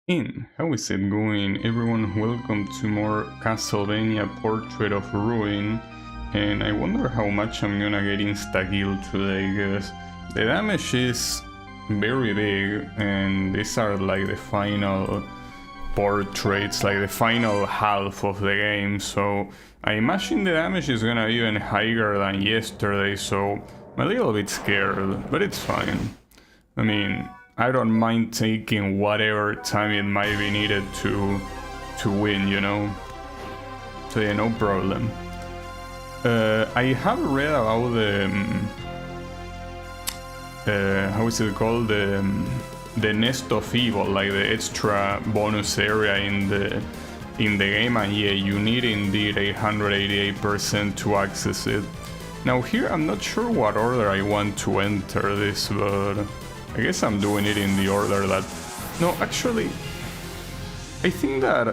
How is it going, everyone? Welcome to more Castlevania Portrait of Ruin. And I wonder how much I'm gonna get insta-kill today, because the damage is very big, and these are like the final portraits, like the final half of the game, so I imagine the damage is gonna be even higher than yesterday, so I'm a little bit scared, but it's fine. I mean, I don't mind taking whatever time it might be needed to win, you know? So yeah, no problem. I have read about the how is it called, the Nest of Evil, like the extra bonus area in the game, and yeah, you need indeed 188% to access it. Now here I'm not sure what order I want to enter this, but I guess I'm doing it in the order that... No, actually, I think that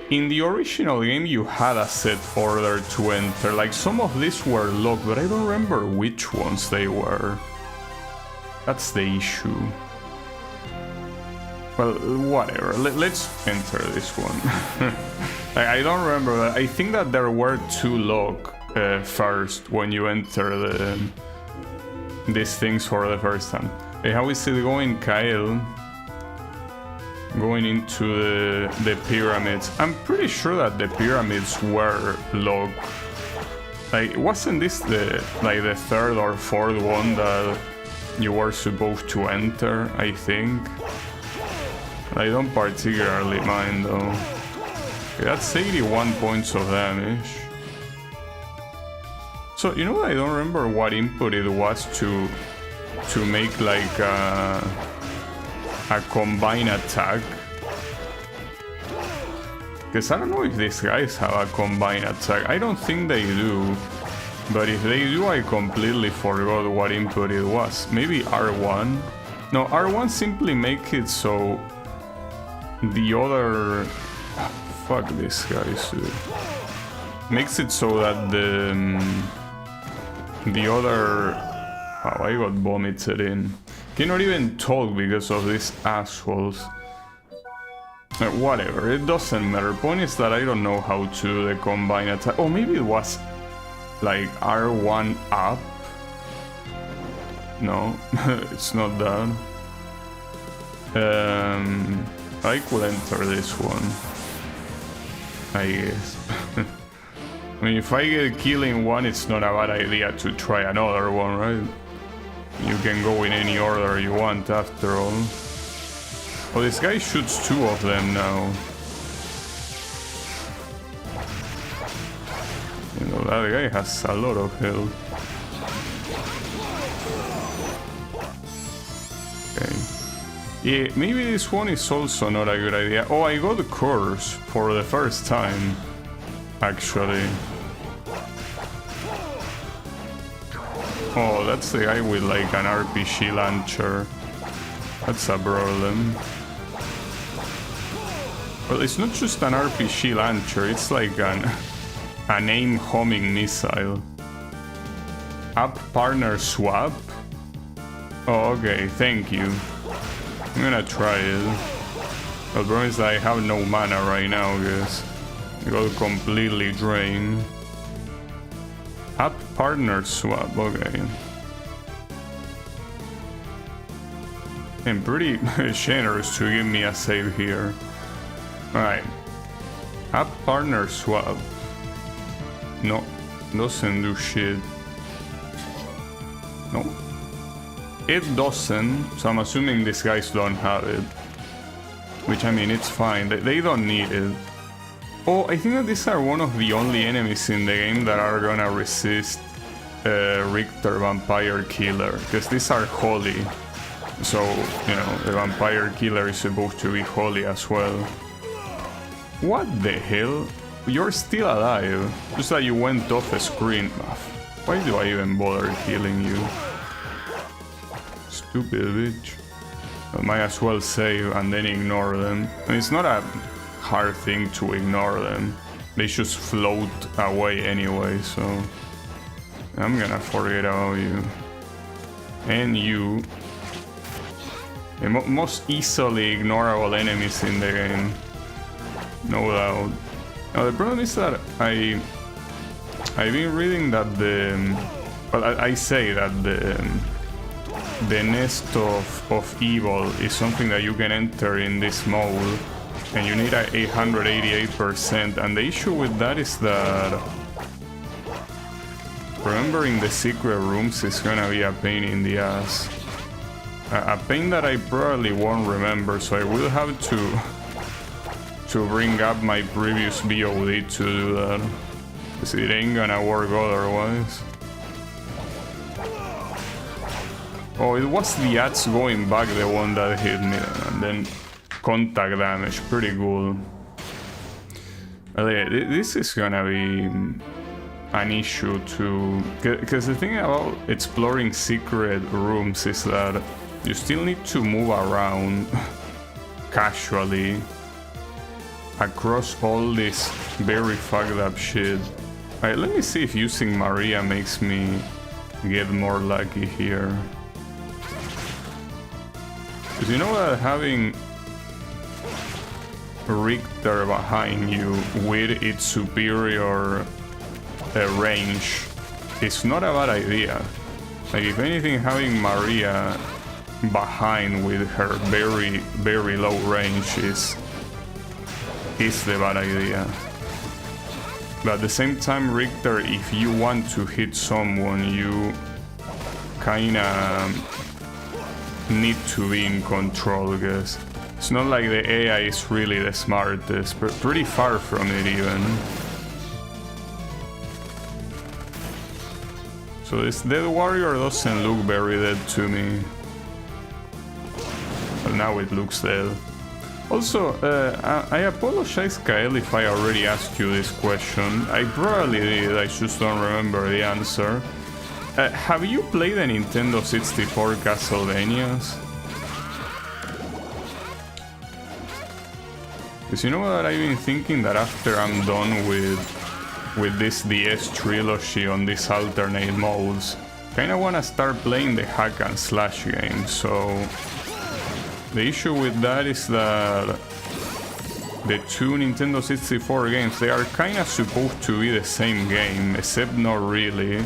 in the original game you had a set order to enter, like some of these were locked, but I don't remember which ones they were. That's the issue. Well, whatever, let's enter this one. I don't remember, but I think that there were two locked first when you enter these things for the first time. Hey, how is it going, Kyle? Going into the pyramids. I'm pretty sure that the pyramids were locked. Like, wasn't this the third or fourth one that you were supposed to enter, I think? I don't particularly mind though. Okay, that's 81 points of damage. So, you know, I don't remember what input it was to make like a combined attack. Because I don't know if these guys have a combined attack. I don't think they do. But if they do, I completely forgot what input it was. Maybe R1? No, R1 simply make it so the other... Fuck this guys, dude. Makes it so that the other... Wow, I got vomited in. Cannot even talk because of these assholes. Whatever, it doesn't matter. Point is that I don't know how to do the combine attack. Oh, maybe it was like R1 up? No, it's not that. I could enter this one, I guess. I mean, if I get killing one, it's not a bad idea to try another one, right? You can go in any order you want after all. Oh, this guy shoots two of them now. You know, that guy has a lot of health. Okay. Yeah, maybe this one is also not a good idea. Oh, I got the curse for the first time, actually. Oh, that's the guy with like an RPG launcher. That's a problem. Well, it's not just an RPG launcher, it's like an aim-homing missile. Up partner swap? Oh, okay, thank you. I'm gonna try it. The problem is that I have no mana right now, guys. I got completely drained. Up partner swap, okay. And pretty generous to give me a save here. Alright. Up partner swap. No, doesn't do shit. No. It doesn't, so I'm assuming these guys don't have it. Which, I mean, it's fine, they don't need it. Oh, I think that these are one of the only enemies in the game that are gonna resist Richter Vampire Killer, because these are holy. So, you know, the Vampire Killer is supposed to be holy as well. What the hell? You're still alive, just that you went off the screen. Why do I even bother killing you? Stupid bitch. I might as well save and then ignore them. I mean, it's not a hard thing to ignore them. They just float away anyway, so I'm gonna forget about you. And you. The most easily ignorable enemies in the game. No doubt. Now the problem is that I've been reading that I say that the nest of evil is something that you can enter in this mode, and you need a 888%, and the issue with that is that remembering the secret rooms is gonna be a pain in the ass. A pain that I probably won't remember, so I will have to bring up my previous VOD to do that, because it ain't gonna work otherwise. Oh, it was the ads going back, the one that hit me, and then contact damage, pretty cool. This is gonna be an issue too, because the thing about exploring secret rooms is that you still need to move around casually across all this very fucked up shit. Alright, let me see if using Maria makes me get more lucky here. Because you know that having Richter behind you with its superior range is not a bad idea. Like, if anything, having Maria behind with her very, very low range is the bad idea. But at the same time, Richter, if you want to hit someone, you kinda need to be in control, because it's not like the AI is really the smartest, but pretty far from it even. So this dead warrior doesn't look very dead to me. But now it looks dead. Also, I apologize, Kael, if I already asked you this question. I probably did, I just don't remember the answer. Have you played the Nintendo 64 Castlevanias? Because you know what, I've been thinking that after I'm done with this DS trilogy on these alternate modes, kinda wanna start playing the hack and slash game, so the issue with that is that the two Nintendo 64 games, they are kinda supposed to be the same game, except not really.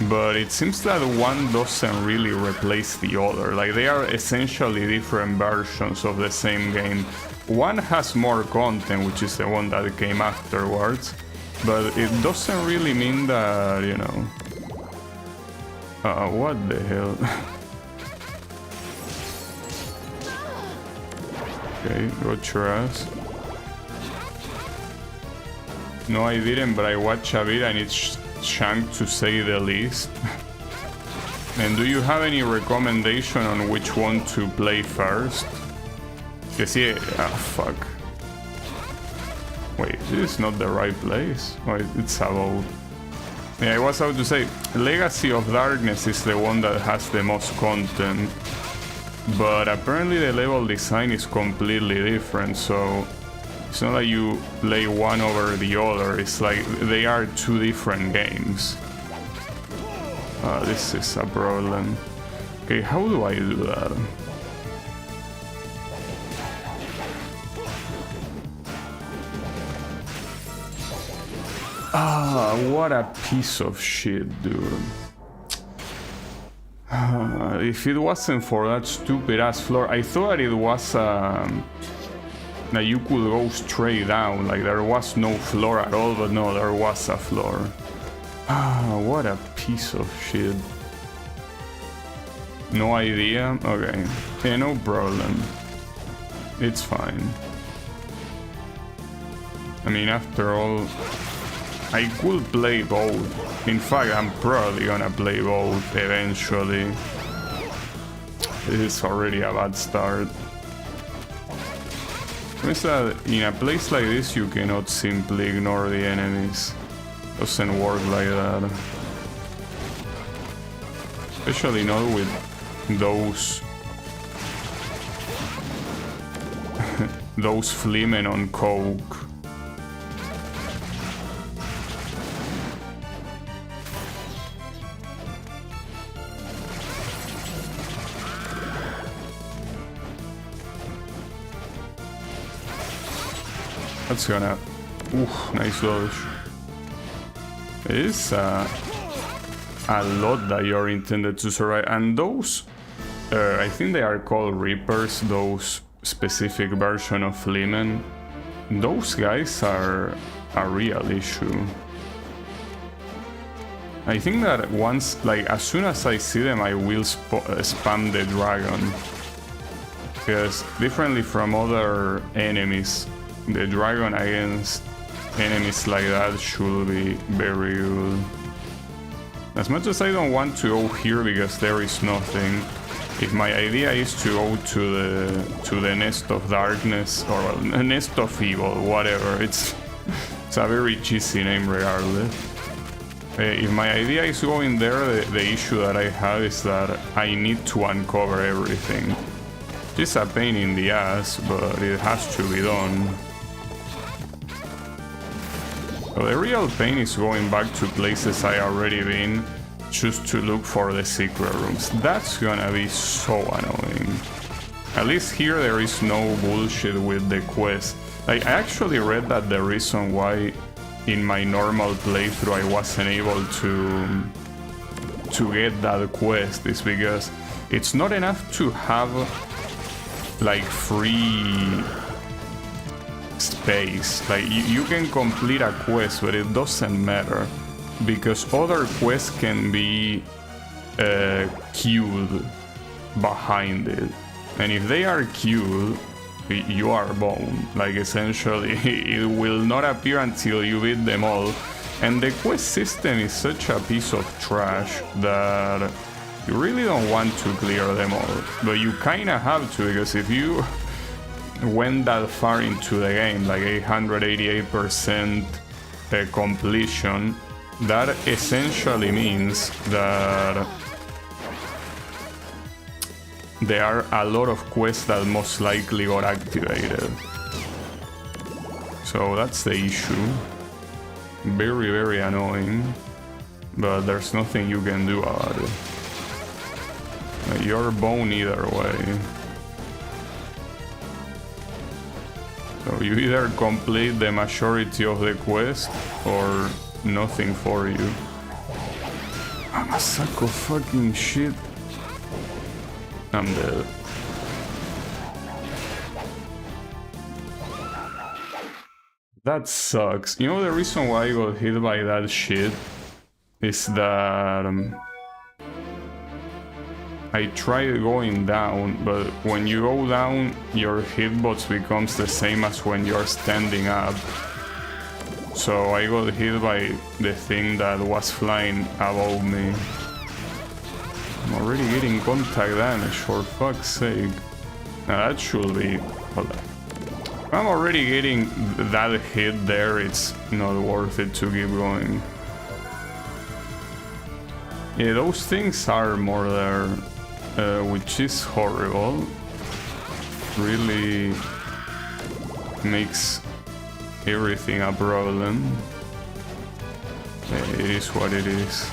But it seems that one doesn't really replace the other, like they are essentially different versions of the same game. One has more content, which is the one that came afterwards, but it doesn't really mean that, you know... what the hell? Okay, got your ass. No, I didn't, but I watched a bit and it's shanked to say the least. And do you have any recommendation on which one to play first? Because yeah, fuck. Wait, this is not the right place. Oh, it's about... Yeah, I was about to say, Legacy of Darkness is the one that has the most content. But apparently the level design is completely different, so it's not like you play one over the other, it's like they are two different games. This is a problem. Okay, how do I do that? What a piece of shit, dude. If it wasn't for that stupid ass floor, I thought it was that you could go straight down, like there was no floor at all, but no, there was a floor. What a piece of shit. No idea? Okay. Yeah, no problem. It's fine. I mean, after all, I could play both. In fact, I'm probably gonna play both eventually. This is already a bad start. It's that in a place like this you cannot simply ignore the enemies. Doesn't work like that. Especially not with those those fleamen on coke. That's gonna... Oof, nice dodge. It is a lot that you're intended to survive. And those... I think they are called Reapers, those specific version of Fleemen. Those guys are a real issue. I think that once, like, as soon as I see them, I will spam the dragon. Because differently from other enemies, the dragon against enemies like that should be very good. As much as I don't want to go here because there is nothing, if my idea is to go to the Nest of Darkness, or well, Nest of Evil, whatever, it's a very cheesy name regardless. If my idea is going there, the issue that I have is that I need to uncover everything. It's a pain in the ass, but it has to be done. So the real pain is going back to places I already been, just to look for the secret rooms. That's gonna be so annoying. At least here there is no bullshit with the quest. Like, I actually read that the reason why in my normal playthrough I wasn't able to get that quest is because it's not enough to have like free space. Like, you can complete a quest, but it doesn't matter because other quests can be queued behind it, and if they are queued, you are boned. Like, essentially it will not appear until you beat them all, and the quest system is such a piece of trash that you really don't want to clear them all, but you kinda have to, because if you went that far into the game, like 888% completion, that essentially means that there are a lot of quests that most likely got activated. So that's the issue. Very, very annoying, but there's nothing you can do about it. You're boned either way. So you either complete the majority of the quest or nothing for you. I'm a sack of fucking shit. I'm dead. That sucks. You know, the reason why I got hit by that shit is that I tried going down, but when you go down, your hitbox becomes the same as when you're standing up. So I got hit by the thing that was flying above me. I'm already getting contact damage, for fuck's sake. Now that should be... Hold on. I'm already getting that hit there, it's not worth it to keep going. Yeah, those things are more there, which is horrible. Really makes everything a problem. Yeah, it is what it is.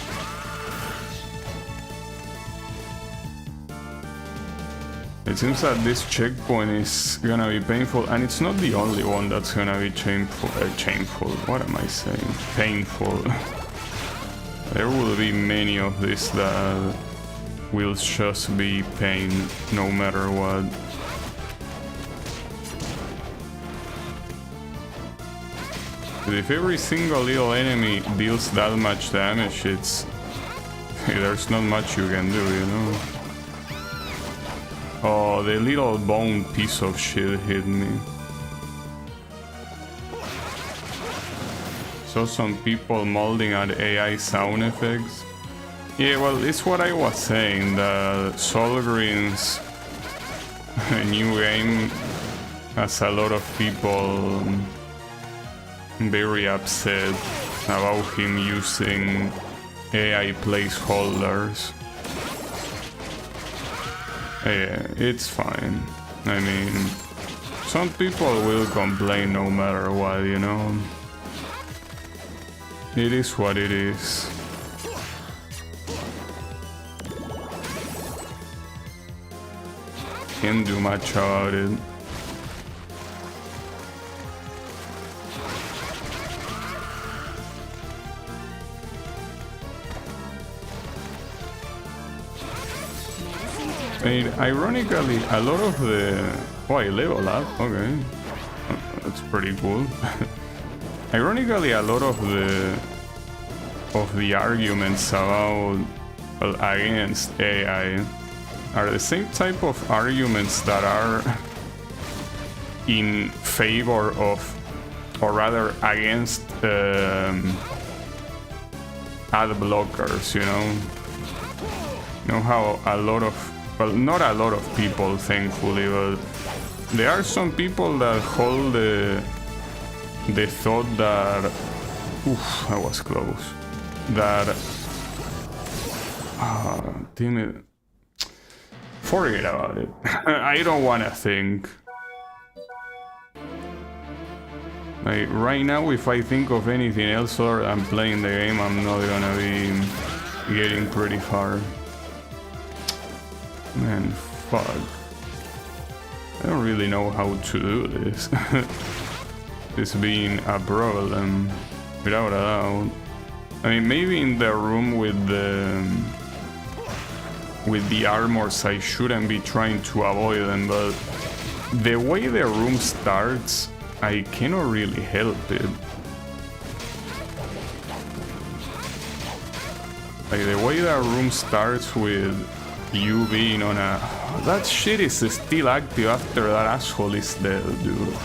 It seems that this checkpoint is gonna be painful, and it's not the only one that's gonna be painful. What am I saying? Painful. There will be many of these that will just be pain, no matter what. But if every single little enemy deals that much damage, there's not much you can do, you know? Oh, the little bone piece of shit hit me. Saw some people molding at AI sound effects. Yeah, well, it's what I was saying, that Solgreen's new game has a lot of people very upset about him using AI placeholders. Yeah, it's fine. I mean, some people will complain no matter what, you know? It is what it is. Can't do much about it. I mean, ironically, a lot of the... Oh, I level up, okay. That's pretty cool. Ironically, a lot of the arguments about, well, against AI are the same type of arguments that are in favor of, or rather against, ad blockers, you know? You know how a lot of, well, not a lot of people, thankfully, but there are some people that hold the thought that, oof, that was close, that, damn it, forget about it. I don't want to think. Like, right now, if I think of anything else other than playing the game, I'm not gonna be getting pretty far. Man, fuck. I don't really know how to do this. This being a problem, without a doubt. I mean, maybe in the room with the armors, I shouldn't be trying to avoid them, but the way the room starts, I cannot really help it. Like, the way that room starts with you being on a... That shit is still active after that asshole is dead, dude.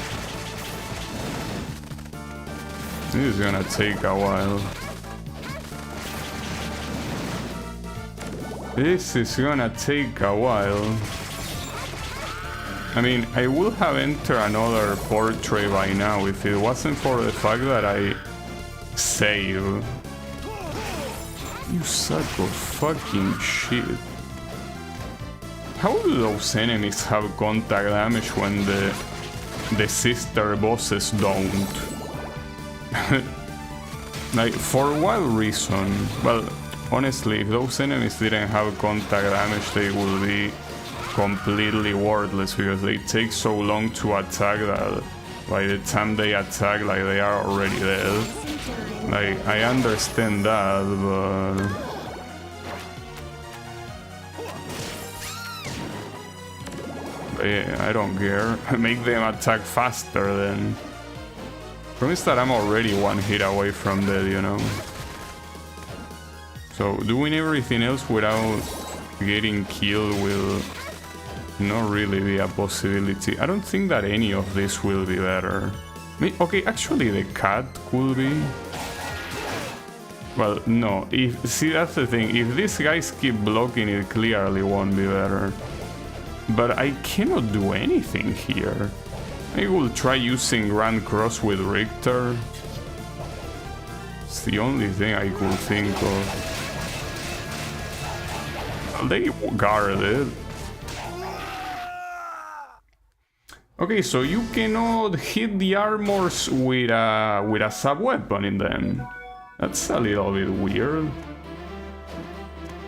This is gonna take a while. This is gonna take a while. I mean, I would have entered another portrait by now if it wasn't for the fact that I save. You suck of fucking shit. How do those enemies have contact damage when the sister bosses don't? Like, for what reason? Well, honestly, if those enemies didn't have contact damage, they would be completely worthless because they take so long to attack that by the time they attack, like, they are already dead. Like, I understand that, but... yeah, I don't care. Make them attack faster then. Promise that I'm already one hit away from dead, you know? So doing everything else without getting killed will not really be a possibility. I don't think that any of this will be better. Okay, actually the cat could be. Well, no. See, that's the thing. If these guys keep blocking, it clearly won't be better. But I cannot do anything here. I will try using Grand Cross with Richter. It's the only thing I could think of. They guarded. Okay, so you cannot hit the armors with a sub-weapon in them. That's a little bit weird.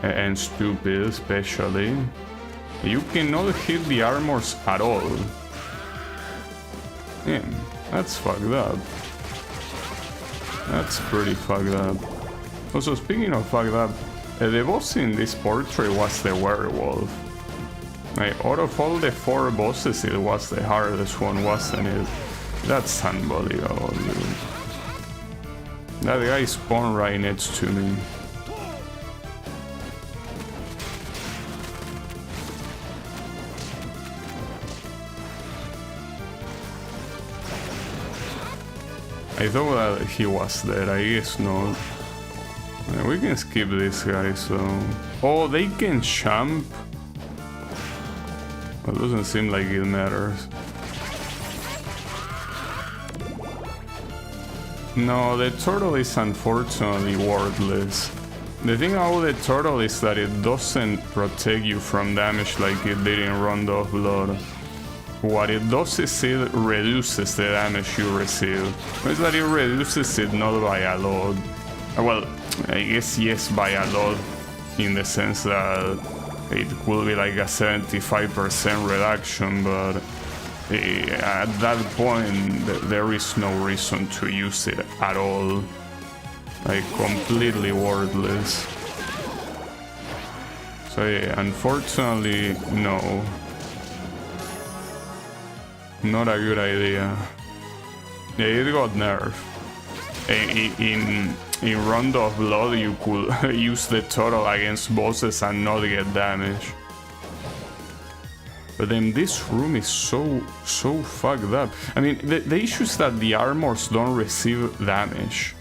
And stupid, especially. You cannot hit the armors at all. Yeah, that's fucked up. That's pretty fucked up. Also, speaking of fucked up, the boss in this portrait was the werewolf. Like, out of all the 4 bosses, it was the hardest one, wasn't it? That's unbelievable, dude. That guy spawned right next to me. I thought that he was dead, I guess not. We can skip this guy, so... Oh, they can jump? Well, it doesn't seem like it matters. No, the turtle is unfortunately worthless. The thing about the turtle is that it doesn't protect you from damage like it did in Rondo of Blood. What it does is it reduces the damage you receive. It's that it reduces it not by a lot. Well, I guess yes by a lot, in the sense that it will be like a 75% reduction, but at that point there is no reason to use it at all. Like, completely worthless. So yeah, unfortunately, no. Not a good idea. Yeah, it got nerfed. In Rondo of Blood, you could use the turtle against bosses and not get damage. But then this room is so fucked up. I mean, the issue is that the armors don't receive damage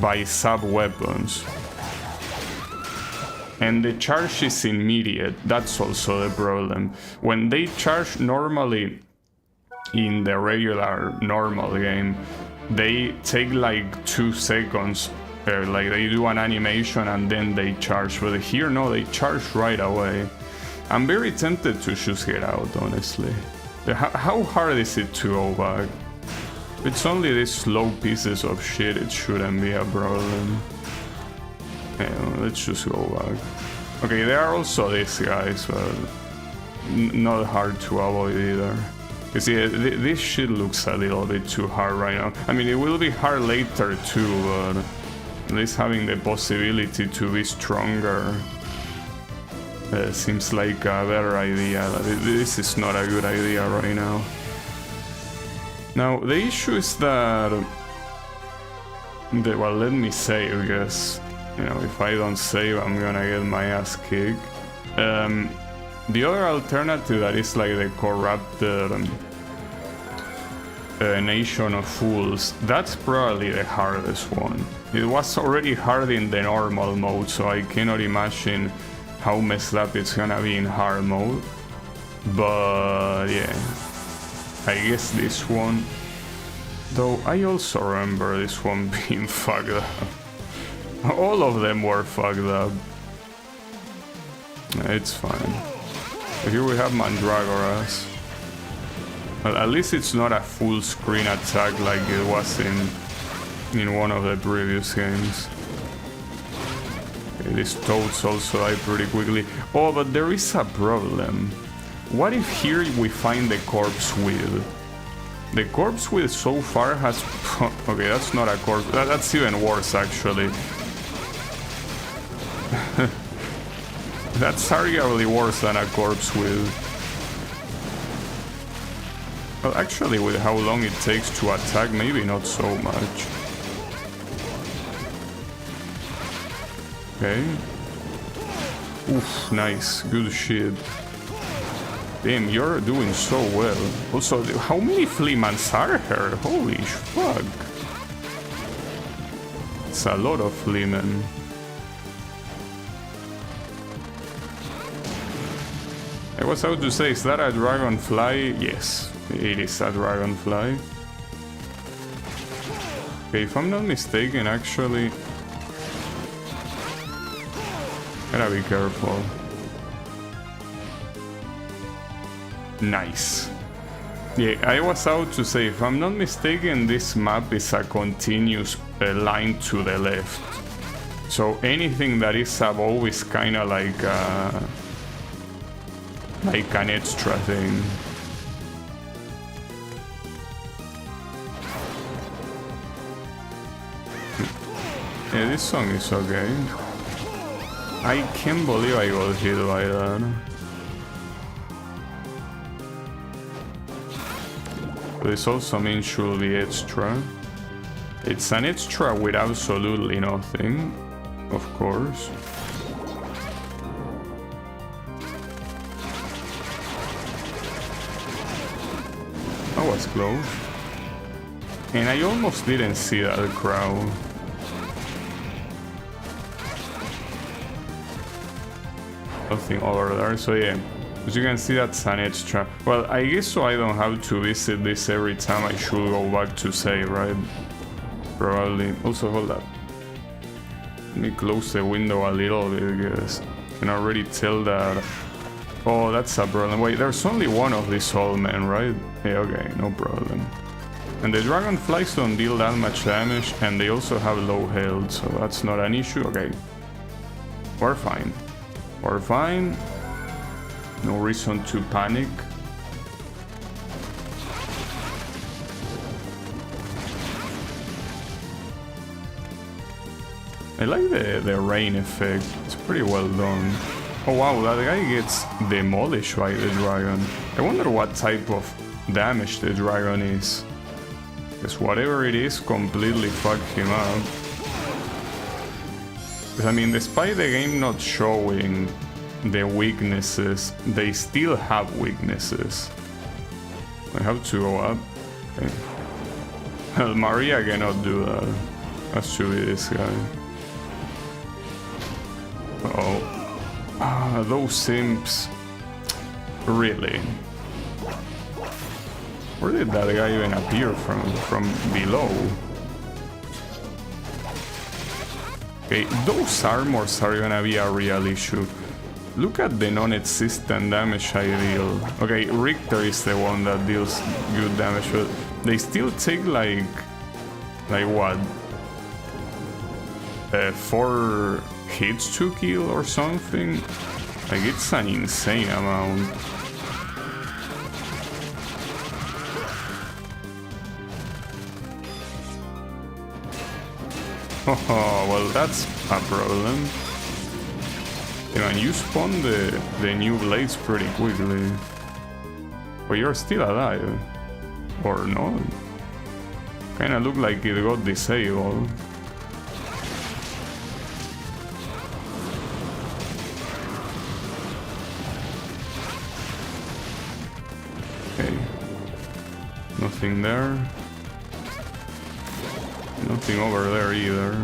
by sub-weapons. And the charge is immediate, that's also the problem. When they charge normally in the regular normal game, they take like 2 seconds, like they do an animation and then they charge. But here, no, they charge right away. I'm very tempted to just get out, honestly. How hard is it to go back? If it's only these slow pieces of shit, it shouldn't be a problem. Yeah, let's just go back. Okay, there are also these guys, but not hard to avoid either. You see, this shit looks a little bit too hard right now. I mean, it will be hard later too, but at least having the possibility to be stronger seems like a better idea. This is not a good idea right now. Now, the issue is that... well, let me save, because, you know, if I don't save, I'm gonna get my ass kicked. The other alternative that is like the corrupted Nation of Fools, that's probably the hardest one. It was already hard in the normal mode, so I cannot imagine how messed up it's gonna be in hard mode. But yeah, I guess this one, though I also remember this one being fucked up. All of them were fucked up. It's fine. Here we have Mandragoras. Well, at least it's not a full screen attack like it was in one of the previous games. Okay, these toads also die pretty quickly. Oh, but there is a problem. What if here we find the corpse wheel? The corpse wheel so far has... okay, that's not a corpse. That's even worse, actually. That's arguably worse than a corpse wheel. Well, actually, with how long it takes to attack, maybe not so much. Okay. Oof, nice. Good shit. Damn, you're doing so well. Also, how many Fleamans are here? Holy fuck. It's a lot of Fleamen. I was about to say, is that a dragonfly? Yes, it is a dragonfly. Okay, if I'm not mistaken, actually... gotta be careful. Nice. Yeah, I was about to say, if I'm not mistaken, this map is a continuous line to the left. So anything that is above is kinda like an extra thing. Yeah, this song is okay. I can't believe I got hit by that. This also means should be extra. It's an extra with absolutely nothing, of course. That was close. And I almost didn't see that crowd. Nothing over there, so yeah. As you can see, that's an extra. Well, I guess so I don't have to visit this every time I should go back to save, right? Probably. Also, hold up. Let me close the window a little bit because I can already tell that... oh, that's a problem. Wait, there's only one of these old men, right? Yeah, okay, no problem. And the dragonflies don't deal that much damage, and they also have low health, so that's not an issue. Okay. We're fine. We're fine. No reason to panic. I like the rain effect. It's pretty well done. Oh wow, that guy gets demolished by the dragon. I wonder what type of damage the dragon is. Because whatever it is completely fucked him up. Because I mean, despite the game not showing the weaknesses, they still have weaknesses. I have to go up. Okay. Well, Maria cannot do that. That should be this guy. Uh-oh. Ah, those simps. Really? Where did that guy even appear from? From below? Okay, those armors are gonna be a real issue. Look at the non-existent damage I deal. Okay, Richter is the one that deals good damage, but they still take like what? 4 hits to kill or something? Like, it's an insane amount. Oh, well, that's a problem. Yeah, and you spawn the new blades pretty quickly. But you're still alive. Or not? Kinda look like it got disabled. Okay. Nothing there. Nothing over there either.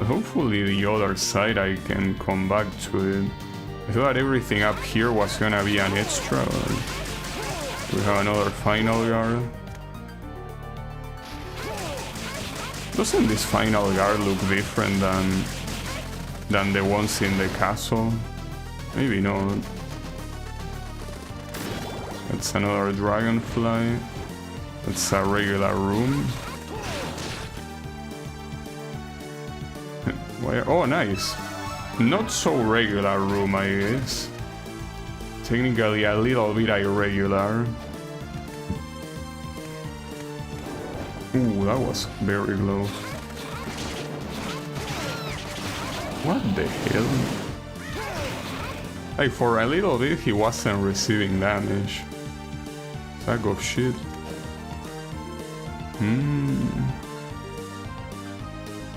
Hopefully the other side I can come back to it. I thought everything up here was gonna be an extra. We have another final guard. Doesn't this final guard look different than the ones in the castle? Maybe not. That's another dragonfly. That's a regular room. Oh, nice. Not so regular room, I guess. Technically a little bit irregular. Ooh, that was very close. What the hell? Like, for a little bit he wasn't receiving damage. Sack of shit. I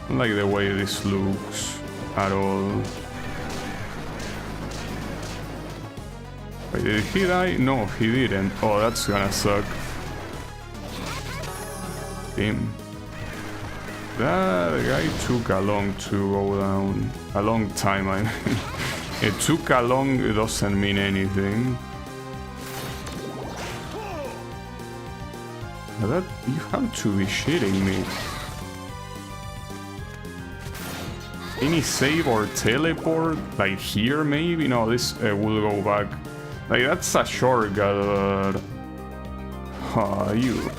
don't like the way this looks at all. Wait, did he die? No, he didn't. Oh, that's gonna suck. Damn. That guy took a long to go down. A long time, I mean. It took a long, it doesn't mean anything. That, you have to be shitting me. Any save or teleport? Like here maybe? No, this will go back. Like, that's a shortcut. You.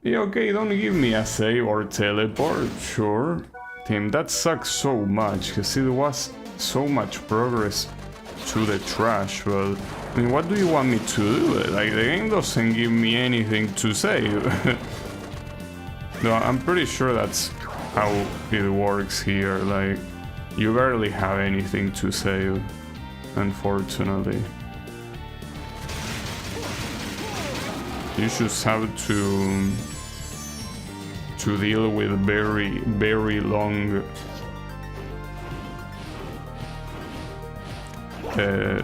Yeah, okay, don't give me a save or teleport, sure. Damn, that sucks so much, because it was so much progress to the trash, but I mean, what do you want me to do? Like, the game doesn't give me anything to save. No, I'm pretty sure that's how it works here. Like, you barely have anything to save, unfortunately. You just have to deal with very, very long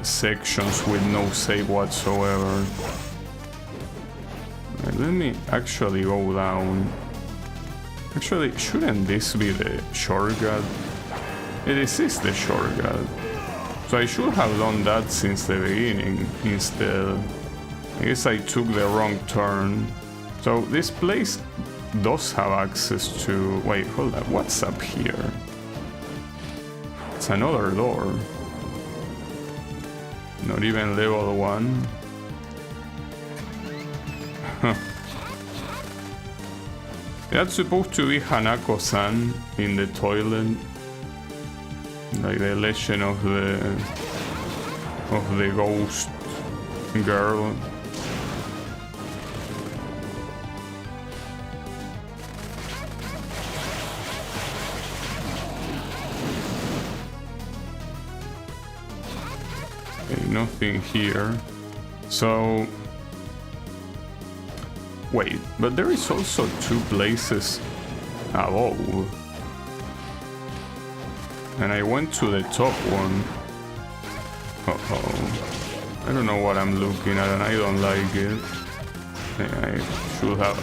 sections with no save whatsoever. Right, let me actually go down. Actually, shouldn't this be the shortcut? This is the shortcut. So I should have done that since the beginning instead. I guess I took the wrong turn. So this place does have access to... Wait, hold up. What's up here? It's another door. Not even level 1. Huh. That's supposed to be Hanako-san in the toilet. Like the legend of the ghost girl. Okay, nothing here. So... Wait, but there is also 2 places above. And I went to the top one. Uh-oh. I don't know what I'm looking at and I don't like it. I should have...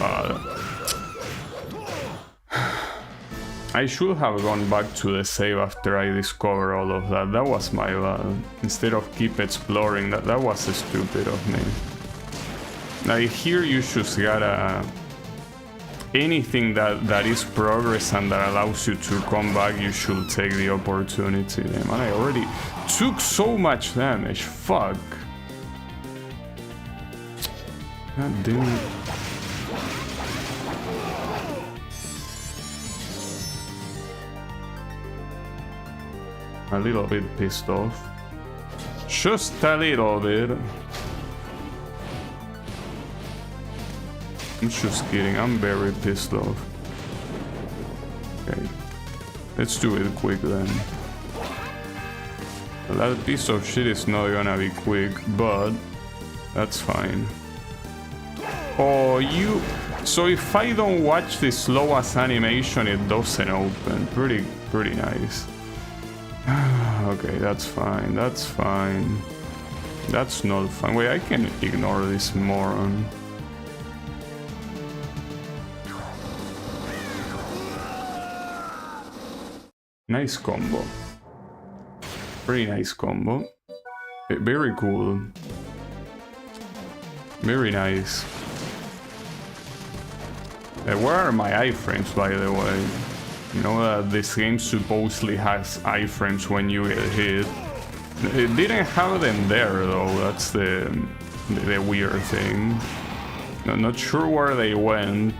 I should have gone back to the save after I discovered all of that. That was my bad. Instead of keep exploring, that was stupid of me. Like here you just gotta... Anything that is progress and that allows you to come back, you should take the opportunity. Man, I already took so much damage. Fuck. God damn it. A little bit pissed off. Just a little bit. I'm just kidding, I'm very pissed off. Okay. Let's do it quick then. That piece of shit is not gonna be quick, but that's fine. Oh, you... So if I don't watch the slowest animation, it doesn't open. Pretty nice. Okay, that's fine, that's fine. That's not fine. Wait, I can ignore this moron. Nice combo. Pretty nice combo. Very cool. Very nice. Where are my iframes, by the way? You know that this game supposedly has iframes when you get hit. It didn't have them there though, that's the weird thing. Not sure where they went.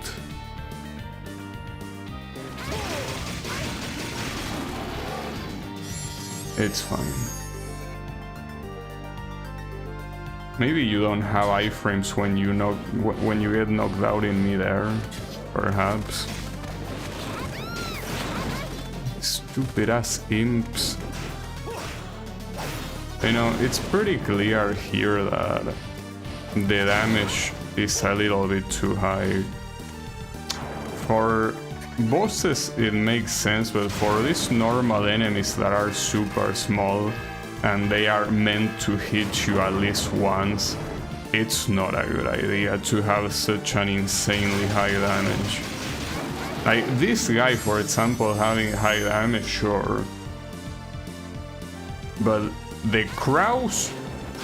It's fine. Maybe you don't have iframes when you get knocked out in midair, perhaps. Stupid ass imps. You know, it's pretty clear here that the damage is a little bit too high. For bosses it makes sense, but for these normal enemies that are super small and they are meant to hit you at least once, it's not a good idea to have such an insanely high damage. Like this guy, for example, having high damage, sure, but the crows,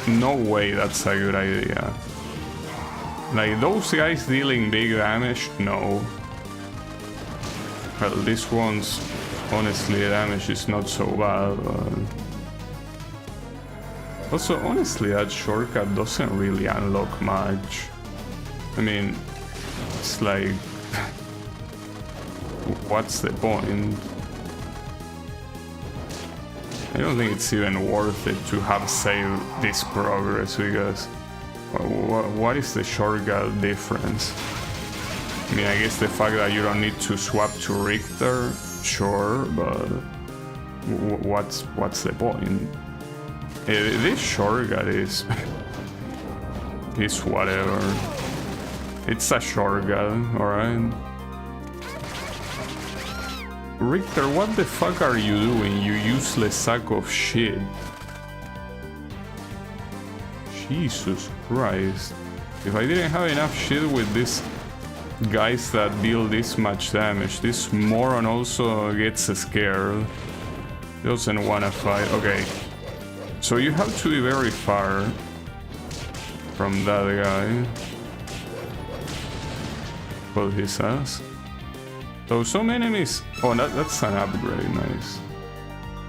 no way that's a good idea. Like those guys dealing big damage, no. Well, this one's, honestly, the damage is not so bad, but... Also, honestly, that shortcut doesn't really unlock much. I mean, it's like... What's the point? I don't think it's even worth it to have saved this progress, because... What is the shortcut difference? I mean, I guess the fact that you don't need to swap to Richter, sure, but what's the point? This shortcut is whatever. It's a shortcut, alright? Richter, what the fuck are you doing, you useless sack of shit? Jesus Christ. If I didn't have enough shit with this guys that deal this much damage, this moron also gets scared. He doesn't wanna fight. Okay, so you have to be very far from that guy. Pull his ass. So some enemies... Oh, that's an upgrade, nice.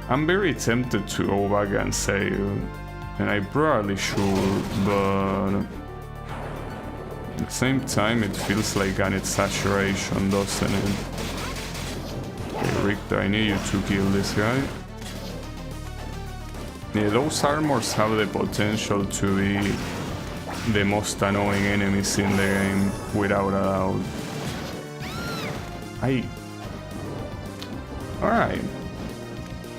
I'm very tempted to go back and save, and I probably should, but... At the same time, it feels like an exaggeration, doesn't it? Okay, Richter, I need you to kill this guy. Yeah, those armors have the potential to be the most annoying enemies in the game, without a doubt. Alright.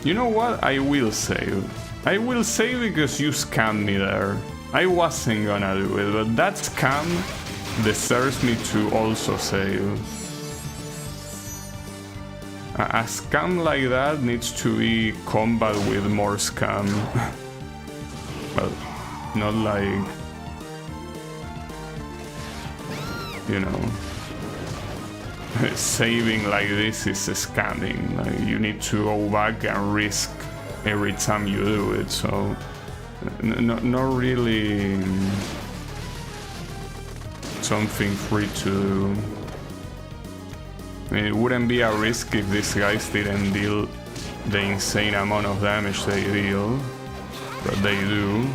You know what? I will save. I will say because you scammed me there. I wasn't gonna do it, but that scam deserves me to also save. A scam like that needs to be combat with more scam. Well, not like, you know, saving like this is scamming. Like, you need to go back and risk every time you do it, so not really something free to do. I mean, it wouldn't be a risk if these guys didn't deal the insane amount of damage they deal, but they do.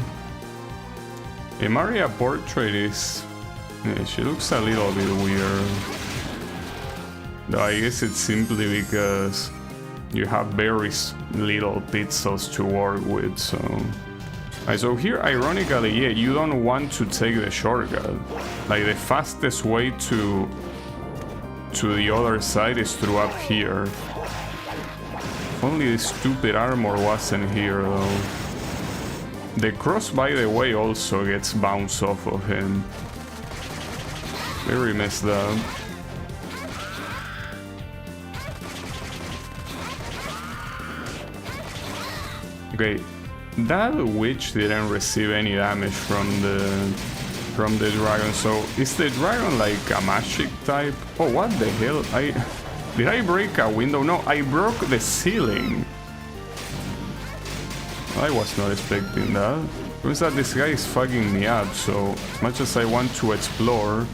A Maria portrait is... yeah, she looks a little bit weird. Though I guess it's simply because you have very little pixels to work with, so... So here, ironically, yeah, you don't want to take the shortcut. Like, the fastest way to the other side is through up here. If only the stupid armor wasn't here, though. The cross, by the way, also gets bounced off of him. Very messed up. Okay, that witch didn't receive any damage from the dragon, so is the dragon like a magic type? Oh, what the hell? Did I break a window? No, I broke the ceiling. I was not expecting that. It means that this guy is fucking me up, so as much as I want to explore.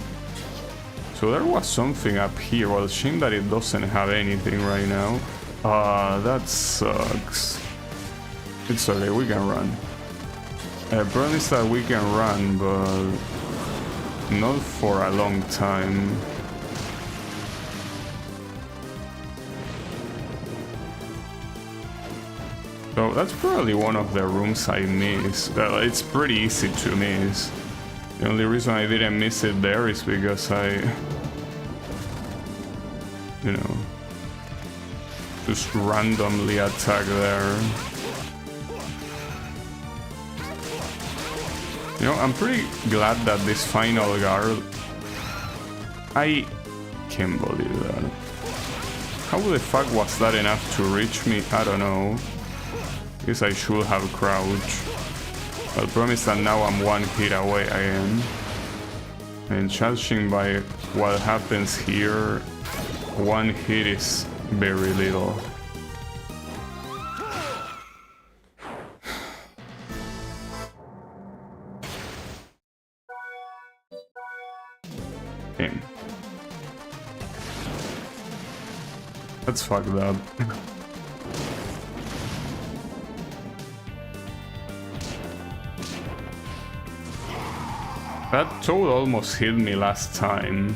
So there was something up here. Well, shame that it doesn't have anything right now. That sucks. It's okay, we can run. Problem is that we can run, but not for a long time. So that's probably one of the rooms I missed. It's pretty easy to miss. The only reason I didn't miss it there is because I, you know, just randomly attack there. You know, I'm pretty glad that this final guard... I can't believe that. How the fuck was that enough to reach me? I don't know. Guess I should have crouched. I'll promise that now I'm one hit away again. And judging by what happens here, one hit is very little. That's fucked up. That toad almost hit me last time,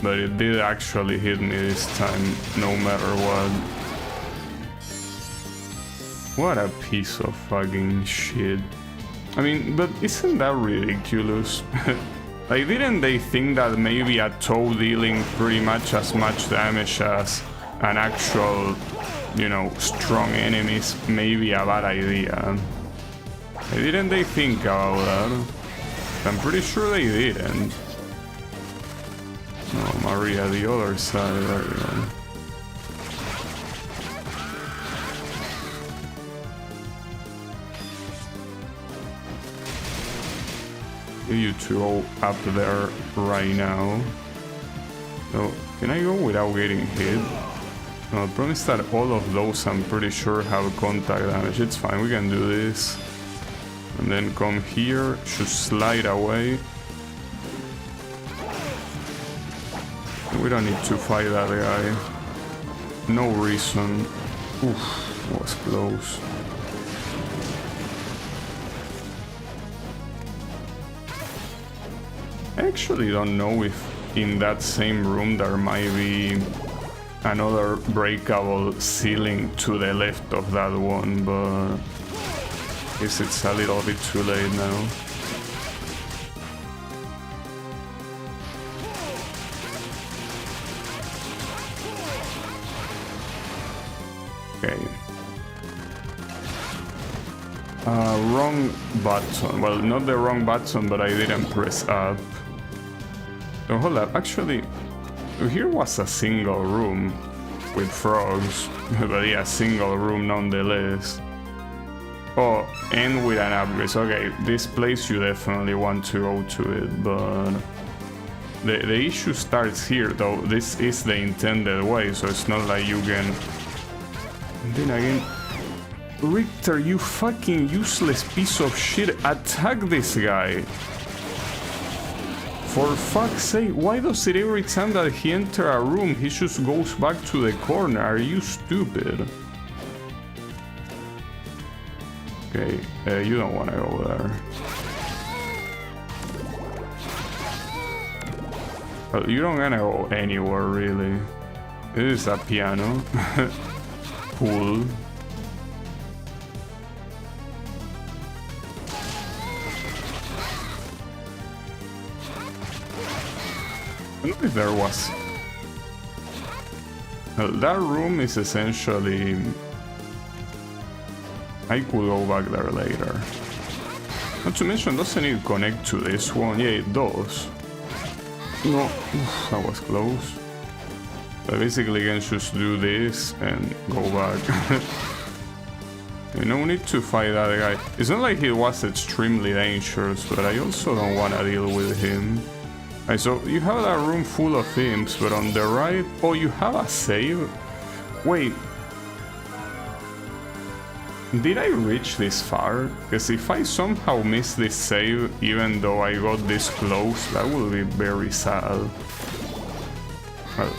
but it did actually hit me this time, no matter what. What a piece of fucking shit. I mean, but isn't that ridiculous? Like, didn't they think that maybe a toad dealing pretty much as much damage as an actual, you know, strong enemy is maybe a bad idea? Didn't they think about that? I'm pretty sure they didn't. Oh, Maria, the other side, there you go. You two go up there right now. So, can I go without getting hit? No, I promise that all of those I'm pretty sure have contact damage. It's fine, we can do this. And then come here, should slide away. We don't need to fight that guy. No reason. Oof, that was close. I actually don't know if in that same room there might be another breakable ceiling to the left of that one, but I guess it's a little bit too late now. Okay. Wrong button. Well, not the wrong button, but I didn't press up. So hold up, actually, here was a single room with frogs, but yeah, single room nonetheless. Oh, and with an upgrade. So, okay, this place you definitely want to go to it, but the issue starts here, though. This is the intended way, so it's not like you can... And then again... Richter, you fucking useless piece of shit, attack this guy! For fuck's sake, why does it every time that he enters a room, he just goes back to the corner? Are you stupid? Okay, you don't want to go there. Well, you don't wanna go anywhere, really. This is a piano. Cool. I don't know if there was... Well, that room is essentially... I could go back there later. Not to mention, doesn't it connect to this one? Yeah, it does. No, oof, that was close. But basically, I can just do this and go back. You no need to fight that guy. It's not like he was extremely dangerous, but I also don't want to deal with him. Right, so you have that room full of imps, but on the right... Oh, you have a save? Wait. Did I reach this far? Because if I somehow miss this save, even though I got this close, that will be very sad. Well,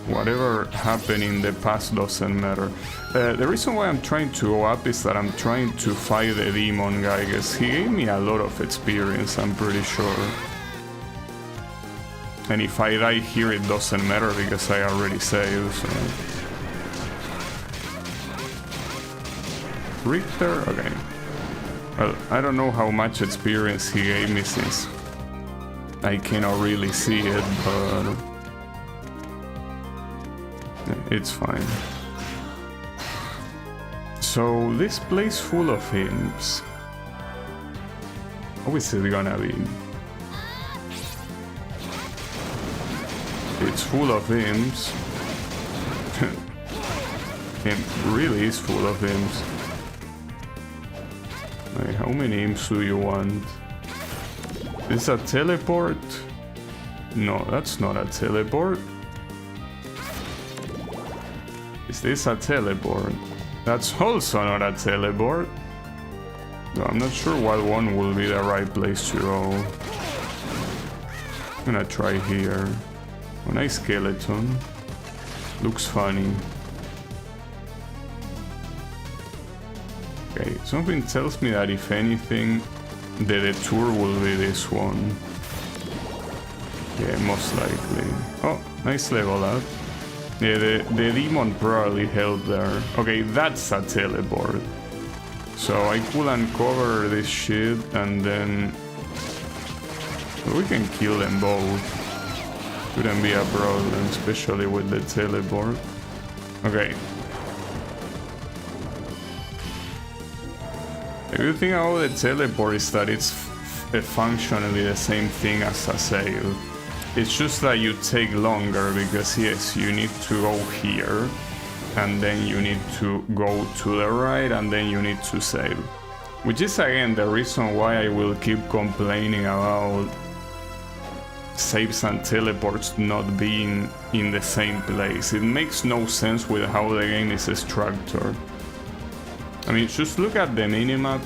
whatever happened in the past doesn't matter. The reason why I'm trying to go up is that I'm trying to fight the demon guy, because he gave me a lot of experience, I'm pretty sure. And if I die here, it doesn't matter because I already saved, so... Richter? Okay. Well, I don't know how much experience he gave me since I cannot really see it, but it's fine. So this place full of imps. How is it gonna be? It's full of imps. It really is full of imps. Like, how many imps do you want? Is a teleport? No, that's not a teleport. Is this a teleport? That's also not a teleport. No, I'm not sure what one will be the right place to go. I'm gonna try here. A nice skeleton. Looks funny. Okay, something tells me that if anything, the detour will be this one. Yeah, most likely. Oh, nice level up. Yeah, the demon probably held there. Okay, that's a teleport. So I could uncover this shit and then... we can kill them both. Shouldn't be a problem, especially with the teleport. Okay. The good thing about the teleport is that it's functionally the same thing as a save. It's just that you take longer because yes, you need to go here and then you need to go to the right and then you need to save. Which is again the reason why I will keep complaining about saves and teleports not being in the same place. It makes no sense with how the game is structured. I mean, just look at the minimap.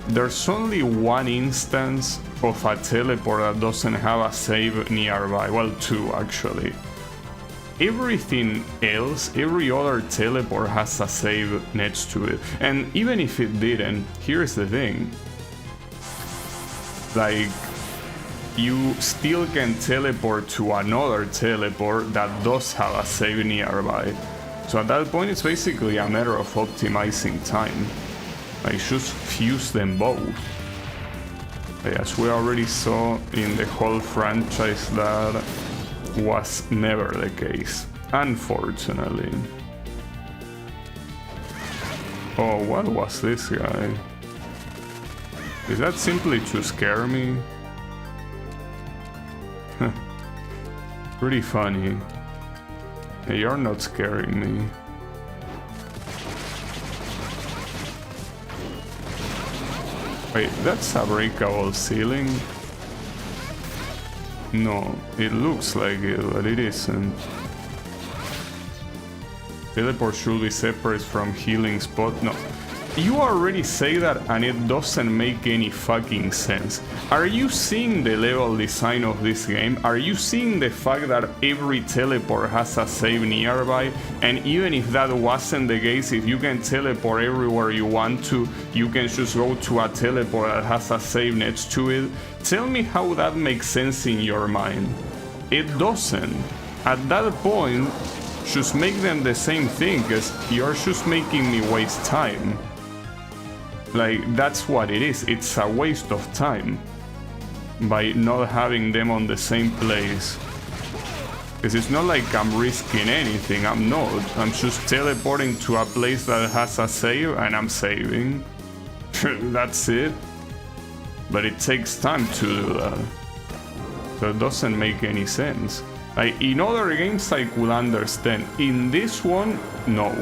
There's only one instance of a teleport that doesn't have a save nearby. Well, two actually. Everything else, every other teleport has a save next to it. And even if it didn't, here's the thing. Like, you still can teleport to another teleport that does have a save nearby. So at that point, it's basically a matter of optimizing time. Like, just fuse them both. As we already saw in the whole franchise, that was never the case, unfortunately. Oh, what was this guy? Is that simply to scare me? Pretty funny. Hey, you're not scaring me. Wait, that's a breakable ceiling? No, it looks like it, but it isn't. Teleport should be separate from healing spot. No. You already say that and it doesn't make any fucking sense. Are you seeing the level design of this game? Are you seeing the fact that every teleport has a save nearby? And even if that wasn't the case, if you can teleport everywhere you want to, you can just go to a teleport that has a save next to it? Tell me how that makes sense in your mind. It doesn't. At that point, just make them the same thing, because you're just making me waste time. Like, that's what it is. It's a waste of time by not having them on the same place. Because it's not like I'm risking anything. I'm not. I'm just teleporting to a place that has a save and I'm saving. That's it. But it takes time to do that. So it doesn't make any sense. Like, in other games I could understand. In this one, no.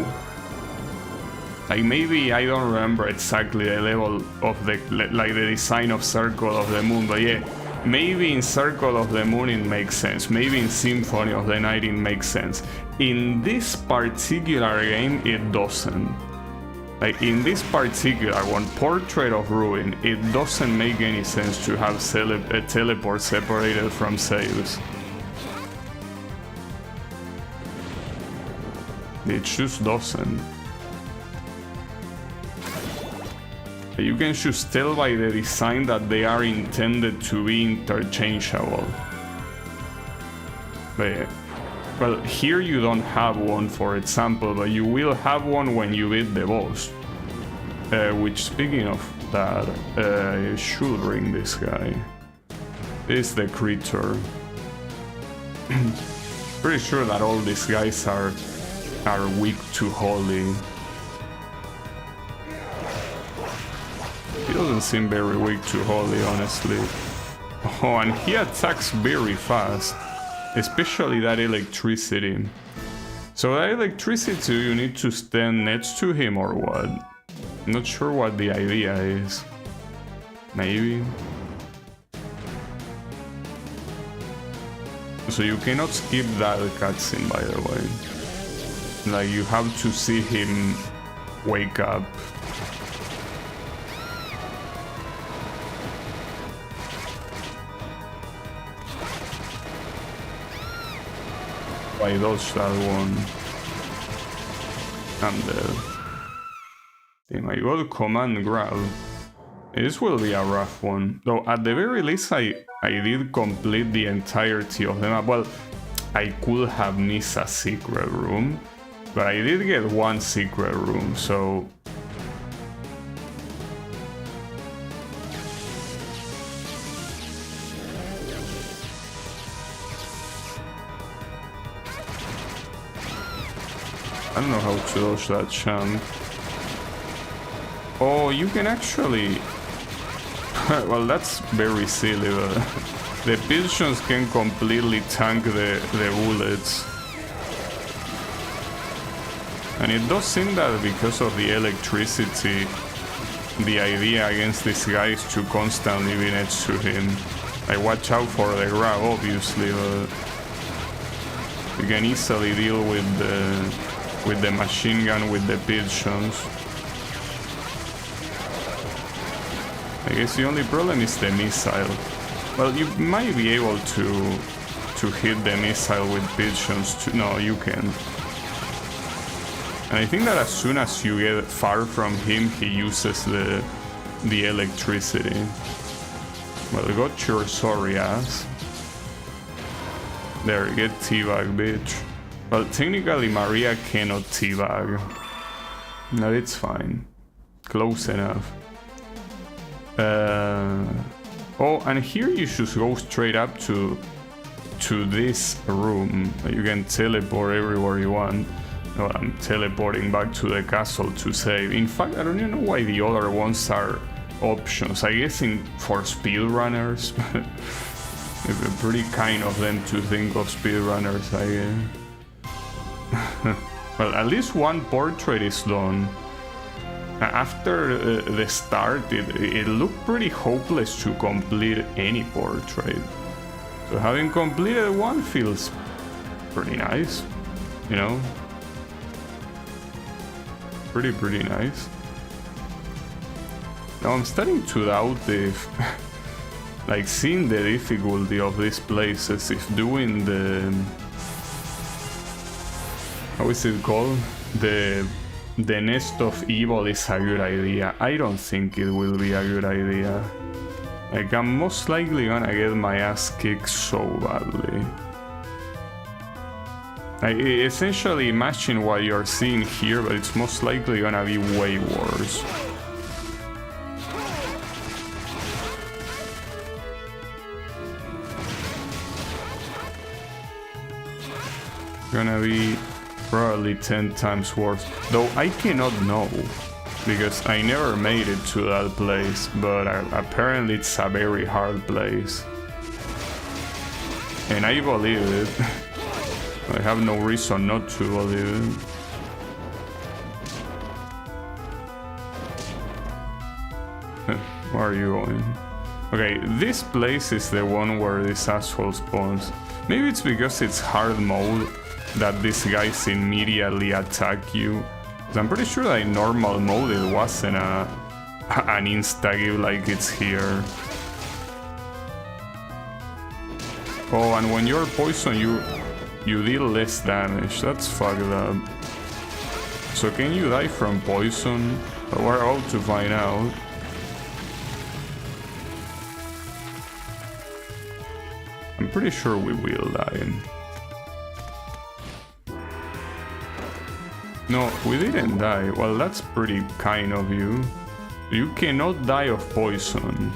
Like, maybe I don't remember exactly the level of the, like, the design of Circle of the Moon, but yeah, maybe in Circle of the Moon it makes sense. Maybe in Symphony of the Night it makes sense. In this particular game, it doesn't. Like, in this particular one, Portrait of Ruin, it doesn't make any sense to have a teleport separated from saves. It just doesn't. You can just tell by the design that they are intended to be interchangeable. But, well, here you don't have one, for example, but you will have one when you beat the boss. Which, speaking of that, should bring this guy. This is the creature. Pretty sure that all these guys are weak to holy. He doesn't seem very weak to holy, honestly. Oh, and he attacks very fast. Especially that electricity. So that electricity, you need to stand next to him or what? I'm not sure what the idea is. Maybe. So you cannot skip that cutscene, by the way. Like, you have to see him wake up. I dodged that one. I'm dead. Damn, I got command grab. This will be a rough one. Though at the very least I did complete the entirety of the map. Well, I could have missed a secret room, but I did get one secret room, so... I don't know how to dodge that champ. Oh, you can actually... well, that's very silly, but the pigeons can completely tank the bullets. And it does seem that because of the electricity, the idea against this guy is to constantly be next to him. I watch out for the grab, obviously, but you can easily deal with the machine gun with the pigeons. I guess the only problem is the missile. Well, you might be able to hit the missile with pigeons too. No, you can't. And I think that as soon as you get far from him, he uses the electricity. Well, got your sorry ass. There, get teabag, bitch. Well, technically Maria cannot teabag. No, it's fine. Close enough. Oh, and here you should go straight up to this room. You can teleport everywhere you want. Well, I'm teleporting back to the castle to save. In fact, I don't even know why the other ones are options. I guess for speedrunners. It's pretty kind of them to think of speedrunners, I guess. Well, at least one portrait is done. After the start, it looked pretty hopeless to complete any portrait. So having completed one feels pretty nice, you know? Pretty nice. Now I'm starting to doubt if, like, seeing the difficulty of these places, if doing the... how is it called? The Nest of Evil is a good idea. I don't think it will be a good idea. Like, I'm most likely gonna get my ass kicked so badly. Like, essentially imagine what you're seeing here, but it's most likely gonna be way worse. Gonna be probably 10 times worse, though I cannot know because I never made it to that place, but apparently it's a very hard place and I believe it. I have no reason not to believe it. Where are you going? Okay, this place is the one where this asshole spawns. Maybe it's because it's hard mode that these guys immediately attack you. I'm pretty sure that in normal mode it wasn't an insta-give like it's here. Oh, and when you're poisoned, you deal less damage. That's fucked up. So can you die from poison? We're about to find out. I'm pretty sure we will die. No, we didn't die. Well, that's pretty kind of you. You cannot die of poison.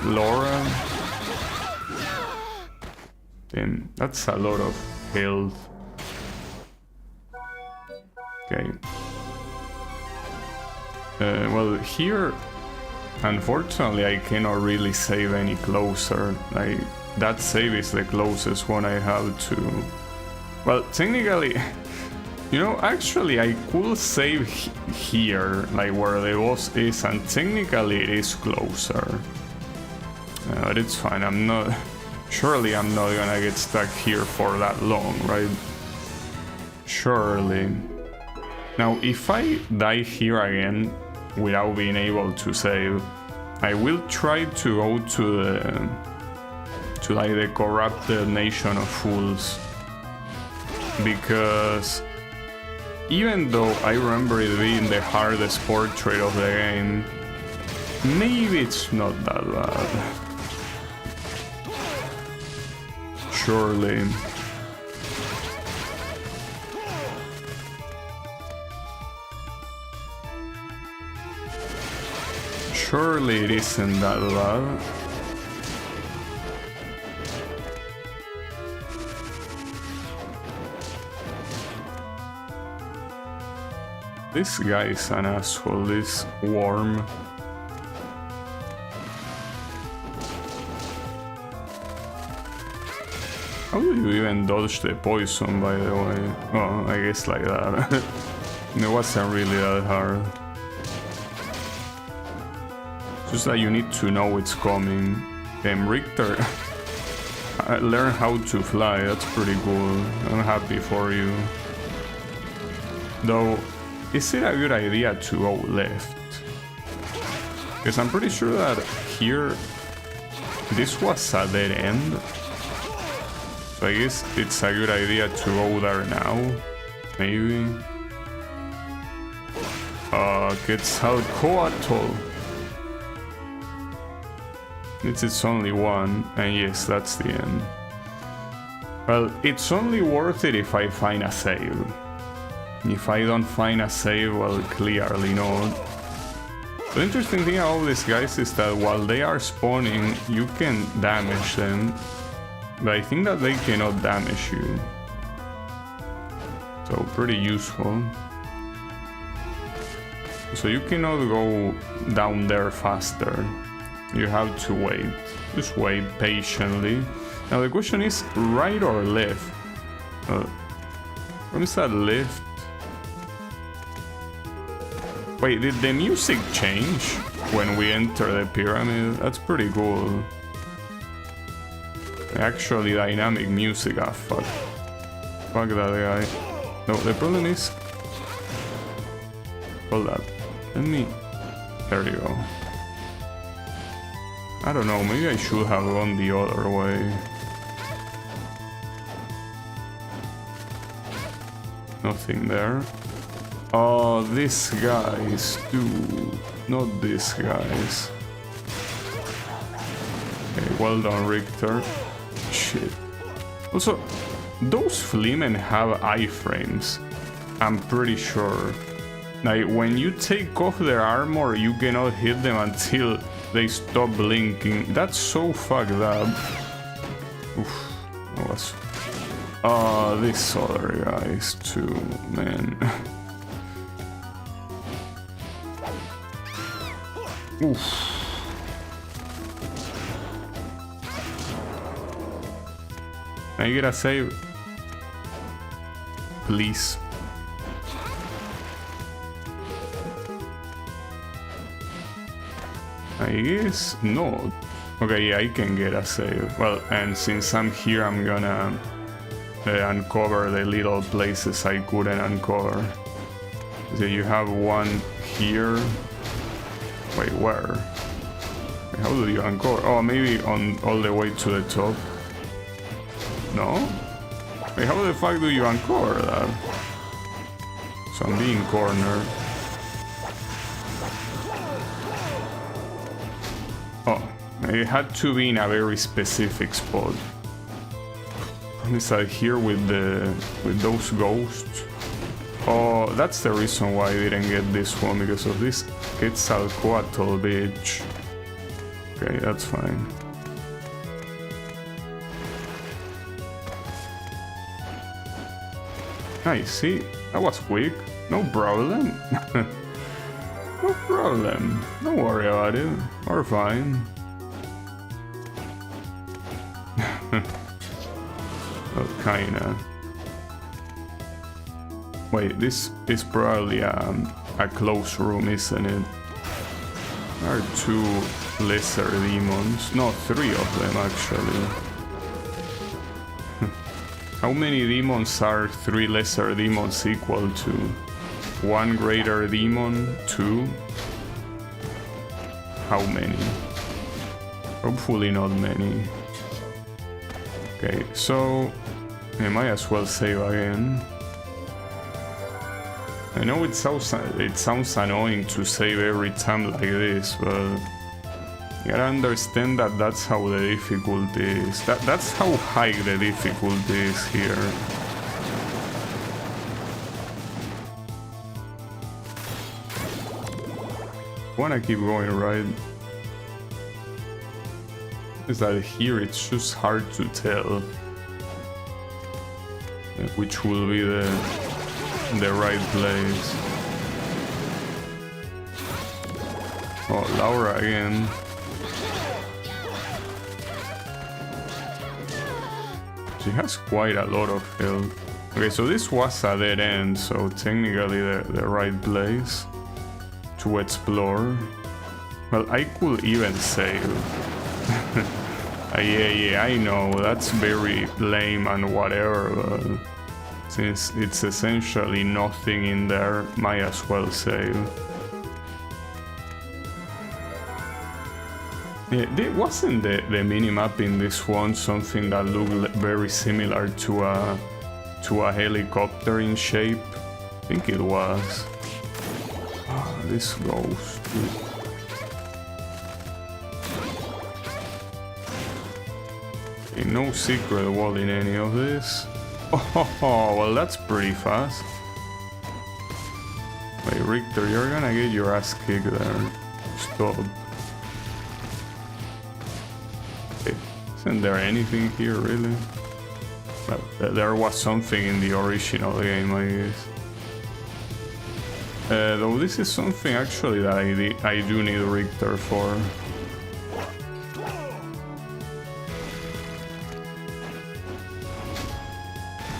Laura. Damn, that's a lot of health. Okay. Well, here, unfortunately, I cannot really save any closer. Like, that save is the closest one I have to... Well, technically, you know, actually I could save here, like where the boss is, and technically it is closer. But it's fine, I'm not... Surely I'm not gonna get stuck here for that long, right? Surely. Now, if I die here again, without being able to save, I will try to go to the corrupted nation of fools. Because even though I remember it being the hardest portrait of the game, maybe it's not that bad. Surely. Surely it isn't that bad. This guy is an asshole, this worm. How do you even dodge the poison, by the way? Oh, I guess like that. It wasn't really that hard. Just that you need to know it's coming. Damn, Richter. Learn how to fly, that's pretty cool. I'm happy for you. Though, is it a good idea to go left? Because I'm pretty sure that here, this was a dead end. So I guess it's a good idea to go there now. Maybe. Quetzalcoatl. It's only one, and yes, that's the end. Well, it's only worth it if I find a save. If I don't find a save, well, clearly not. The interesting thing about these guys is that while they are spawning, you can damage them. But I think that they cannot damage you. So pretty useful. So you cannot go down there faster. You have to wait. Just wait patiently. Now the question is, right or left? What is that left? Wait, did the music change when we enter the pyramid? That's pretty cool. Actually dynamic music, ah fuck. Fuck that guy. No, the problem is... Hold up. Let me... There you go. I don't know, maybe I should have gone the other way. Nothing there. Oh, these guys, dude. Not these guys. Okay, well done, Richter. Shit. Also, those Fleamen have iframes. I'm pretty sure. Like, when you take off their armor, you cannot hit them until they stop blinking. That's so fucked up. Oof. That was... these other guys too, man. Oof. Can I get a save? Please. I guess no. Okay, yeah, I can get a save. Well, and since I'm here, I'm gonna uncover the little places I couldn't uncover. So you have one here. Wait, where? How do you uncover? Oh, maybe on all the way to the top. No? Wait, how the fuck do you uncover that? So I'm being cornered. Oh, it had to be in a very specific spot. Is that here with those ghosts? Oh, that's the reason why I didn't get this one, because of this Quetzalcoatl bitch. Okay, that's fine. I see. That was quick. No problem. No problem. Don't worry about it. We're fine. Well, kinda. Wait, this is probably a close room, isn't it? There are two lesser demons. No, three of them actually. How many demons are three lesser demons equal to? One greater demon? Two? How many? Hopefully not many. Okay, so I might as well save again. I know it sounds annoying to save every time like this, but you gotta understand that that's how the difficulty is. That's how high the difficulty is here. Wanna keep going, right? Is that here it's just hard to tell which will be the right place. Oh, Laura again. She has quite a lot of health. Okay, so this was a dead end, so technically the right place to explore. Well, I could even save. Yeah, I know, that's very lame and whatever, but since it's essentially nothing in there, might as well save. Yeah, wasn't the minimap in this one something that looked very similar to a helicopter in shape? I think it was. Ah, this ghost. Okay, no secret wall in any of this. Oh, well, that's pretty fast. Wait, Richter, you're gonna get your ass kicked there. Stop. Okay, Isn't there anything here, really? But there was something in the original game, I guess. Though this is something actually that I do need Richter for.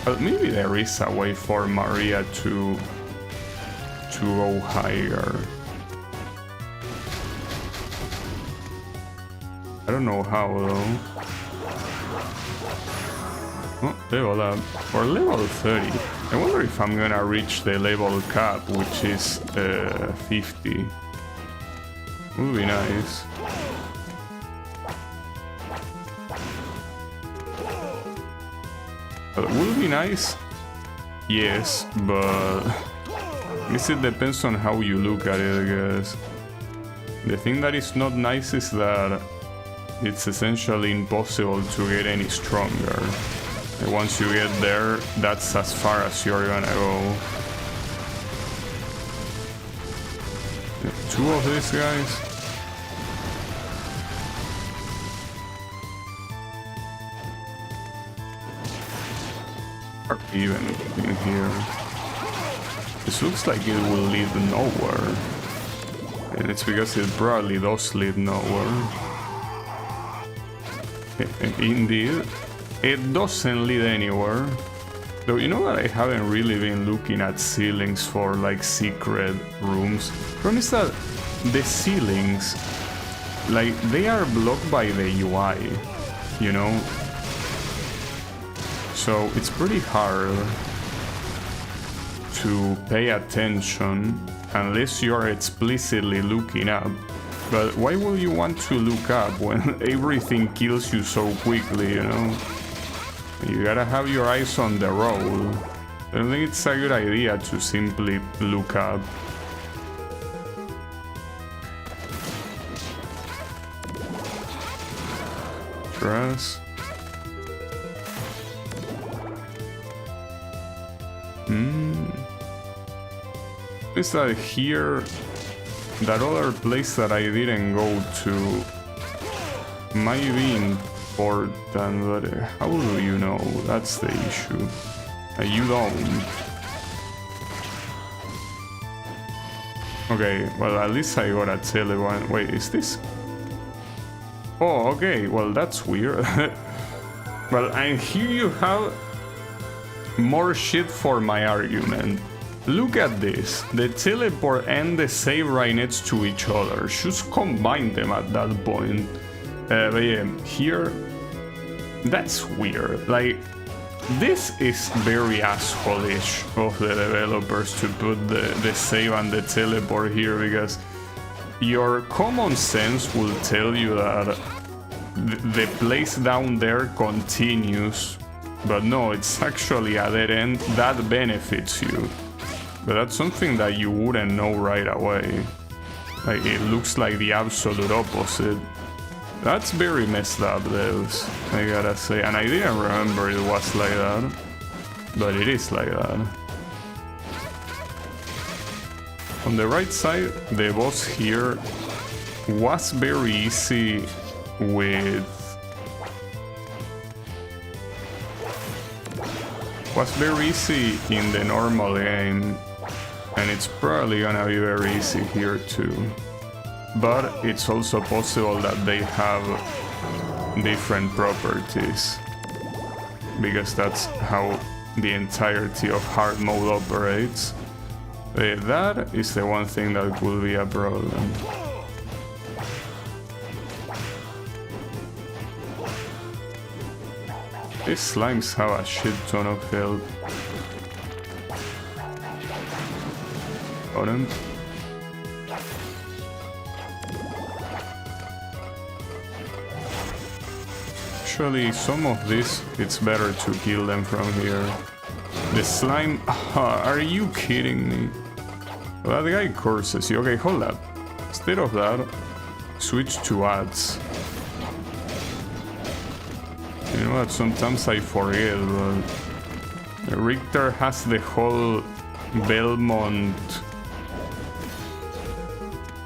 But maybe there is a way for Maria to go higher. I don't know how though. Oh, level up. For level 30. I wonder if I'm gonna reach the level cap, which is 50. Would be nice. Would be nice? Yes, but I guess it depends on how you look at it, I guess. The thing that is not nice is that it's essentially impossible to get any stronger. And once you get there, that's as far as you're gonna go. Two of these guys. Are even in here. This looks like it will lead nowhere. And it's because it probably does lead nowhere. Indeed, it doesn't lead anywhere. Though you know that I haven't really been looking at ceilings for like secret rooms. Problem is that the ceilings, like they are blocked by the UI, you know? So it's pretty hard to pay attention unless you're explicitly looking up. But why would you want to look up when everything kills you so quickly, you know? You gotta have your eyes on the road. I don't think it's a good idea to simply look up. Grass. Is that here? That other place that I didn't go to might be important, but how do you know? That's the issue. You don't. Okay, well at least I got a Telegram. Wait, is this? Oh, okay, well that's weird. Well, and here you have more shit for my argument. Look at this, the teleport and the save right next to each other. Just combine them at that point. But yeah, here, that's weird. Like, this is very asshole-ish of the developers to put the save and the teleport here, because your common sense will tell you that the place down there continues, but no, it's actually a dead end that benefits you. But that's something that you wouldn't know right away. Like, it looks like the absolute opposite. That's very messed up, Deus, I gotta say. And I didn't remember it was like that. But it is like that. On the right side, the boss here was very easy with... was very easy in the normal game. And it's probably gonna be very easy here too. But it's also possible that they have different properties, because that's how the entirety of hard mode operates. That is the one thing that could be a problem. These slimes have a shit ton of health. Got him. Actually, some of this, it's better to kill them from here. The slime... are you kidding me? That guy curses you. Okay, hold up. Instead of that, switch to ads. You know what, sometimes I forget, but... Richter has the whole Belmont...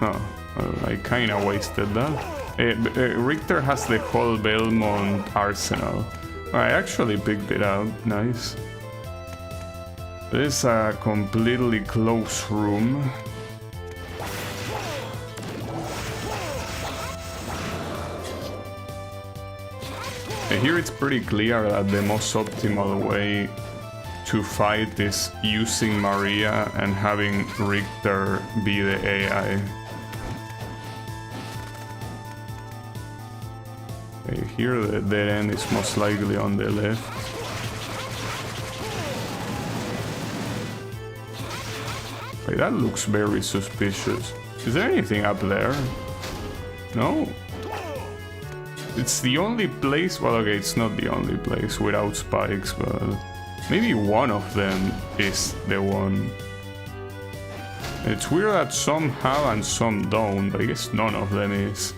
Oh, well, I kinda wasted that. Richter has the whole Belmont arsenal. I actually picked it out. Nice. This is a completely closed room. Here it's pretty clear that the most optimal way to fight is using Maria and having Richter be the AI. Okay, here the dead end is most likely on the left. Okay, that looks very suspicious. Is there anything up there? No? It's the only place, well okay, it's not the only place without spikes, but maybe one of them is the one. It's weird that some have and some don't, but I guess none of them is.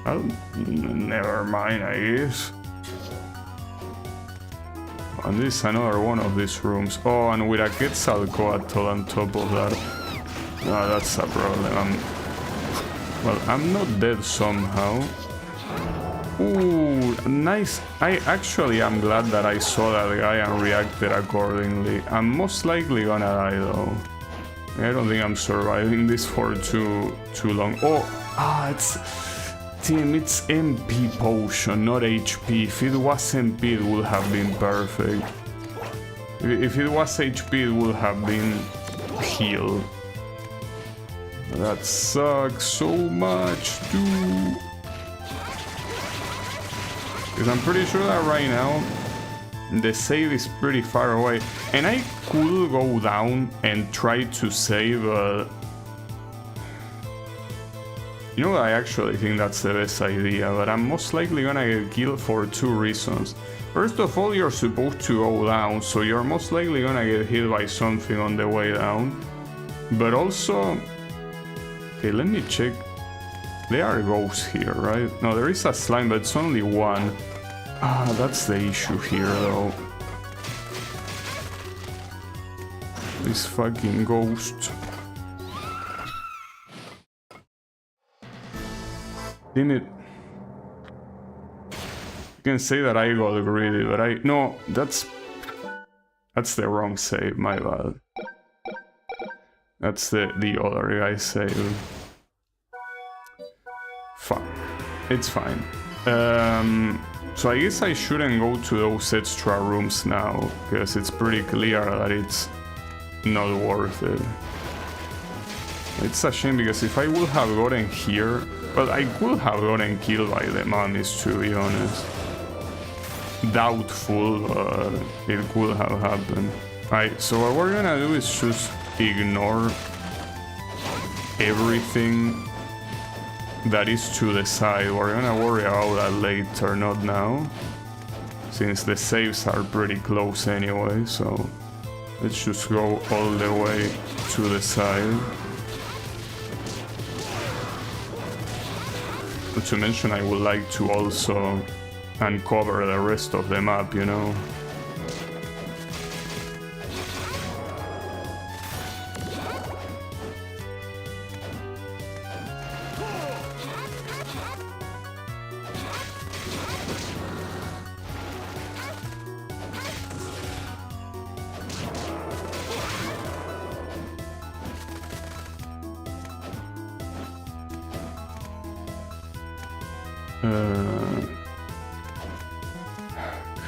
Well, never mind, I guess. And this is another one of these rooms. Oh, and with a Quetzalcoatl on top of that. No, that's a problem. Well, I'm not dead somehow. Ooh, nice. I actually am glad that I saw that guy and reacted accordingly. I'm most likely gonna die though. I don't think I'm surviving this for too long. Oh, it's... Team, it's MP potion, not HP. If it was MP, it would have been perfect. If it was HP, it would have been heal. That sucks so much, dude. Because I'm pretty sure that right now the save is pretty far away, and I could go down and try to save. You know, I actually think that's the best idea, but I'm most likely gonna get killed for two reasons. First of all, you're supposed to go down, so you're most likely gonna get hit by something on the way down. But also, okay, let me check. There are ghosts here, right? No, there is a slime, but it's only one. Ah, that's the issue here, though. This fucking ghost. Damn it. You can say that I got greedy, but no, that's the wrong save, my bad. That's the other guy's save. Fuck. It's fine. So I guess I shouldn't go to those extra rooms now, because it's pretty clear that it's not worth it. It's a shame, because if I would have gotten here, well, I could have gotten killed by the mummies, to be honest. Doubtful, but it could have happened. Right, so what we're gonna do is just ignore everything that is to the side. We're gonna worry about that later, not now, since the saves are pretty close anyway. So let's just go all the way to the side. Not to mention, I would like to also uncover the rest of the map, you know.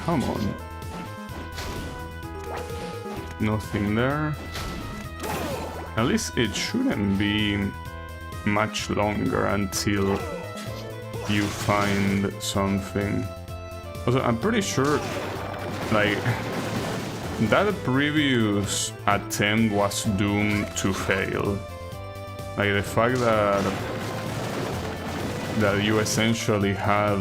Come on. Nothing there. At least it shouldn't be much longer until you find something. Also, I'm pretty sure, like, that previous attempt was doomed to fail. Like, the fact that you essentially had,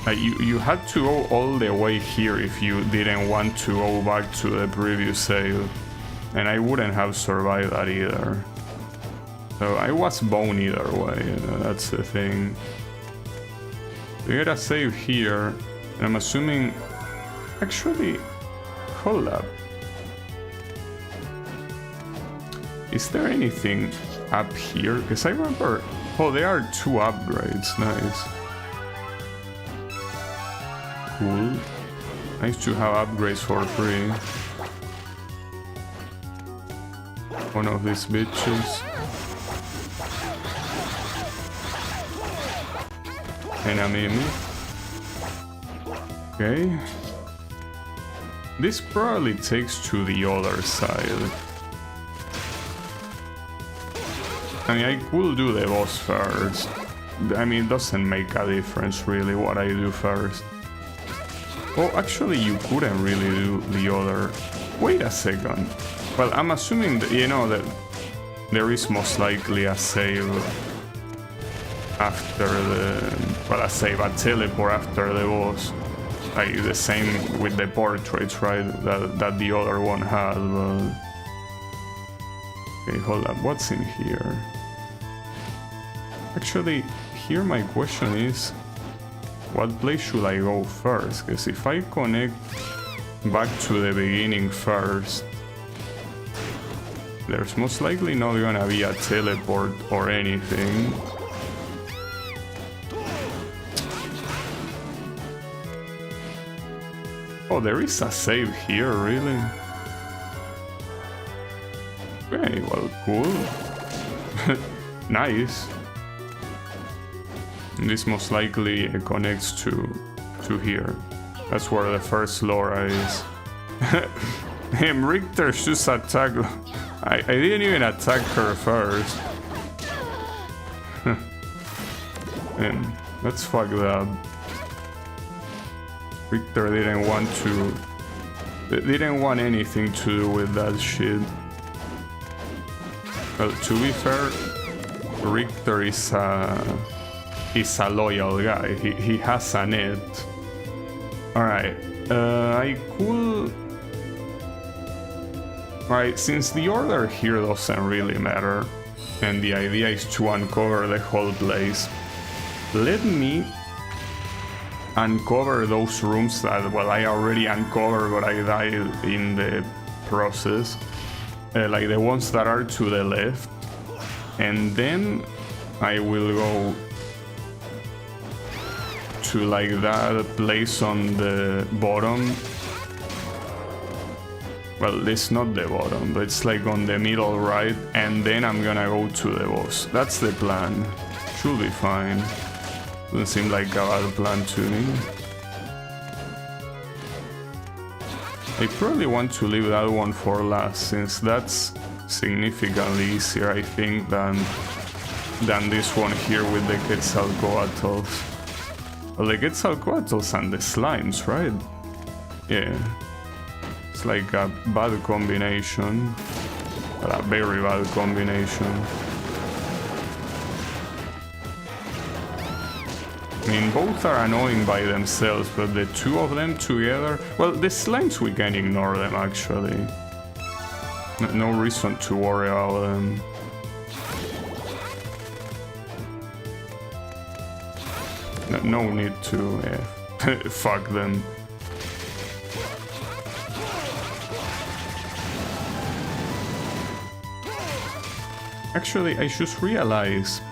like, you had to go all the way here if you didn't want to go back to the previous save, and I wouldn't have survived that either. So I was boned either way, that's the thing. We get a save here, and I'm assuming, actually, hold up. Is there anything up here? Because I remember... Oh, there are 2 upgrades. Nice. Cool. Nice to have upgrades for free. One of these bitches. And a mimic. Okay. This probably takes to the other side. I mean, I could do the boss first. I mean, it doesn't make a difference really what I do first. Oh, actually you couldn't really do the other... Wait a second. Well, I'm assuming that, you know, that there is most likely a save after the... Well, a teleport after the boss. Like the same with the portraits, right? That the other one had, but... Okay, hold up, what's in here? Actually, here my question is, what place should I go first? Because if I connect back to the beginning first, there's most likely not gonna be a teleport or anything. Oh, there is a save here, really? Okay, well, cool. Nice. This most likely connects to here. That's where the first Laura is. Him, Richter just attacked. I didn't even attack her first. Man, that's fucked up. Richter didn't want anything to do with that shit. Well, to be fair, Richter is a loyal guy. He has a net. Alright, I could... Right, since the order here doesn't really matter, and the idea is to uncover the whole place, let me uncover those rooms that, well, I already uncovered, but I died in the process. Like the ones that are to the left. And then I will go to like that place on the bottom. Well, it's not the bottom, but it's like on the middle right, and then I'm gonna go to the boss. That's the plan. Should be fine. Doesn't seem like a bad plan to me. I probably want to leave that one for last, since that's significantly easier, I think, than this one here with the Quetzalcoatlus. Well, the Quetzalcoatlus and the slimes, right? Yeah. It's like a bad combination. A very bad combination. I mean, both are annoying by themselves, but the two of them together... Well, the slimes, we can ignore them, actually. No reason to worry about them. No need to... fuck them. Actually, I just realized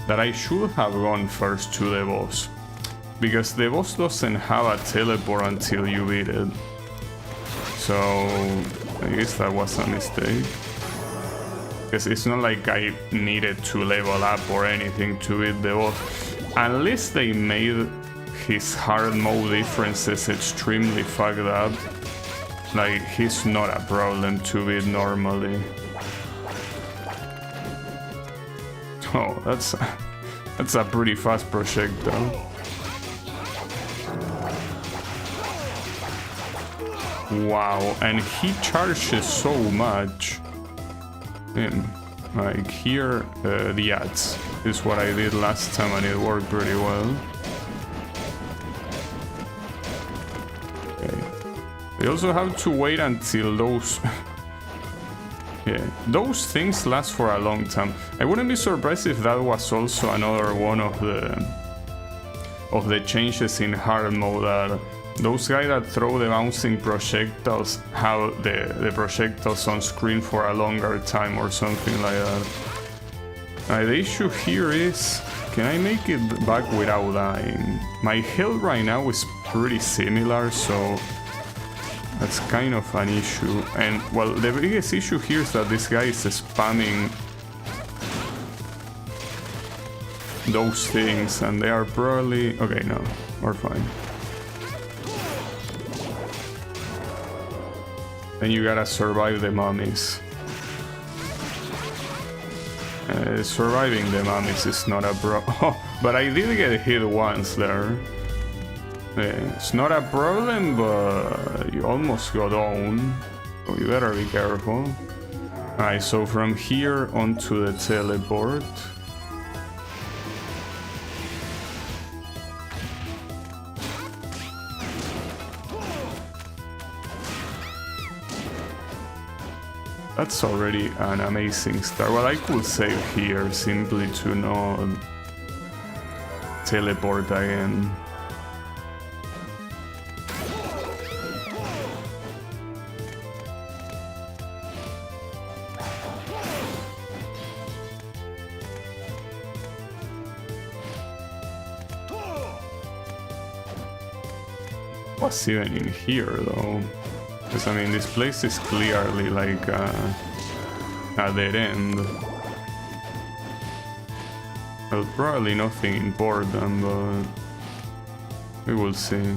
that I should have gone first to the boss, because the boss doesn't have a teleport until you beat it. So I guess that was a mistake, because it's not like I needed to level up or anything to beat the boss, unless they made his hard mode differences extremely fucked up. Like, he's not a problem to beat normally. Oh, that's a pretty fast projectile. Wow, and he charges so much. Like here, the ads is what I did last time, and it worked pretty well. Okay. We also have to wait until those... Yeah, those things last for a long time. I wouldn't be surprised if that was also another one of the changes in hard mode, that those guys that throw the bouncing projectiles have the projectiles on screen for a longer time or something like that. The issue here is, can I make it back without dying? My health right now is pretty similar, so that's kind of an issue. And, well, the biggest issue here is that this guy is spamming those things, and they are probably... Okay, no, we're fine. Then you gotta survive the mummies. Surviving the mummies is not a Oh, but I did get hit once there. It's not a problem, but you almost got owned. So you better be careful. Alright, so from here onto the teleport. That's already an amazing start. Well, I could save here simply to not teleport again. What's even in here though? Because I mean, this place is clearly like a dead end. Well, probably nothing important, but we will see.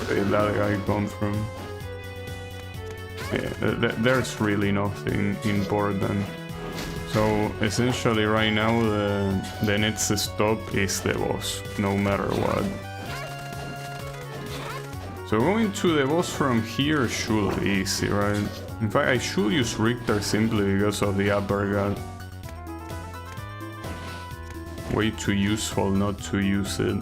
Where did that guy come from? Yeah, there's really nothing important. So essentially right now the next stop is the boss, no matter what. So going to the boss from here should be easy, right? In fact, I should use Richter simply because of the uppercut. Way too useful not to use it.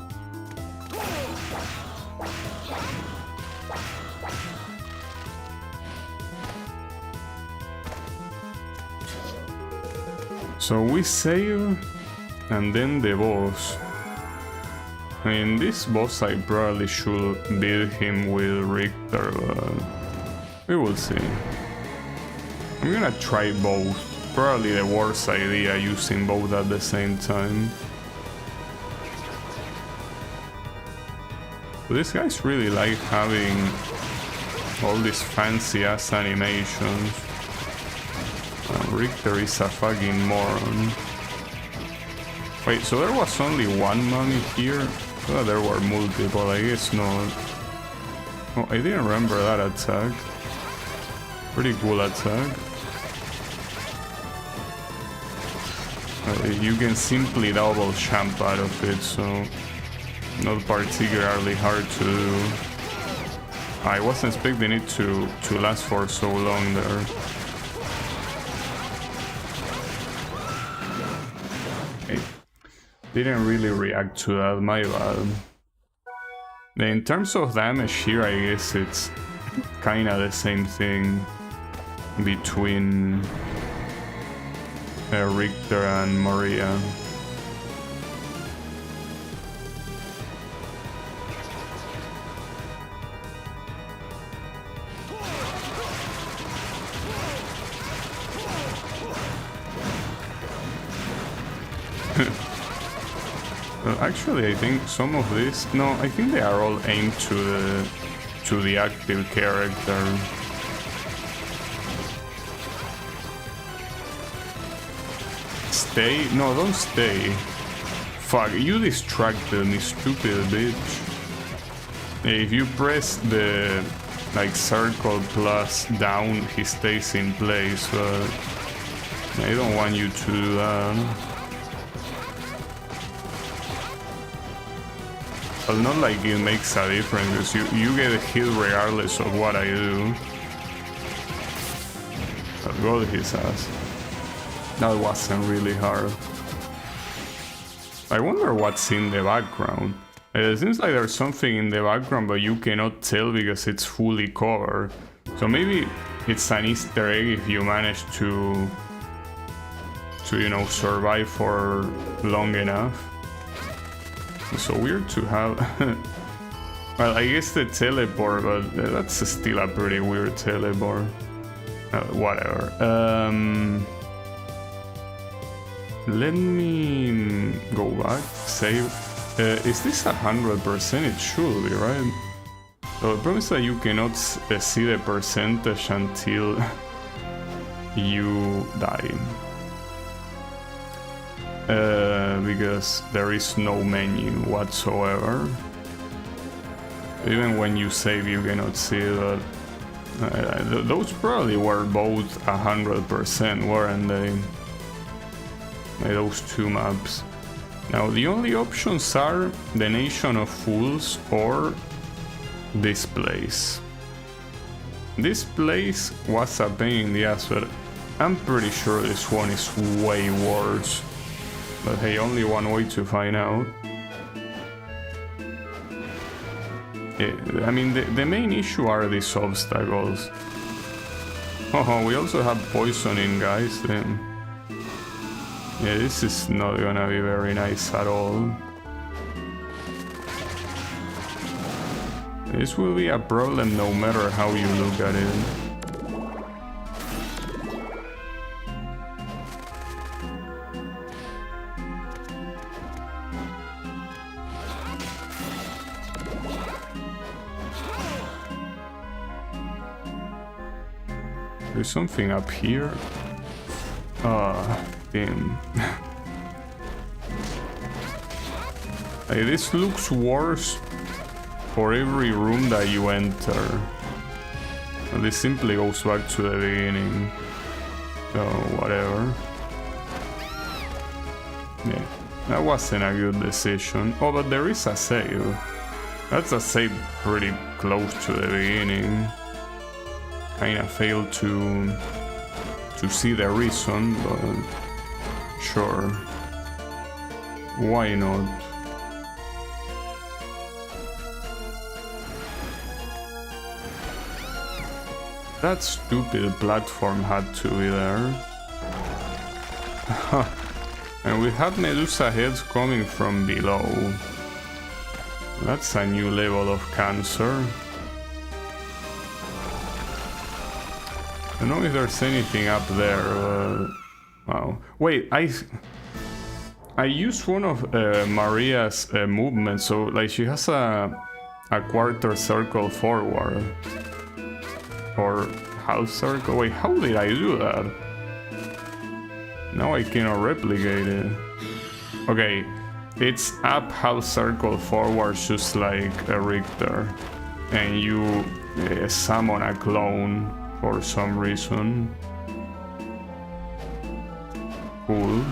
So we save, and then the boss. I mean, this boss I probably should beat him with Richter, but we will see. I'm gonna try both. Probably the worst idea, using both at the same time. But these guys really like having all these fancy ass animations. Richter is a fucking moron. Wait, so there was only one mummy here? Oh, there were multiple, I guess not. Oh, I didn't remember that attack. Pretty cool attack. You can simply double jump out of it, so not particularly hard to do. I wasn't expecting it to last for so long there. Didn't really react to that, my bad. In terms of damage here, I guess it's kinda the same thing between Richter and Maria. Actually, I think some of these... No, I think they are all aimed to the active character. Stay? No, don't stay. Fuck, you distracted me, stupid bitch. If you press the like circle plus down, he stays in place, but I don't want you to do that. Well, not like it makes a difference, because you get hit regardless of what I do. But God, his ass. That wasn't really hard. I wonder what's in the background. It seems like there's something in the background, but you cannot tell because it's fully covered. So maybe it's an Easter egg if you manage to you know, survive for long enough. It's so weird to have Well, I guess the teleport, but that's still a pretty weird teleport. Whatever. Let me go back, save. Is this 100%? It should be, right? So the problem is that you cannot see the percentage until you die. Because there is no menu whatsoever. Even when you save, you cannot see that. Those probably were both 100%, weren't they? Those two maps. Now the only options are the Nation of Fools or this place. This place was a pain in the ass, but I'm pretty sure this one is way worse. But hey, only one way to find out. I mean, the main issue are these obstacles. Oh, we also have poisoning, guys, then. Yeah, this is not gonna be very nice at all. This will be a problem no matter how you look at it. There's something up here. Ah, damn. Hey, this looks worse for every room that you enter. And this simply goes back to the beginning. So, whatever. Yeah, that wasn't a good decision. Oh, but there is a save. That's a save pretty close to the beginning. Kinda failed to see the reason, but sure. Why not? That stupid platform had to be there. And we had Medusa heads coming from below. That's a new level of cancer. I don't know if there's anything up there. Wow. Wait, I used one of Maria's movements, so like she has a quarter circle forward. Or half circle. Wait, how did I do that? Now I cannot replicate it. Okay, it's up half circle forward, just like a Richter. And you summon a clone for some reason. Cool.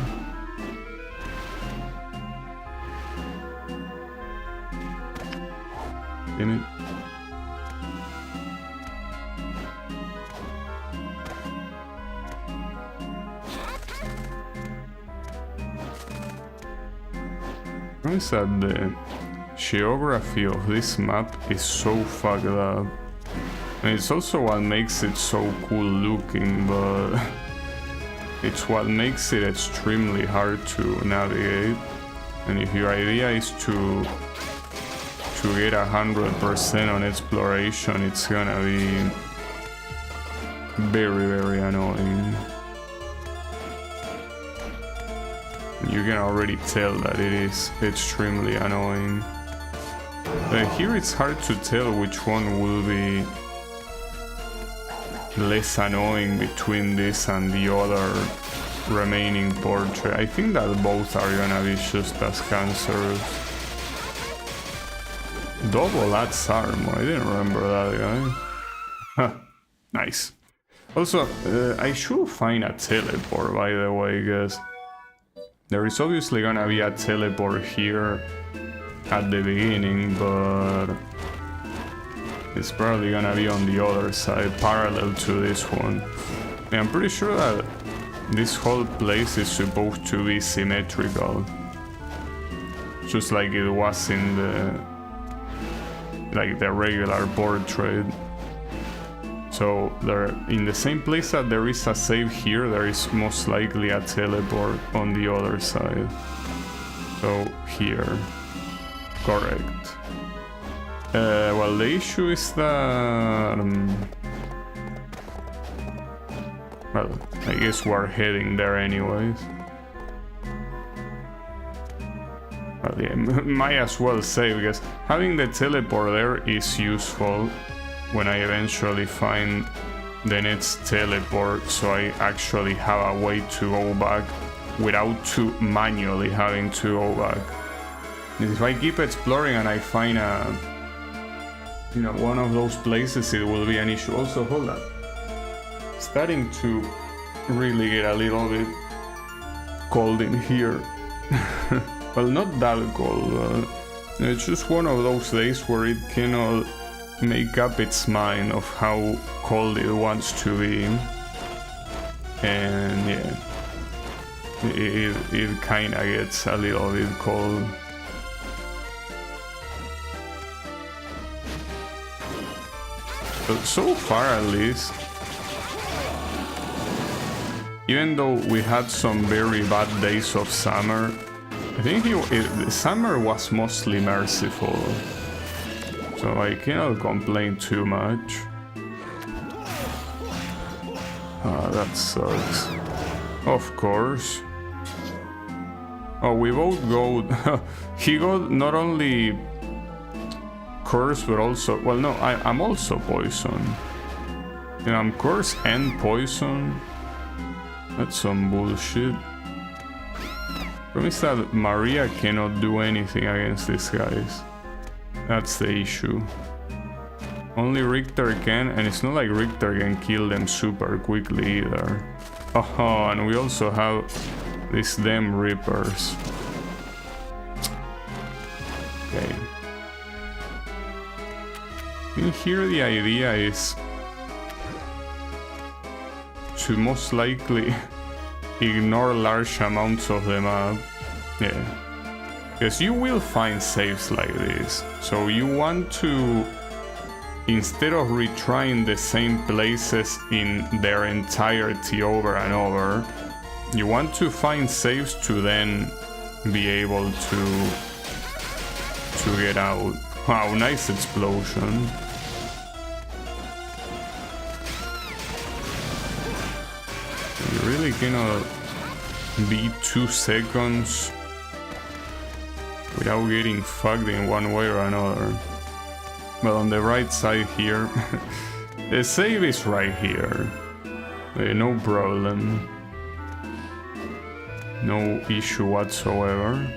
Damn it. Is that the geography of this map is so fucked up. And it's also what makes it so cool looking, but it's what makes it extremely hard to navigate. And if your idea is to get 100% on exploration, it's gonna be very, very annoying. You can already tell that it is extremely annoying. Here it's hard to tell which one will be less annoying between this and the other remaining portrait. I think that both are gonna be just as cancerous. Double adds armor, I didn't remember that guy. Huh, nice. Also, I should find a teleport, by the way, guys. There is obviously gonna be a teleport here at the beginning, but it's probably gonna be on the other side, parallel to this one. And I'm pretty sure that this whole place is supposed to be symmetrical, just like it was in the regular portrait. So there, in the same place that there is a save here, there is most likely a teleport on the other side. So here, correct. Well, the issue is that... well, I guess we're heading there anyways. Well, yeah, might as well say, because having the teleport there is useful when I eventually find the next teleport, so I actually have a way to go back without manually having to go back. If I keep exploring and I find one of those places, it will be an issue. Also, hold up. Starting to really get a little bit cold in here. Well, not that cold. It's just one of those days where it cannot make up its mind of how cold it wants to be. And yeah, it kind of gets a little bit cold. But so far, at least, even though we had some very bad days of summer, I think summer was mostly merciful, so I cannot complain too much. That sucks. Of course. Oh, we both got... he got not only curse, but also... well, no, I'm also poisoned. You know, I'm cursed and poisoned. That's some bullshit. Problem is that Maria cannot do anything against these guys. That's the issue. Only Richter can, and it's not like Richter can kill them super quickly either. Oh, and we also have these damn Reapers. Okay. In here the idea is to most likely ignore large amounts of the map. Yeah. Because you will find saves like this. So you want to, instead of retrying the same places in their entirety over and over, you want to find saves to then be able to get out. Wow, nice explosion. You really cannot be 2 seconds without getting fucked in one way or another. But on the right side here, the save is right here. No problem. No issue whatsoever.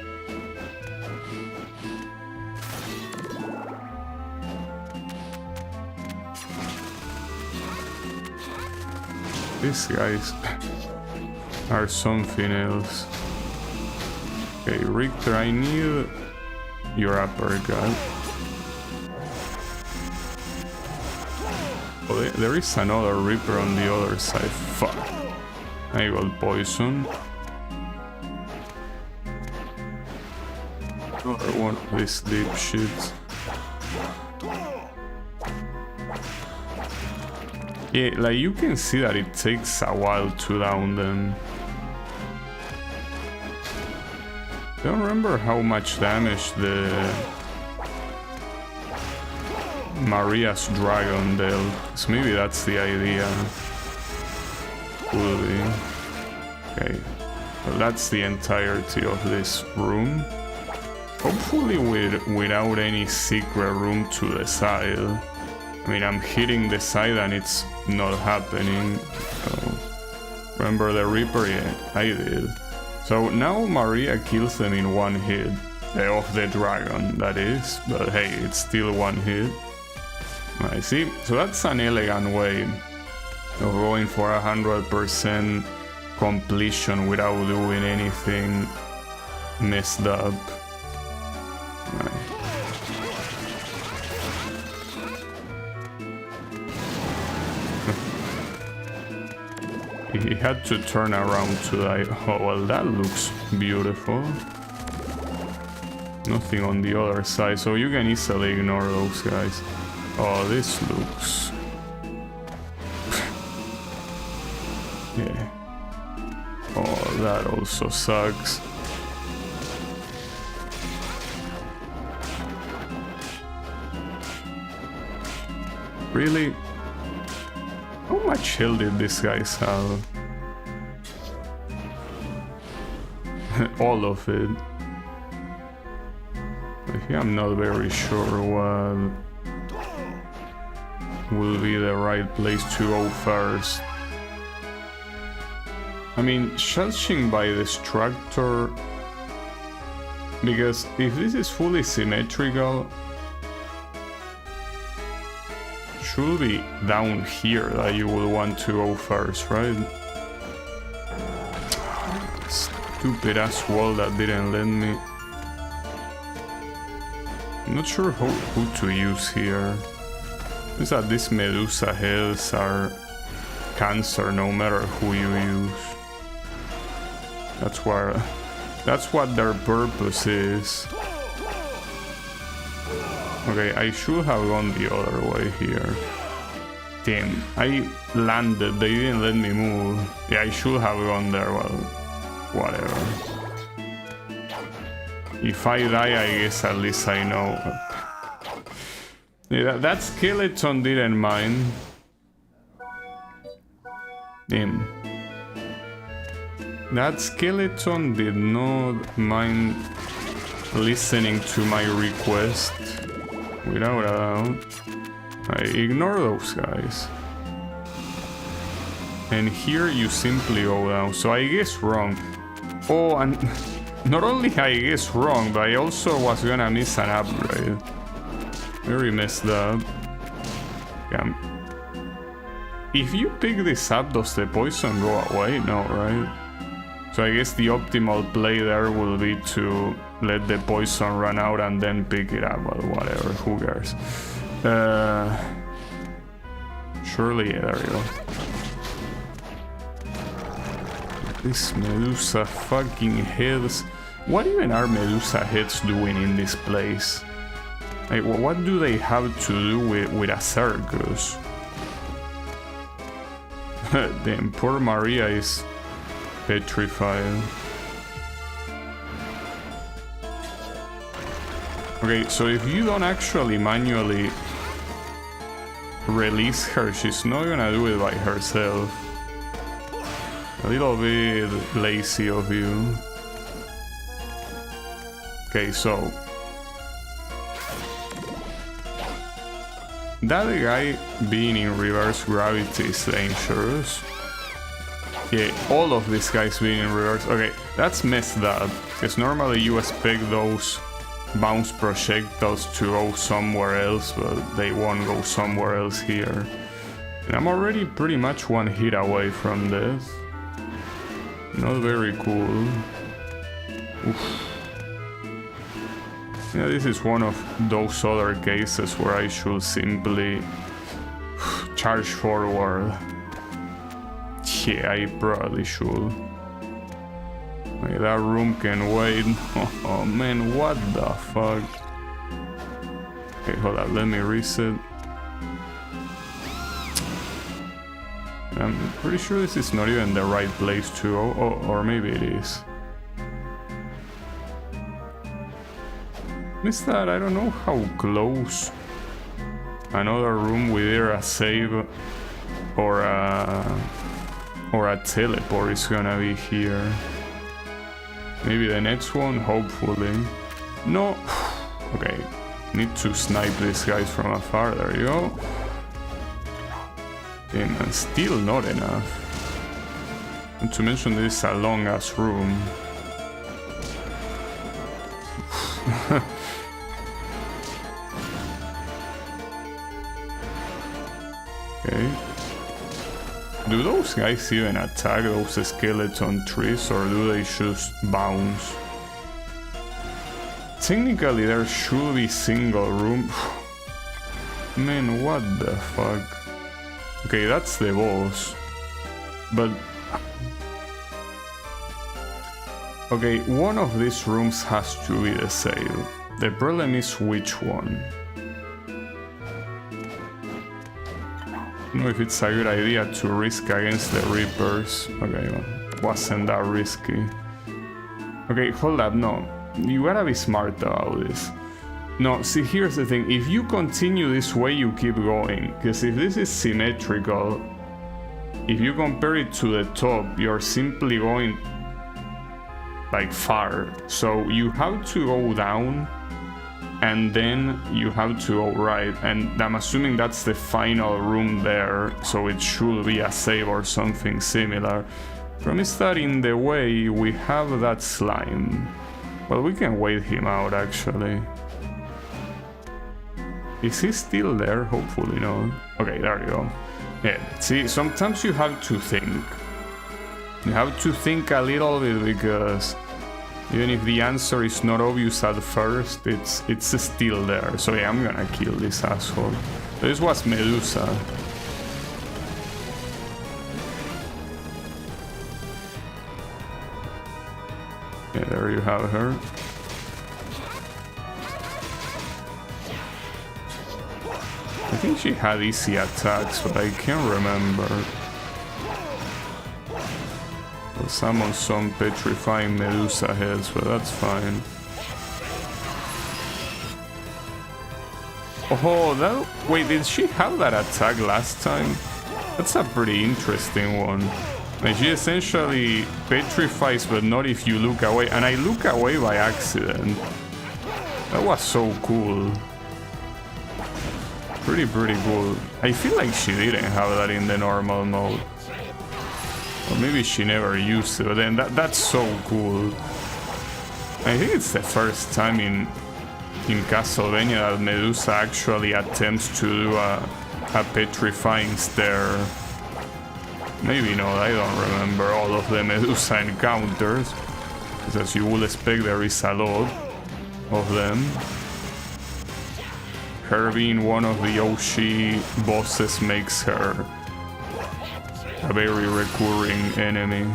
These guys are something else. Okay, Richter, I need your uppercut. Oh, there is another Reaper on the other side. Fuck. I got poison. Another one of these dipshits. Yeah, like you can see that it takes a while to down them. Don't remember how much damage the Maria's dragon dealt. So maybe that's the idea. Could be. Okay, well, that's the entirety of this room. Hopefully without any secret room to the side. I mean, I'm hitting the side and it's not happening. So, remember the Reaper? Yeah, I did. So now Maria kills them in one hit. Of the dragon, that is. But hey, it's still one hit. I see. So that's an elegant way of going for 100% completion without doing anything messed up. Right. He had to turn around to die. Oh, well, that looks beautiful. Nothing on the other side, so you can easily ignore those guys. Oh, this looks... yeah. Oh, that also sucks. Really? How much health did these guys have? All of it. I think I'm not very sure what will be the right place to go first. I mean, judging by the structure, because if this is fully symmetrical, it should be down here that you will want to go first, right? Stupid ass wall that didn't let me. I'm not sure who to use here. Is that these Medusa heads are cancer no matter who you use. That's what their purpose is. Okay, I should have gone the other way here. Damn, I landed, they didn't let me move. Yeah, I should have gone there, well, whatever. If I die, I guess at least I know. Yeah, that skeleton didn't mind. Damn. That skeleton did not mind listening to my request. Without a doubt. I ignore those guys. And here you simply go down. So I guess wrong. Oh, and not only I guess wrong, but I also was gonna miss an upgrade. Very messed up. Yeah. If you pick this up, does the poison go away? No, right? So I guess the optimal play there will be to let the poison run out and then pick it up, but whatever, who cares? Surely, yeah, there you go. These Medusa fucking heads. What even are Medusa heads doing in this place? Like, what do they have to do with a circus? Damn, poor Maria is petrified. Okay, so if you don't actually manually release her, she's not gonna do it by herself. A little bit lazy of you. Okay, so that guy being in reverse gravity is dangerous. Yeah, all of these guys being in reverse. Okay, that's messed up. Because normally you expect those bounce projectiles to go somewhere else, but they won't go somewhere else here. And I'm already pretty much one hit away from this. Not very cool. Oof. Yeah, this is one of those other cases where I should simply charge forward. Yeah, I probably should. Okay, that room can wait. Oh man, what the fuck? Okay, hold up, let me reset. I'm pretty sure this is not even the right place to go. Oh, or maybe it is. Missed that, I don't know how close another room with either a save or a teleport is gonna be here. Maybe the next one, hopefully. No. Okay, need to snipe these guys from afar, there you go. Damn, and still not enough. Not to mention this is a long ass room. Okay. Do those guys even attack those skeleton trees, or do they just bounce? Technically there should be single room. Man, what the fuck? Okay, that's the boss. But okay, one of these rooms has to be the save. The problem is which one. I don't know if it's a good idea to risk against the Reapers. Okay, well, wasn't that risky. Okay, hold up, no. You gotta be smart about this. No, see, here's the thing. If you continue this way, you keep going. Because if this is symmetrical, if you compare it to the top, you're simply going like far. So you have to go down and then you have to go right. And I'm assuming that's the final room there. So it should be a save or something similar. Promise that in the way we have that slime. Well, we can wait him out actually. Is he still there? Hopefully not. Okay, there you go. Yeah, see, sometimes you have to think. You have to think a little bit because even if the answer is not obvious at first, it's still there. So yeah, I'm gonna kill this asshole. This was Medusa. Yeah, there you have her. I think she had easy attacks, but I can't remember. I'll summon some petrifying Medusa heads, but that's fine. Oh, that... Wait, did she have that attack last time? That's a pretty interesting one. Like, she essentially petrifies, but not if you look away. And I look away by accident. That was so cool. Pretty cool. I feel like she didn't have that in the normal mode. Or maybe she never used it, but then that's so cool. I think it's the first time in Castlevania that Medusa actually attempts to do a petrifying stare. Maybe not, I don't remember all of the Medusa encounters. Because as you would expect, there is a lot of them. Her being one of the OG bosses makes her a very recurring enemy.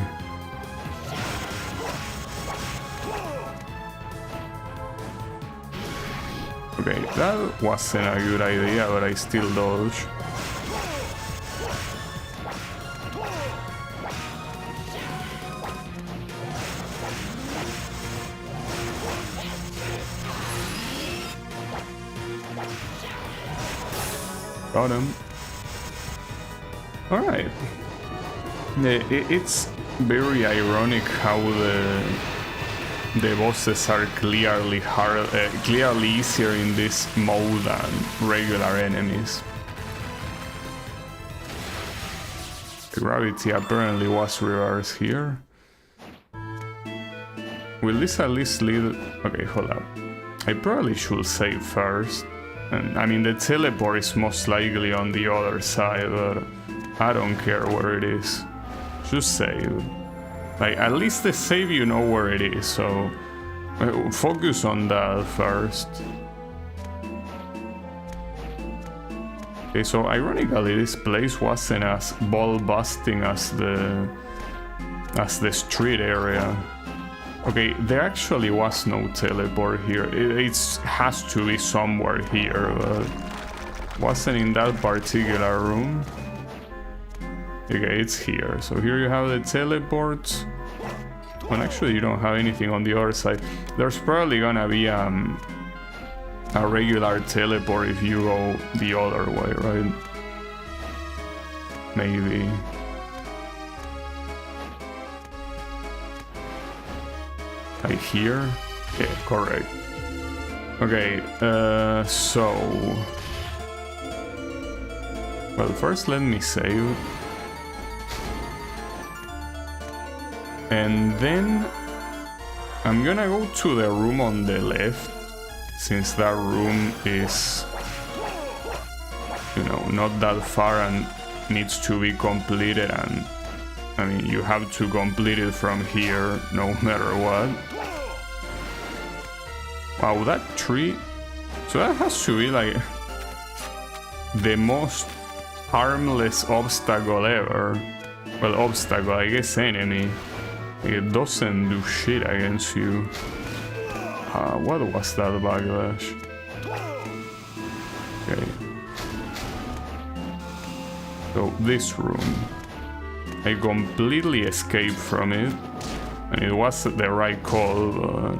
Okay, that wasn't a good idea, but I still dodge. Got him. Alright. It's very ironic how the bosses are clearly clearly easier in this mode than regular enemies. The gravity apparently was reversed here. Will this at least lead... Okay, hold up. I probably should save first. And I mean, the teleport is most likely on the other side, but I don't care where it is. Just save. Like, at least the save you know where it is, so focus on that first. Okay, so ironically this place wasn't as ball-busting as the street area. Okay, there actually was no teleport here. It has to be somewhere here, but wasn't in that particular room. Okay, it's here. So here you have the teleports. Well, actually you don't have anything on the other side. There's probably gonna be a regular teleport if you go the other way, right? Maybe. Like here? Yeah, correct. Okay, so... Well, first let me save. And then I'm gonna go to the room on the left, since that room is, you know, not that far and needs to be completed, and I mean, you have to complete it from here no matter what. Wow, that tree, so that has to be like the most harmless obstacle ever. Well, obstacle, I guess enemy. It doesn't do shit against you. What was that backlash? Okay. So this room, I completely escaped from it, and it was the right call, but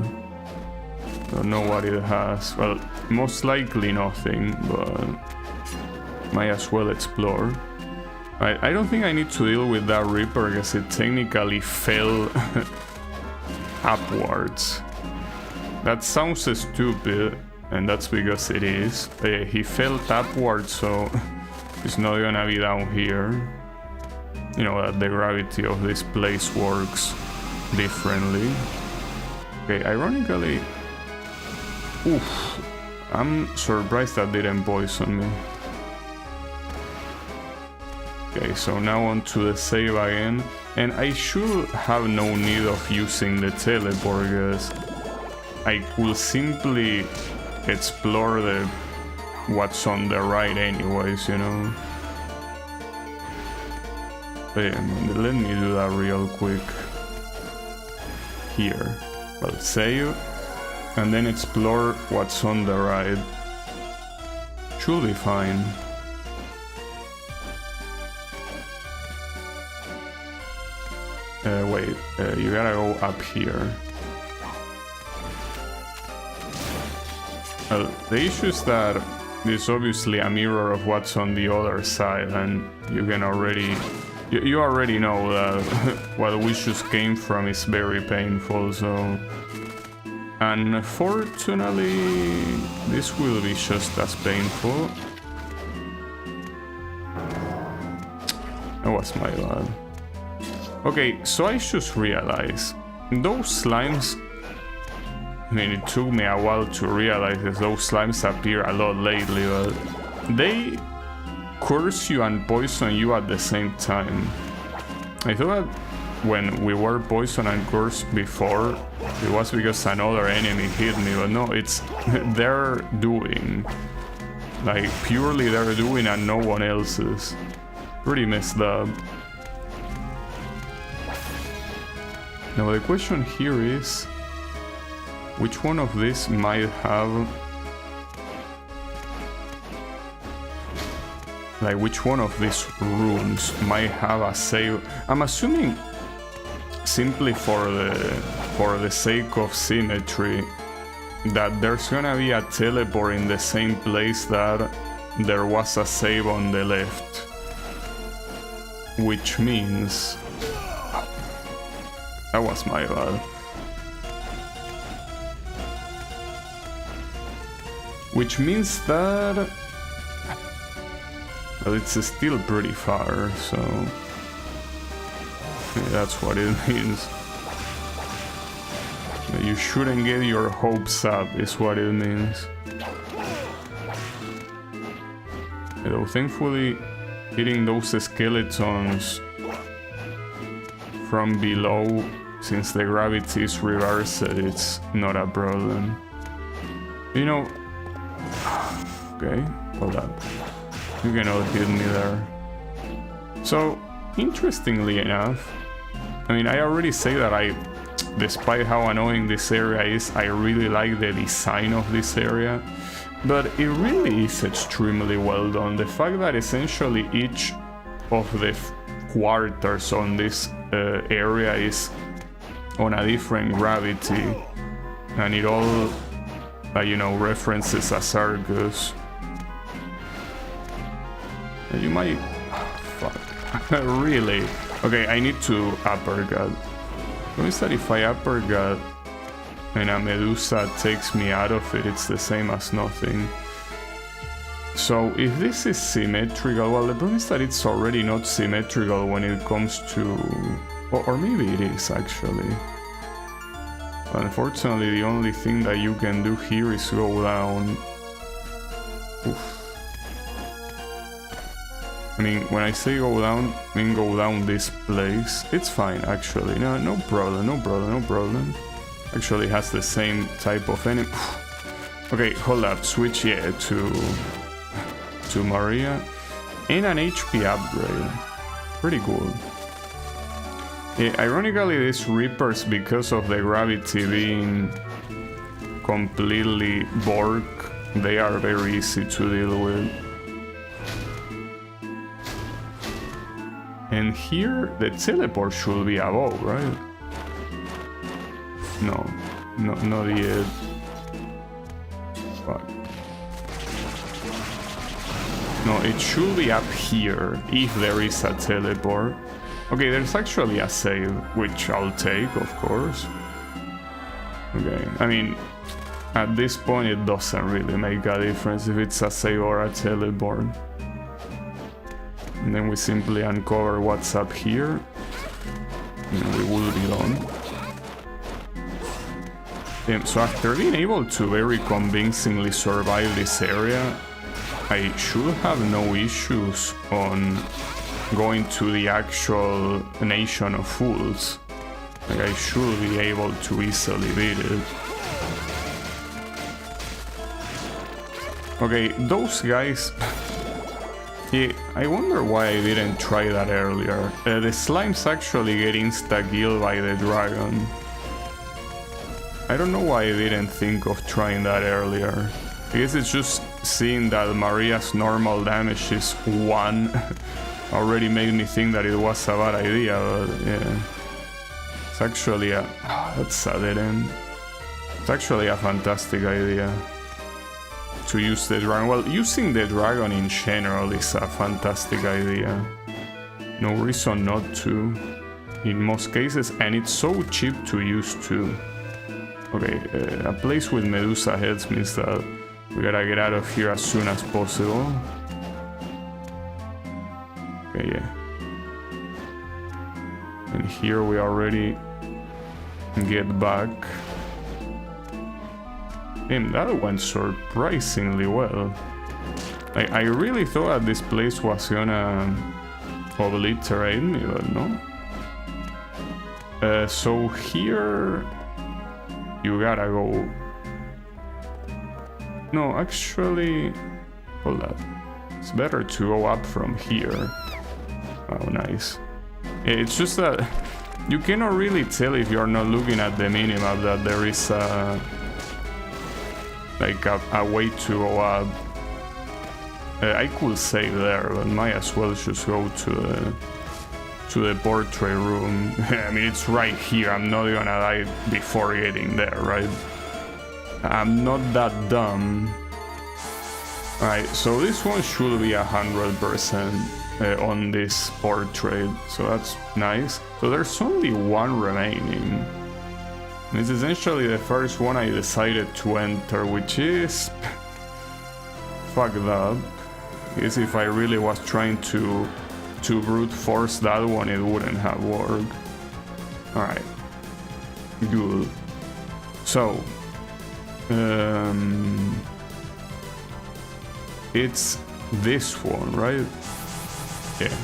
I don't know what it has. Well, most likely nothing, but might as well explore. I don't think I need to deal with that Reaper because it technically fell upwards. That sounds stupid, and that's because it is. He fell upwards, so it's not gonna be down here. You know that the gravity of this place works differently. Okay, ironically... Oof, I'm surprised that didn't poison me. Okay, so now on to the save again. And I should have no need of using the teleport because I could simply explore the what's on the right anyways, you know. But yeah, let me do that real quick. Here. Well, save. And then explore what's on the right. Should be fine. Wait, you gotta go up here. The issue is that there's obviously a mirror of what's on the other side, and you can already... You already know that what we just came from is very painful, so... Unfortunately, this will be just as painful. That was my bad. Okay, so I just realized those slimes... I mean, it took me a while to realize that those slimes appear a lot lately, but they curse you and poison you at the same time. I thought that when we were poisoned and cursed before, it was because another enemy hit me, but no, it's their doing. Like, purely their doing and no one else's. Pretty messed up. Now the question here is, which one of these might have... Like, which one of these rooms might have a save? I'm assuming, simply for the sake of symmetry, that there's gonna be a teleport in the same place that there was a save on the left. Which means... That was my bad. Which means that... Well, it's still pretty far, so... Yeah, that's what it means. You shouldn't get your hopes up, is what it means. Though thankfully, hitting those skeletons from below, since the gravity is reversed, it's not a problem. You know... Okay, hold up. You cannot hit me there. So, interestingly enough, I mean, I already say that despite how annoying this area is, I really like the design of this area. But it really is extremely well done. The fact that essentially each of the quarters on this area is on a different gravity, and it all, you know, references a circus. You might... fuck. Really? Okay, I need to uppercut. What is that if I uppercut and a Medusa takes me out of it, it's the same as nothing. So if this is symmetrical, well, the problem is that it's already not symmetrical when it comes to... Or maybe it is, actually. Unfortunately, the only thing that you can do here is go down. Oof. I mean, when I say go down, I mean go down this place. It's fine, actually. No problem, no problem, no problem. Actually has the same type of enemy. Okay, hold up. Switch, yeah, to Maria. And an HP upgrade. Pretty cool. Yeah, ironically, these Reapers, because of the gravity being completely Borg, they are very easy to deal with. And here, the teleport should be above, right? No, not yet. Fuck. No, it should be up here, if there is a teleport. Okay, there's actually a save, which I'll take, of course. Okay, I mean, at this point it doesn't really make a difference if it's a save or a teleport. And then we simply uncover what's up here. And we will be done. So after being able to very convincingly survive this area, I should have no issues on going to the actual Nation of Fools. Like, I should be able to easily beat it. Okay, those guys... Yeah, I wonder why I didn't try that earlier. The slimes actually get insta-killed by the dragon. I don't know why I didn't think of trying that earlier. I guess it's just seeing that Maria's normal damage is 1 already made me think that it was a bad idea, but yeah. It's actually a... that's a dead end. It's actually a fantastic idea to use the dragon. Well, using the dragon in general is a fantastic idea. No reason not to, in most cases, and it's so cheap to use too. Okay, a place with Medusa heads means that we gotta get out of here as soon as possible. Okay, yeah. And here we already get back. And that went surprisingly well. I really thought that this place was gonna obliterate me, but no. So here... you gotta go... No, actually... hold up. It's better to go up from here. Oh, nice. It's just that you cannot really tell if you're not looking at the minimap that there is a... like a way to go up. I could save there, but might as well just go to the portrait room. I mean, it's right here. I'm not gonna die before getting there, right? I'm not that dumb. Alright, so this one should be 100% on this portrait, so that's nice. So there's only one remaining. It's essentially the first one I decided to enter, which is fucked up. Because if I really was trying to brute force that one, it wouldn't have worked. Alright. Good. So, it's this one, right? Yeah.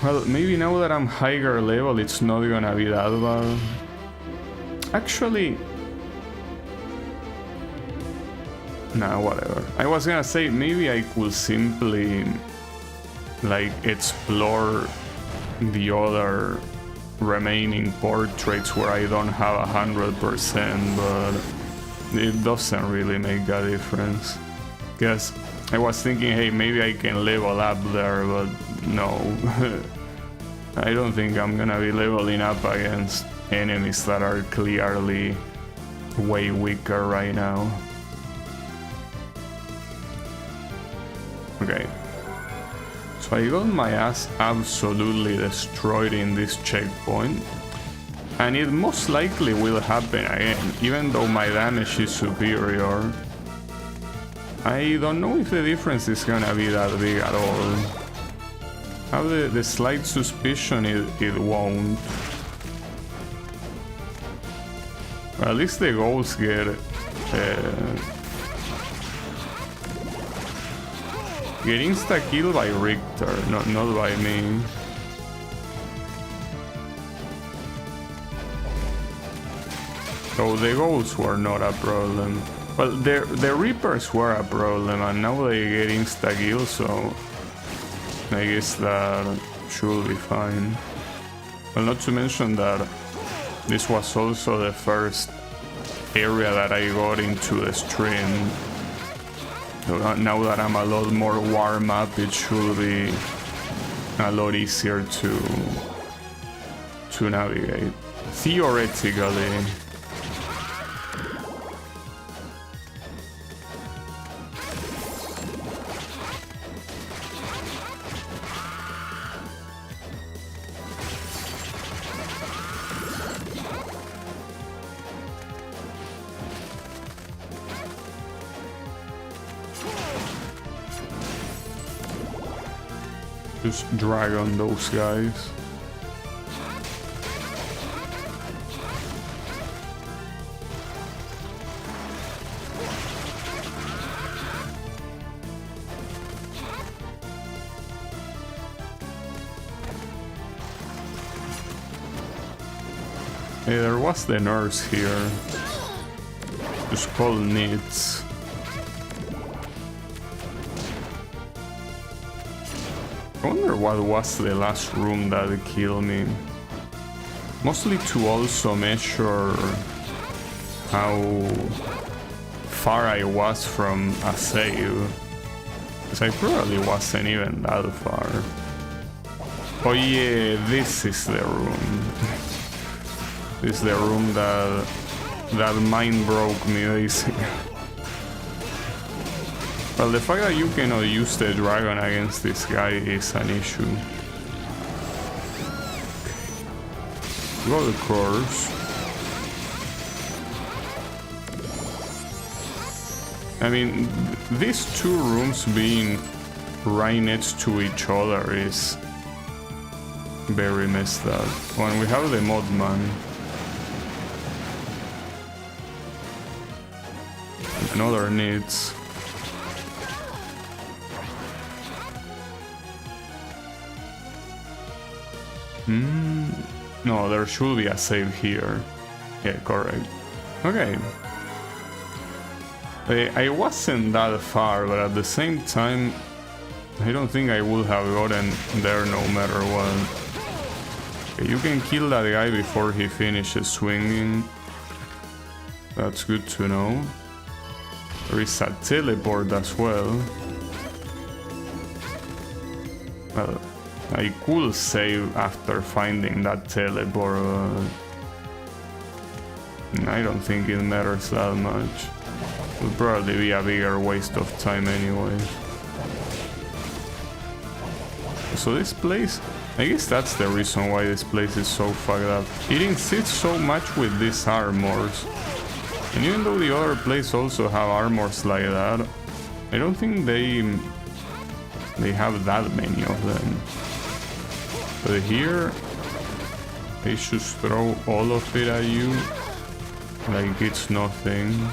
Well, maybe now that I'm higher level, it's not gonna be that bad. Actually... nah, whatever. I was gonna say, maybe I could simply... like, explore the other remaining portraits where I don't have 100%, but it doesn't really make a difference. Because I was thinking, hey, maybe I can level up there, but no. I don't think I'm gonna be leveling up against enemies that are clearly way weaker right now. Okay. So I got my ass absolutely destroyed in this checkpoint, and it most likely will happen again, even though my damage is superior. I don't know if the difference is gonna be that big at all. I have the slight suspicion it won't. Well, at least the goals get insta-killed by Richter, not by me. So the goals were not a problem. Well, the Reapers were a problem, and now they get insta-kill, so I guess that should be fine. Well, not to mention that this was also the first area that I got into the stream. So now that I'm a lot more warm up, it should be a lot easier to navigate. Theoretically. Just drag on those guys. Hey, there was the nurse here. Just call needs. I wonder what was the last room that killed me. Mostly to also measure how far I was from a save. Because I probably wasn't even that far. Oh yeah, this is the room. This is the room that mind broke me basically. Well, the fact that you cannot use the dragon against this guy is an issue. Go the course. I mean, these two rooms being right next to each other is very messed up. When we have the modman. Another needs. No, there should be a save here. Yeah, correct. Okay. I wasn't that far, but at the same time, I don't think I would have gotten there no matter what. Okay, you can kill that guy before he finishes swinging. That's good to know. There is a teleport as well. Well, I could save after finding that teleport, but I don't think it matters that much. It would probably be a bigger waste of time anyway. So this place, I guess that's the reason why this place is so fucked up. It insists so much with these armors. And even though the other place also have armors like that, I don't think they have that many of them. But here, they just throw all of it at you like it's nothing.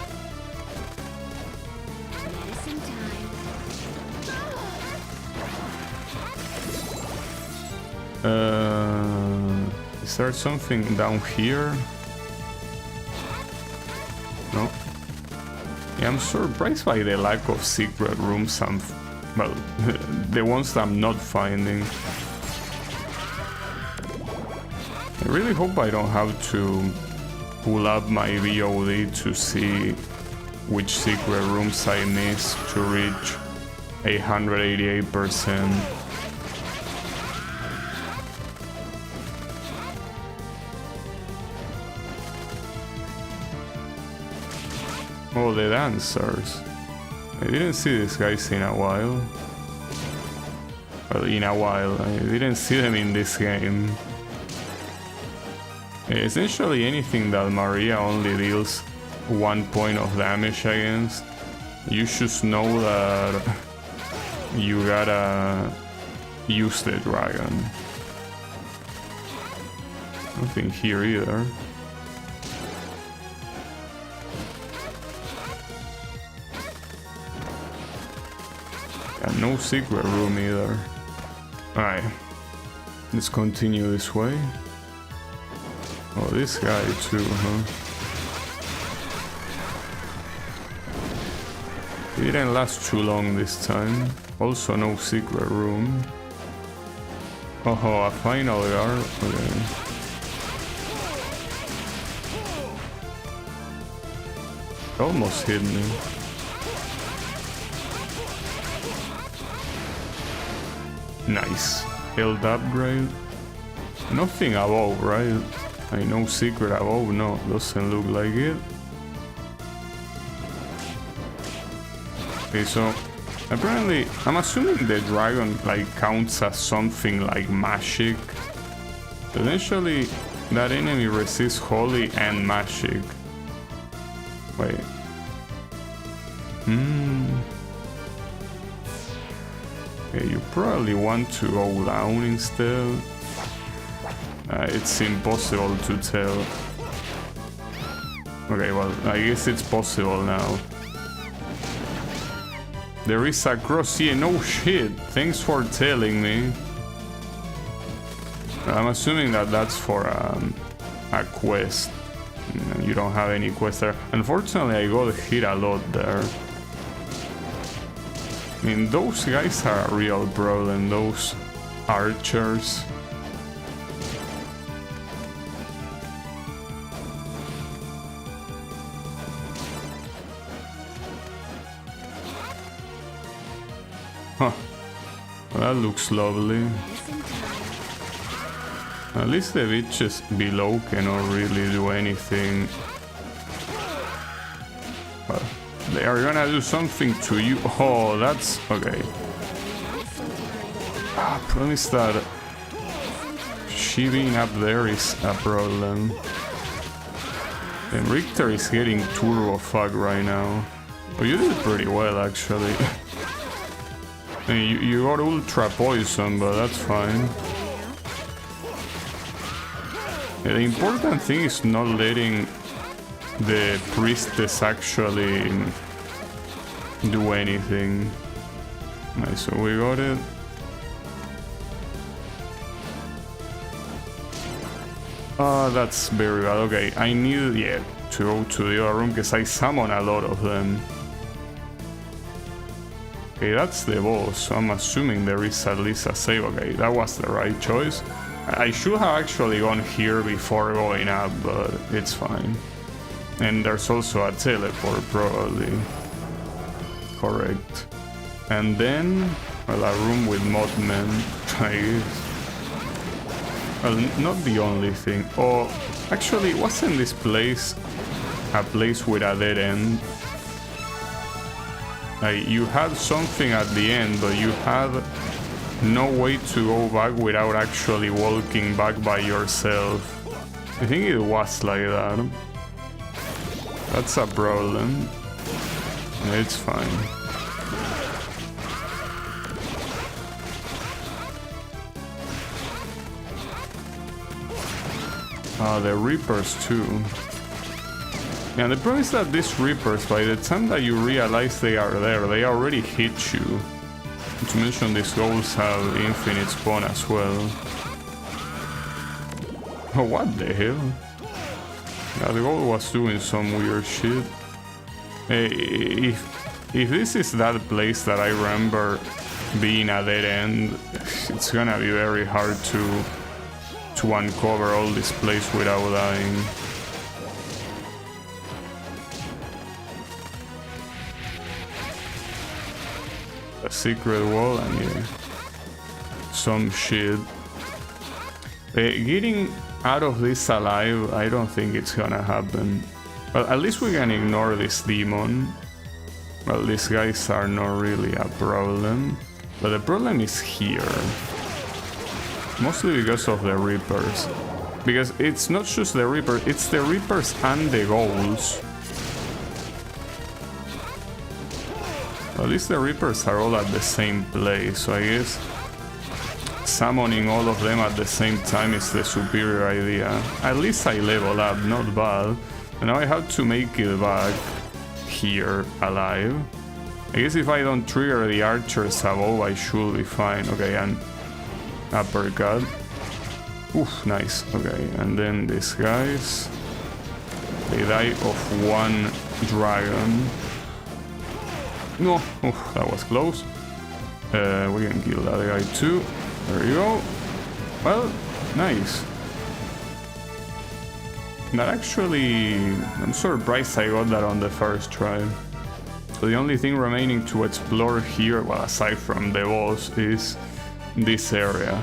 Is there something down here? No. Yeah, I'm surprised by the lack of secret rooms. Well, the ones that I'm not finding. I really hope I don't have to pull up my VOD to see which secret rooms I missed to reach 188%. Oh, the dancers. I didn't see these guys in a while. Well, in a while. I didn't see them in this game. Essentially anything that Maria only deals 1 point of damage against, you should know that you gotta use the dragon. Nothing here either. And no secret room either. Alright, let's continue this way. Oh, this guy too, huh? He didn't last too long this time. Also no secret room. Oh, a final guard? Okay. Almost hit me. Nice. Health upgrade. Nothing above, right? I know secret above. No, doesn't look like it. Okay, so apparently I'm assuming the dragon like counts as something like magic. Potentially that enemy resists holy and magic. Wait. Okay, you probably want to go down instead. It's impossible to tell. Okay, well, I guess it's possible now. There is a cross here. No shit. Thanks for telling me. I'm assuming that that's for a quest. You don't have any quest there. Unfortunately, I got hit a lot there. I mean, those guys are a real problem, those archers. Huh. Well, that looks lovely. At least the bitches below cannot really do anything. Well, they are gonna do something to you. Oh, that's okay. Problem is that she being up there is a problem. And Richter is getting turbo fucked right now. Oh, you did pretty well, actually. I mean, you got ultra poison, but that's fine. Yeah, the important thing is not letting the priestess actually do anything. Nice, so we got it. Oh, that's very bad. Okay, I need, yeah, to go to the other room because I summon a lot of them. Okay, that's the boss, so I'm assuming there is at least a save. Okay, that was the right choice. I should have actually gone here before going up, but it's fine. And there's also a teleport, probably. Correct. And then, well, a room with modmen, I guess. Well, not the only thing. Oh, actually, wasn't this place a place with a dead end? You had something at the end, but you had no way to go back without actually walking back by yourself. I think it was like that. That's a problem. It's fine. The Reapers too. Yeah, the problem is that these Reapers, by the time that you realize they are there, they already hit you. Not to mention these goals have infinite spawn as well. Oh, what the hell? Yeah, the goal was doing some weird shit. If this is that place that I remember being a dead end, it's gonna be very hard to uncover all this place without dying. A secret wall and yeah, some shit. Getting out of this alive, I don't think it's gonna happen. Well, at least we can ignore this demon. Well, these guys are not really a problem, but the problem is here. Mostly because of the Reapers. Because it's not just the Reapers, it's the Reapers and the Ghouls. At least the Reapers are all at the same place, so I guess summoning all of them at the same time is the superior idea. At least I level up, not bad. And now I have to make it back here alive. I guess if I don't trigger the archers above, I should be fine. Okay, and uppercut. Oof, nice. Okay, and then these guys, they die of one dragon. No, oof, that was close. We can kill that guy too. There you go. Well, nice. That actually, I'm surprised I got that on the first try. So the only thing remaining to explore here, well, aside from the boss, is this area.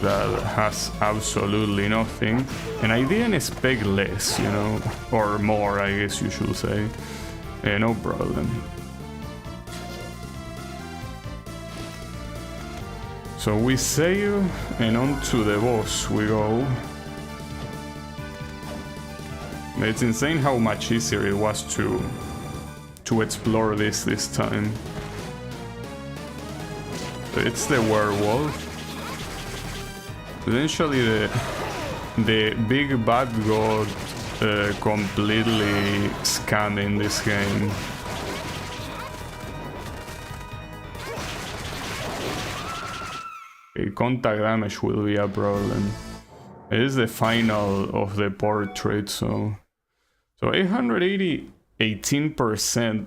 That has absolutely nothing. And I didn't expect less, you know, or more, I guess you should say. No problem. So we save, and on to the boss we go. It's insane how much easier it was to to explore this time. It's the werewolf. Essentially the big bad god completely scamming this game. Okay, contact damage will be a problem. It is the final of the portrait, so 880, 18%.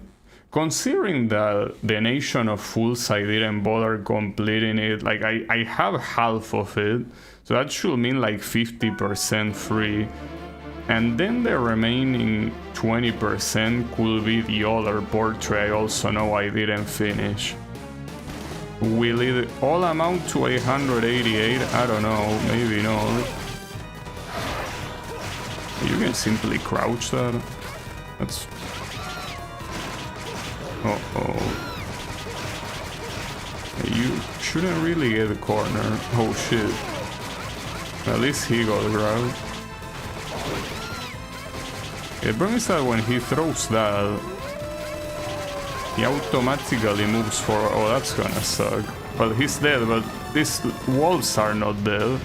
Considering that the Nation of Fools, I didn't bother completing it, like I have half of it, so that should mean like 50% free. And then the remaining 20% could be the other portrait I also know I didn't finish. Will it all amount to 888? I don't know, maybe not. You can simply crouch that. That's... Uh-oh. You shouldn't really get a corner. Oh shit. At least he got grabbed. It brings that when he throws that, he automatically moves forward. Oh, that's gonna suck. Well, he's dead, but these wolves are not dead.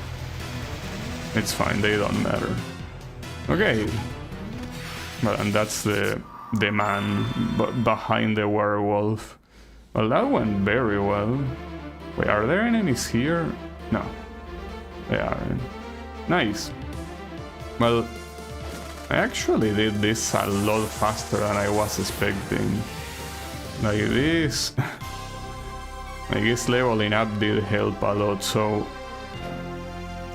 It's fine, they don't matter. Okay. Well, and that's the man behind the werewolf. Well, that went very well. Wait, are there enemies here? No, they aren't. Nice. Well, I actually did this a lot faster than I was expecting. Like this, I guess leveling up did help a lot, so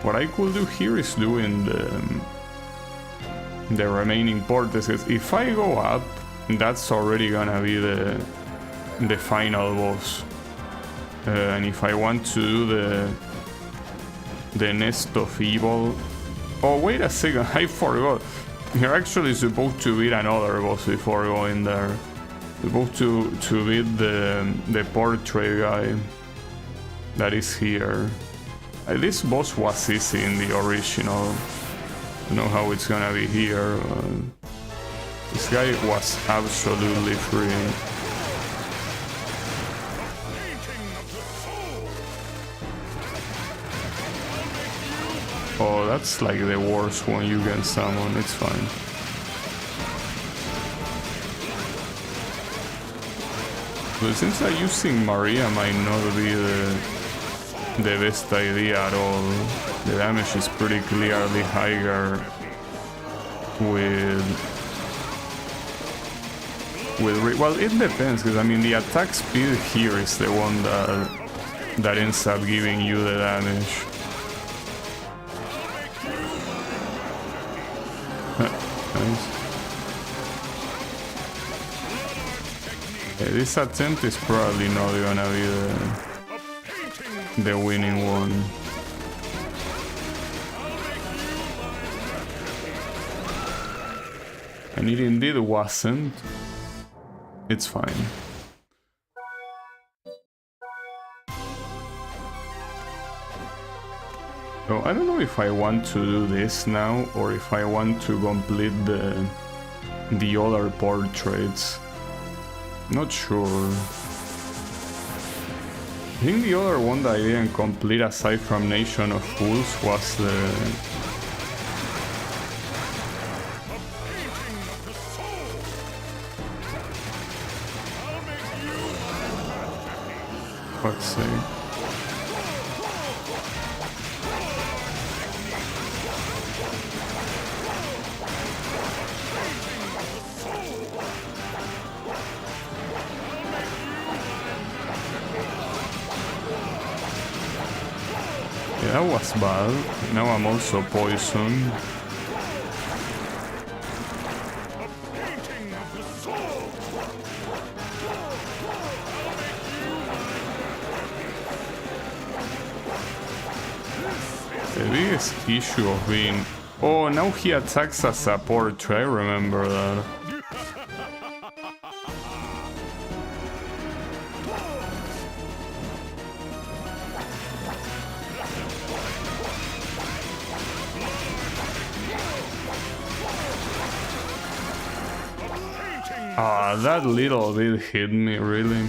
what I could do here is doing the remaining portraits. If I go up, that's already gonna be the final boss. And if I want to do the Nest of Evil... Oh, wait a second, I forgot. You're actually supposed to beat another boss before going there. Supposed to beat the portrait guy that is here. This boss was easy in the original. I don't know how it's gonna be here. This guy was absolutely free. Oh, that's like the worst one you can summon. It's fine. But it seems like using Maria might not be the best idea at all. The damage is pretty clearly higher with well, it depends, because I mean the attack speed here is the one that ends up giving you the damage. Nice. Yeah, this attempt is probably not gonna be the winning one. And it indeed wasn't. It's fine. So I don't know if I want to do this now or if I want to complete the other portraits. Not sure. I think the other one that I didn't complete aside from Nation of Fools was the... Let's see. Yeah, that was bad. Now I'm also poisoned. The biggest issue of being... Oh, now he attacks as a portrait, I remember that. Ah, that little bit hit me, really.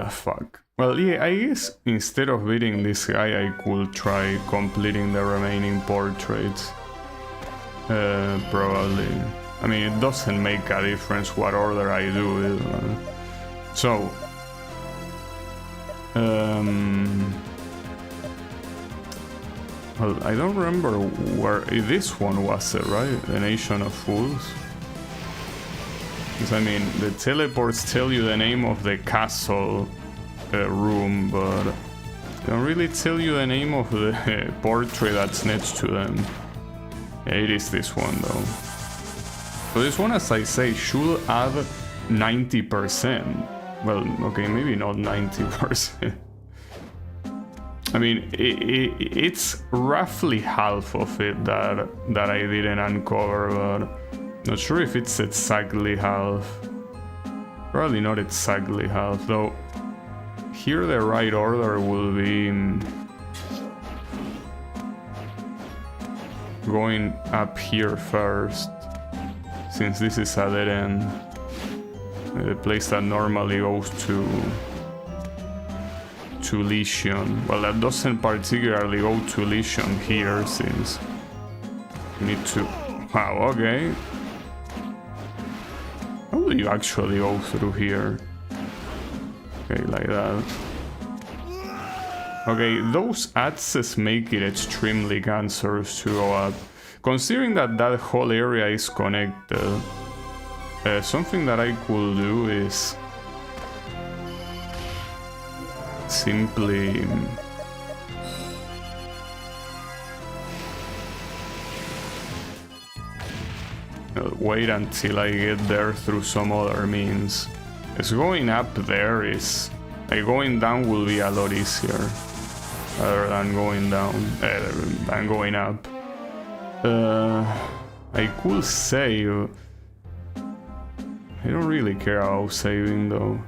Fuck. Well, yeah, I guess instead of beating this guy, I could try completing the remaining portraits. Probably. I mean, it doesn't make a difference what order I do it. So... well, I don't remember where... this one was it, right? The Nation of Fools? Because, I mean, the teleports tell you the name of the castle room, but they don't really tell you the name of the portrait that's next to them. Yeah, it is this one, though. So this one, as I say, should add 90%. Well, okay, maybe not 90%. I mean, it's roughly half of it that I didn't uncover, but not sure if it's exactly half. Probably not exactly half, though. Here the right order will be going up here first, since this is a dead end. The place that normally goes to Legion. Well, that doesn't particularly go to Legion here, since you need to... wow, okay. How do you actually go through here? Okay, like that. Okay, those axes make it extremely cancerous to go up. Considering that that whole area is connected, something that I could do is simply wait until I get there through some other means. As going up there is... like, going down will be a lot easier rather than going down, than going up. I could save. I don't really care about saving, though.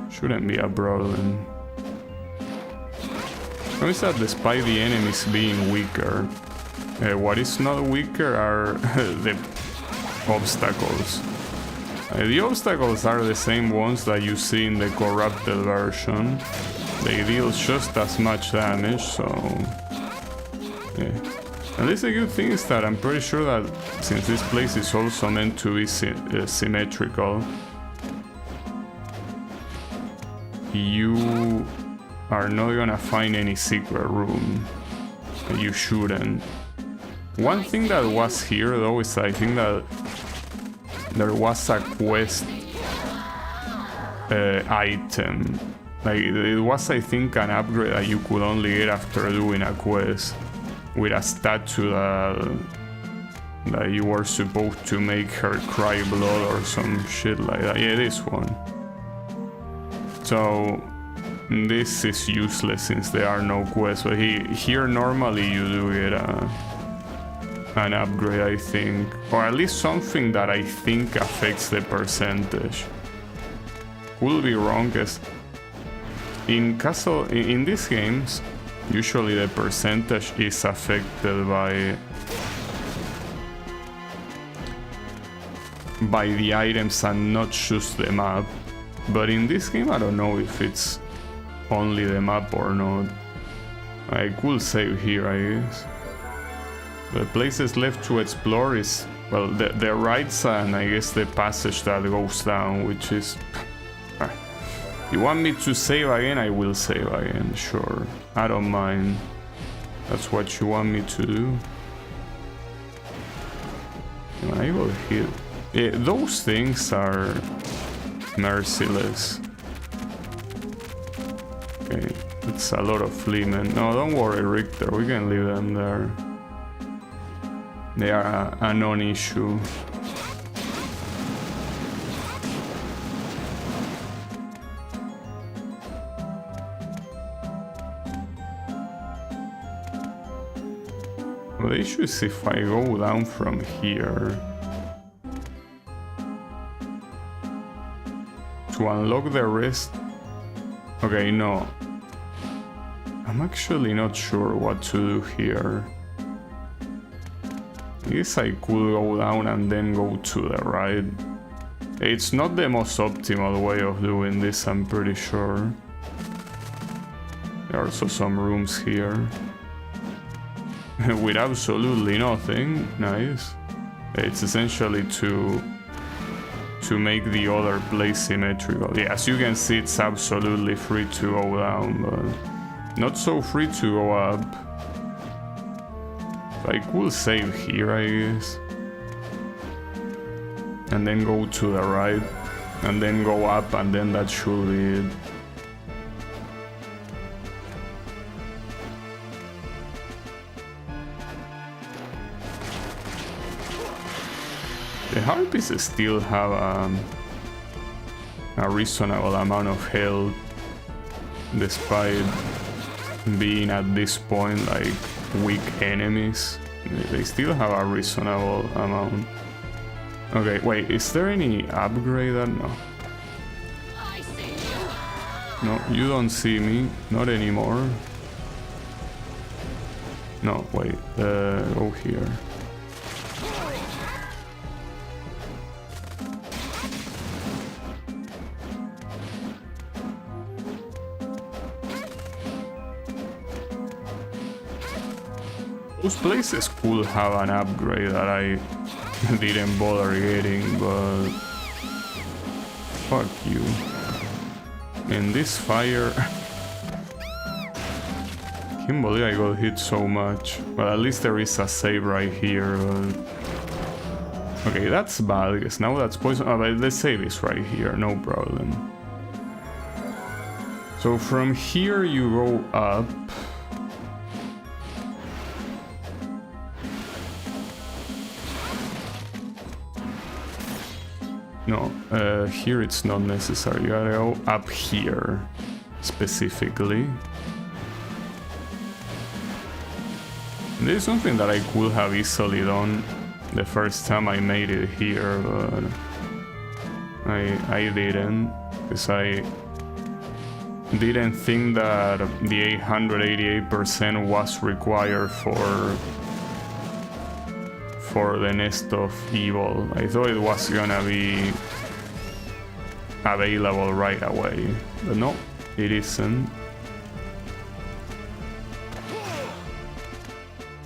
Shouldn't be a problem. Notice that despite the enemies being weaker, what is not weaker are the obstacles. The obstacles are the same ones that you see in the corrupted version. They deal just as much damage, so... yeah. At least the good thing is that I'm pretty sure that since this place is also meant to be symmetrical, you are not gonna find any secret room. You shouldn't. One thing that was here, though, is I think that there was a quest item. Like, it was, I think, an upgrade that you could only get after doing a quest with a statue that you were supposed to make her cry blood or some shit like that. Yeah, this one. So this is useless since there are no quests, but here normally you do get an upgrade, I think, or at least something that I think affects the percentage. Could be wrong, because in these games usually the percentage is affected by the items and not just the map. But in this game I don't know if it's only the map or not. I could save here, I guess. The places left to explore is, well, the right and I guess the passage that goes down, which is... you want me to save again? I will save again, sure. I don't mind. That's what you want me to do. I will hit... yeah, those things are merciless. Okay, it's a lot of fleamen. No, don't worry, Richter, we can leave them there. They are a non-issue. Well, the issue is if I go down from here to unlock the rest. Okay, no. I'm actually not sure what to do here. guess I could go down and then go to the right. It's not the most optimal way of doing this, I'm pretty sure. There are also some rooms here. With absolutely nothing. Nice. It's essentially to make the other place symmetrical. Yeah, as you can see, it's absolutely free to go down, but not so free to go up. So I could save here, I guess. And then go to the right, and then go up, and then that should be it. The harpies still have a reasonable amount of health, despite being at this point like weak enemies. They still have a reasonable amount. Okay, wait, is there any upgrade? No. No, you don't see me. Not anymore. No, wait, go here. Those places could have an upgrade that I didn't bother getting, but fuck you. And this fire... Can't believe I got hit so much. Well, at least there is a save right here, but... Okay, that's bad, because now that's poison... Oh, but the save is right here, no problem. So from here you go up. No, here it's not necessary. You gotta go up here, specifically. This is something that I could have easily done the first time I made it here, but I didn't, because I didn't think that the 888% was required for the Nest of Evil. I thought it was gonna be available right away, but no, it isn't.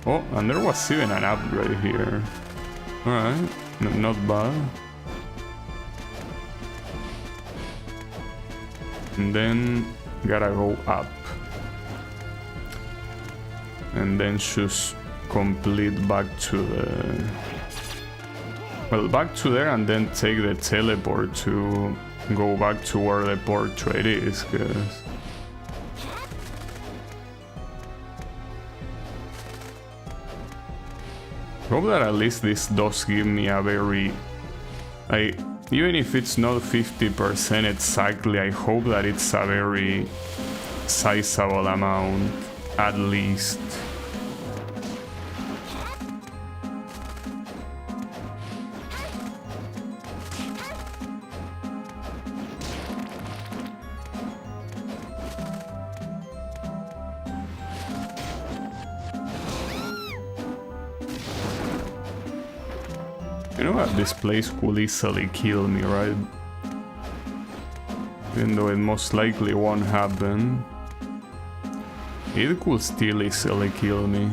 Oh, and there was even an upgrade here. Alright, not bad. And then gotta go up. And then just complete back to the... Well, back to there and then take the teleport to go back to where the portrait is, because... Hope that at least this does give me a very... even if it's not 50% exactly, I hope that it's a very sizable amount, at least. You know what, this place could easily kill me, right? Even though it most likely won't happen, it could still easily kill me.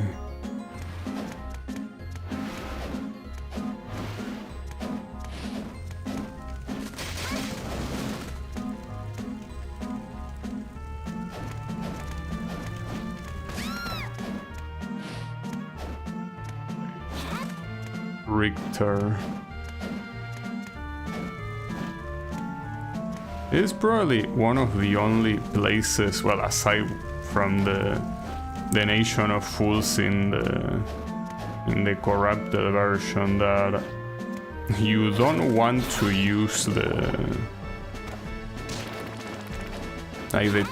Richter. It is probably one of the only places, well, aside from the Nation of Fools in the corrupted version, that you don't want to use the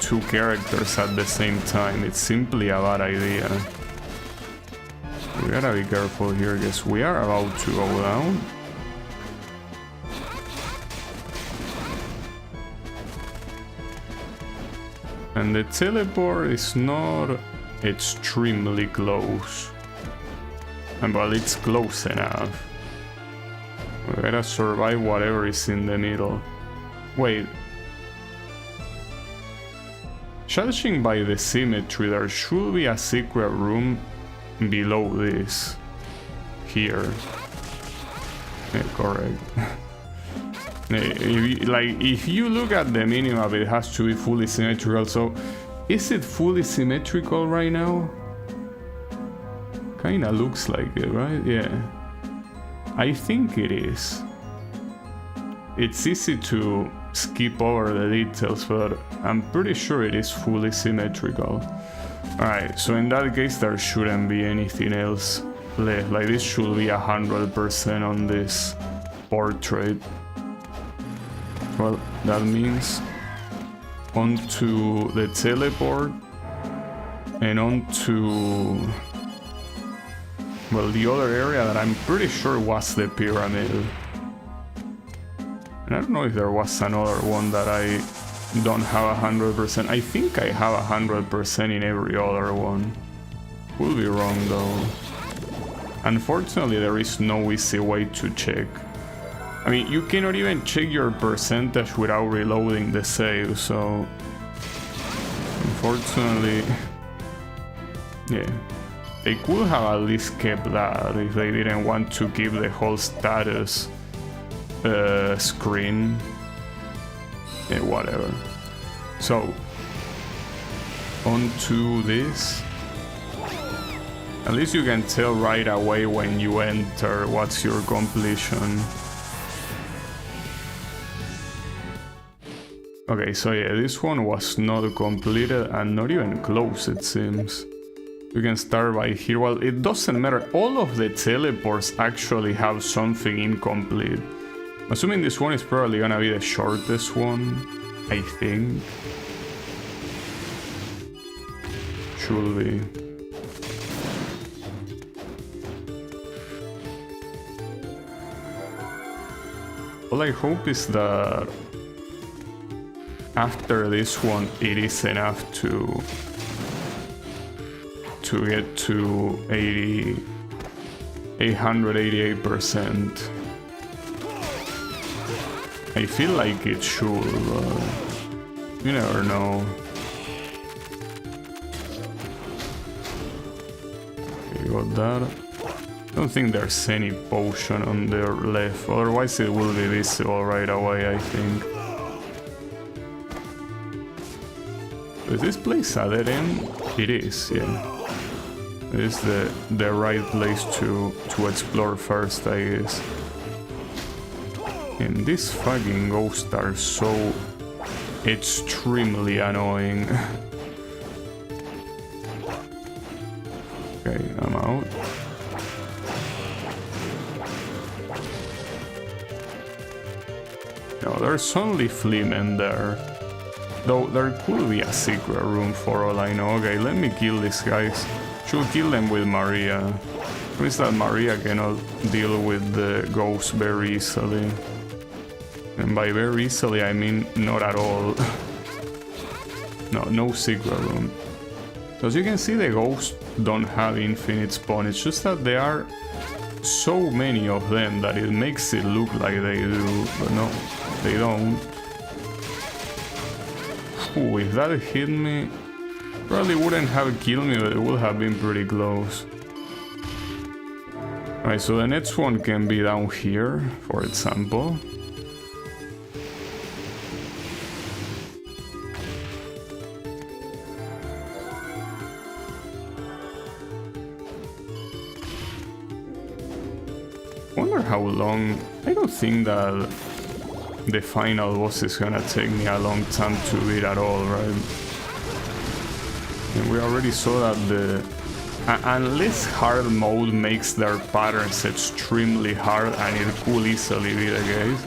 two characters at the same time. It's simply a bad idea. We gotta be careful here, because we are about to go down. And the teleport is not extremely close. Well, it's close enough. We gotta survive whatever is in the middle. Wait. Judging by the symmetry, there should be a secret room below this. Here. Yeah, correct. If you look at the minimap, it has to be fully symmetrical. So, is it fully symmetrical right now? Kinda looks like it, right? Yeah. I think it is. It's easy to skip over the details, but I'm pretty sure it is fully symmetrical. Alright, so in that case there shouldn't be anything else left. Like, this should be 100% on this portrait. Well, that means onto the teleport and onto, well, the other area that I'm pretty sure was the pyramid. And I don't know if there was another one that I don't have 100%. I think I have 100% in every other one. Could be wrong though. Unfortunately, there is no easy way to check. I mean, you cannot even check your percentage without reloading the save, so unfortunately, yeah. They could have at least kept that if they didn't want to keep the whole status screen. Yeah, whatever. So, onto this. At least you can tell right away when you enter what's your completion. Okay, so yeah, this one was not completed and not even close, it seems. You can start by here. Well, it doesn't matter. All of the teleports actually have something incomplete. Assuming this one is probably gonna be the shortest one, I think. Should be. All I hope is that after this one, it is enough to get to 888%. I feel like it should, but you never know. Okay, got that. I don't think there's any potion on their left, otherwise it will be visible right away, I think. Is this place a dead end? It is, yeah. It is the right place to explore first, I guess. And these fucking ghosts are so extremely annoying. Okay, I'm out. No, there's only Fleemen there. Though there could be a secret room for all I know. Okay, let me kill these guys. Should kill them with Maria. It means that Maria cannot deal with the ghosts very easily. And by very easily, I mean not at all. No secret room. So as you can see, the ghosts don't have infinite spawn. It's just that there are so many of them that it makes it look like they do. But no, they don't. Ooh, if that hit me, probably wouldn't have killed me, but it would have been pretty close. Alright, so the next one can be down here, for example. Wonder how long. I don't think that the final boss is gonna take me a long time to beat at all, right? And we already saw that unless hard mode makes their patterns extremely hard, and it could easily be the case,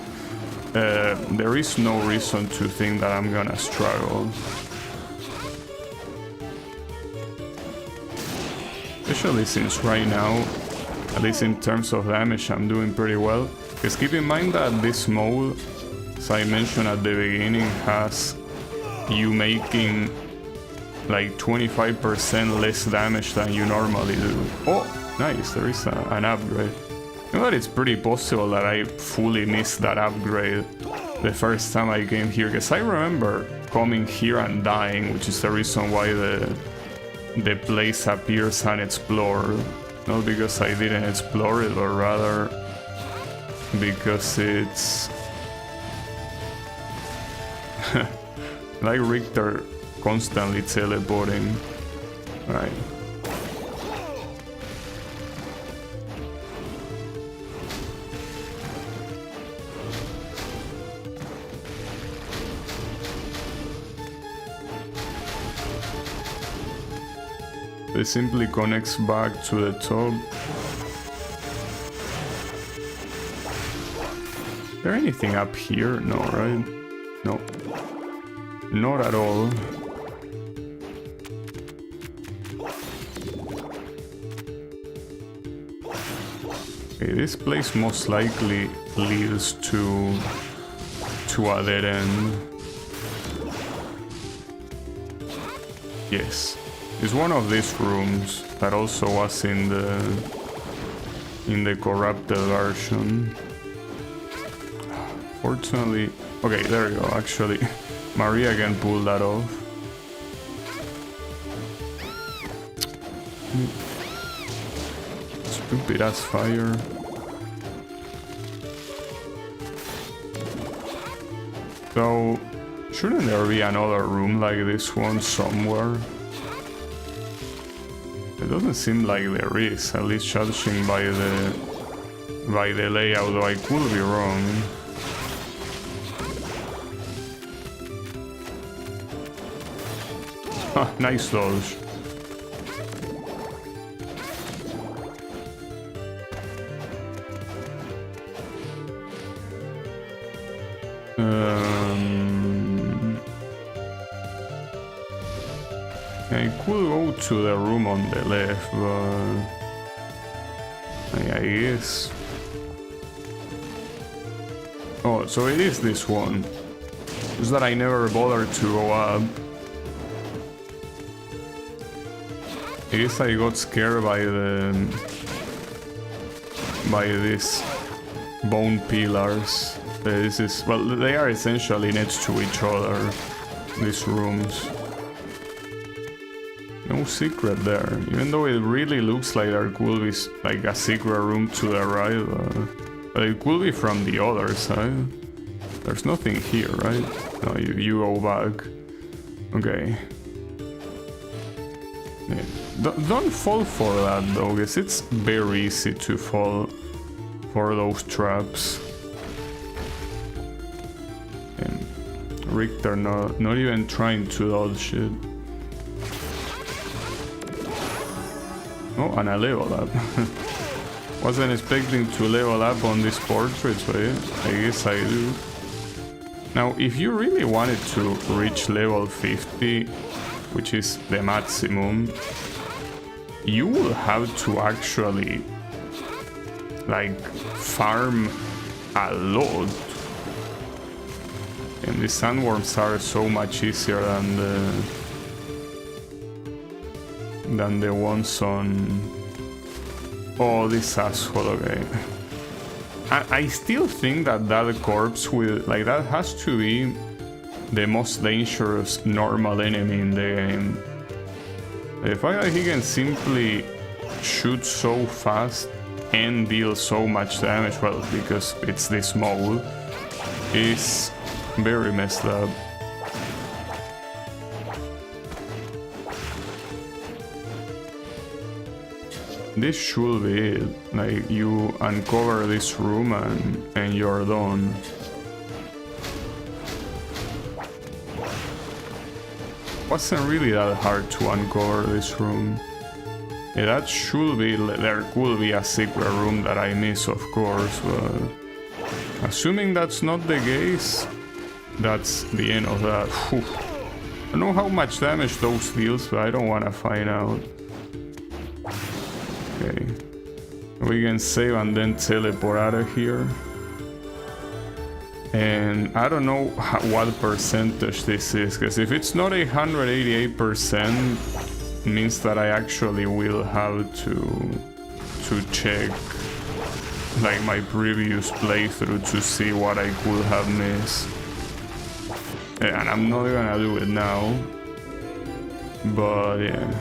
there is no reason to think that I'm gonna struggle. Especially since right now, at least in terms of damage, I'm doing pretty well. Because keep in mind that this mode, as I mentioned at the beginning, has you making like 25% less damage than you normally do. Oh, Nice, there is an upgrade. You know that it's pretty possible that I fully missed that upgrade the first time I came here, because I remember coming here and dying, which is the reason why the place appears unexplored. Not because I didn't explore it, but rather because it's like Richter constantly teleporting. Right. It simply connects back to the top. Is there anything up here? No, right? No. Not at all. Okay, this place most likely leads to a dead end. Yes. It's one of these rooms that also was in the corrupted version. Fortunately, okay, there you go. Actually, Maria can pull that off. Stupid ass fire. So, shouldn't there be another room like this one somewhere? It doesn't seem like there is, at least judging by the layout, though I could be wrong. Ah, nice dodge. I could go to the room on the left, but I guess. Oh, so it is this one. Just that I never bothered to go up. I guess I got scared by these bone pillars. This is, well, they are essentially next to each other, these rooms. No secret there, even though it really looks like there could be like a secret room to the right, but it could be from the other side. There's nothing here, right? No, you go back. Okay. Yeah. Don't fall for that though, because it's very easy to fall for those traps. And Richter not even trying to dodge it. Oh, and I level up. Wasn't expecting to level up on these portraits, but yeah, I guess I do. Now, if you really wanted to reach level 50, which is the maximum, you will have to actually, like, farm a lot. And the sandworms are so much easier than the ones on... Oh, this asshole, okay. I still think that corpse will... Like, that has to be the most dangerous normal enemy in the game. The fact that he can simply shoot so fast and deal so much damage, well, because it's this mode, is very messed up. This should be it. Like, you uncover this room and you're done. Wasn't really that hard to uncover this room. Yeah, that should be... There could be a secret room that I miss, of course, but... Assuming that's not the case, that's the end of that. Whew. I don't know how much damage those deals, but I don't want to find out. Okay, we can save and then teleport out of here. And I don't know what percentage this is, because if it's not 188%, it means that I actually will have to to check like my previous playthrough to see what I could have missed. And I'm not gonna do it now. But yeah.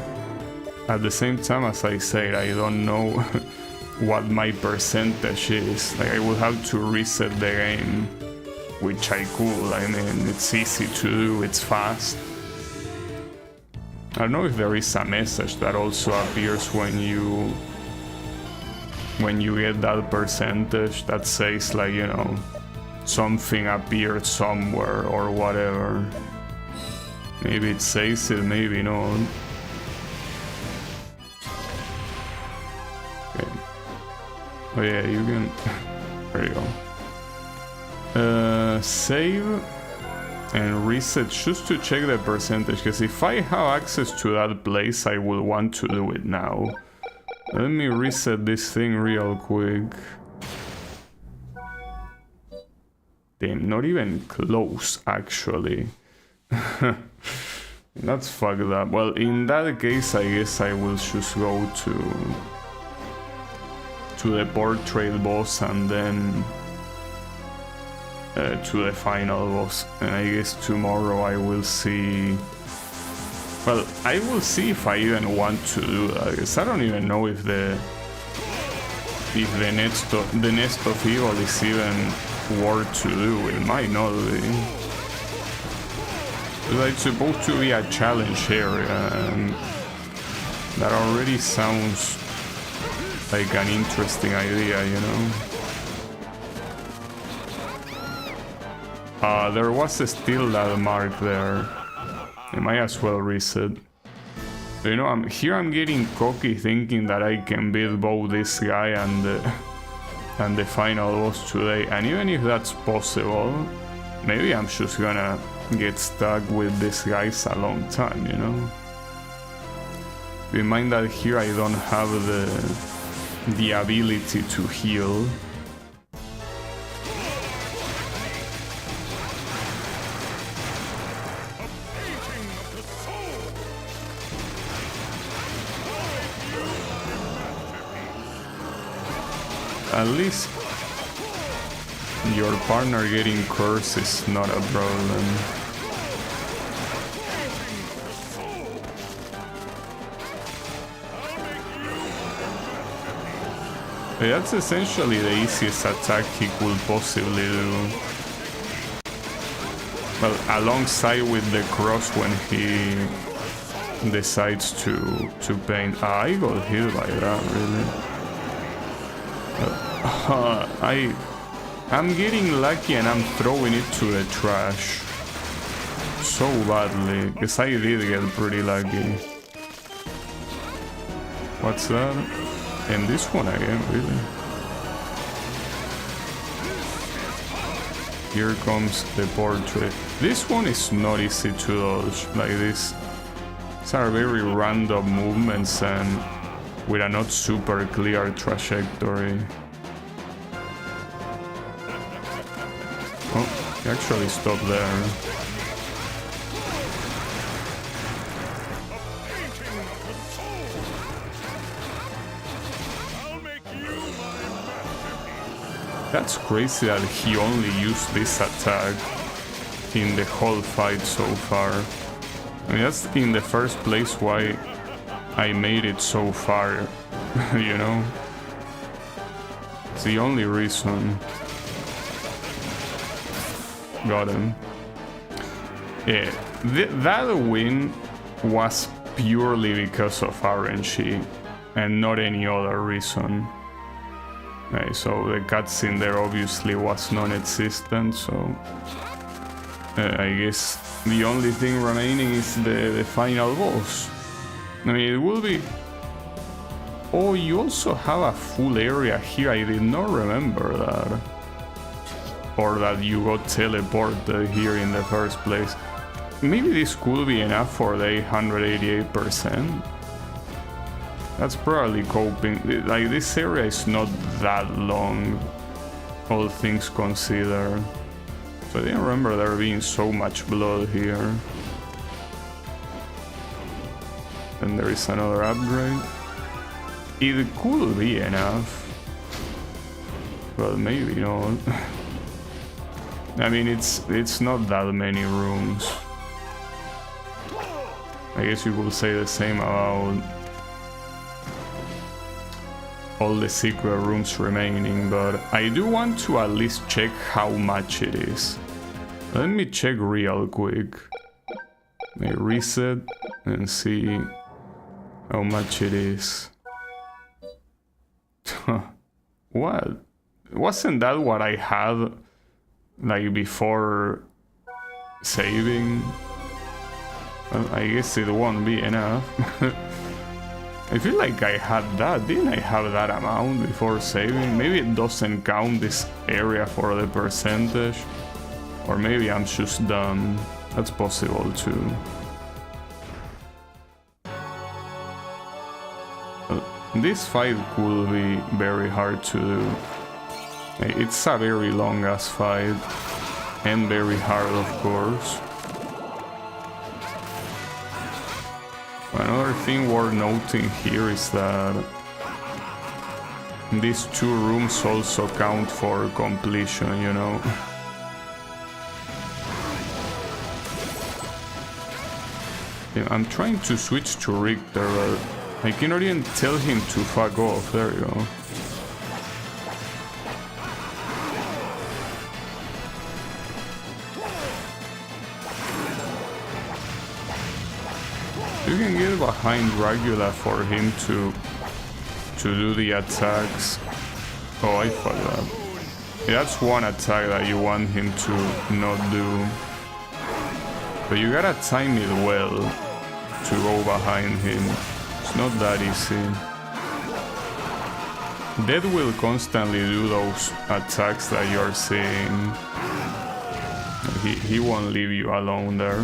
At the same time, as I said, I don't know what my percentage is. Like, I will have to reset the game, which I could. I mean, it's easy to do, it's fast. I don't know if there is a message that also appears when you get that percentage that says, like, you know, something appeared somewhere or whatever. Maybe it says it, maybe not. Okay. Oh yeah, you can... There you go. Save and reset just to check the percentage, because if I have access to that place, I will want to do it now. Let me reset this thing real quick. Damn, not even close, actually. That's fucked up. Well, in that case, I guess I will just go to the portrait boss and then to the final boss. And I guess tomorrow I will see... Well, I will see if I even want to do that, because I don't even know if the nest of evil is even worth to do. It might not be. But it's supposed to be a challenge area, and that already sounds like an interesting idea, you know? There was still that mark there. I might as well reset. You know, I'm getting cocky thinking that I can beat both this guy and the final boss today. And even if that's possible, maybe I'm just gonna get stuck with these guys a long time, you know? Bear in mind that here I don't have the ability to heal. At least your partner getting cursed is not a problem. That's essentially the easiest attack he could possibly do. Well, alongside with the cross when he decides to paint. I got hit by that, really. I'm getting lucky and I'm throwing it to the trash so badly, because I did get pretty lucky. What's that? And this one again, really? Here comes the portrait. This one is not easy to dodge, like this. These are very random movements and with a not super clear trajectory. Oh, he actually stopped there. That's crazy that he only used this attack in the whole fight so far. I mean, that's in the first place why I made it so far, you know? It's the only reason. Got him. Yeah, that win was purely because of RNG and not any other reason. Okay, so the cutscene there obviously was non-existent, so I guess the only thing remaining is the final boss. I mean, it will be... Oh, you also have a full area here. I did not remember that. Or that you got teleported here in the first place. Maybe this could be enough for the 188%. That's probably coping. Like, this area is not that long, all things considered. So I didn't remember there being so much blood here. And there is another upgrade. It could be enough. But maybe not. I mean, it's not that many rooms. I guess you could say the same about all the secret rooms remaining, but I do want to at least check how much it is. Let me check real quick. Let me reset and see how much it is. What? Wasn't that what I had like before saving? Well, I guess it won't be enough. I feel like I had that. Didn't I have that amount before saving? Maybe it doesn't count this area for the percentage. Or maybe I'm just dumb. That's possible too. This fight could be very hard to do. It's a very long ass fight. And very hard, of course. Another thing worth noting here is that these two rooms also count for completion, you know. Yeah, I'm trying to switch to Richter, but I cannot even tell him to fuck off. There you go. You can get behind Dracula for him to do the attacks. Oh, I fucked up. Yeah, that's one attack that you want him to not do. But you gotta time it well to go behind him. It's not that easy. Death will constantly do those attacks that you're seeing. He won't leave you alone there.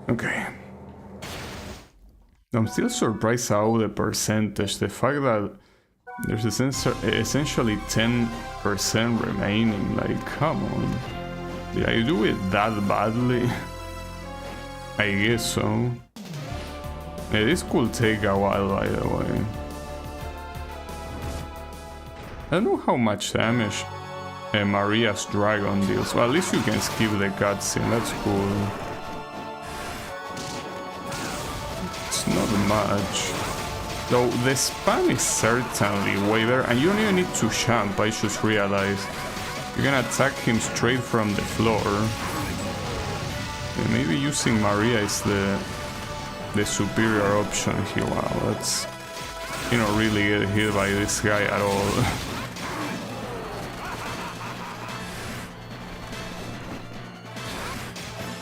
Okay. I'm still surprised how the percentage, the fact that there's essentially 10% remaining, like, come on. Did I do it that badly? I guess so. Yeah, this could take a while, by the way. I don't know how much damage Maria's dragon deals, but at least you can skip the cutscene, that's cool. Not much. Though the spam is certainly way better, and you don't even need to jump, I just realized. You can attack him straight from the floor. And maybe using Maria is the superior option here. Wow, that's... You don't really get hit by this guy at all.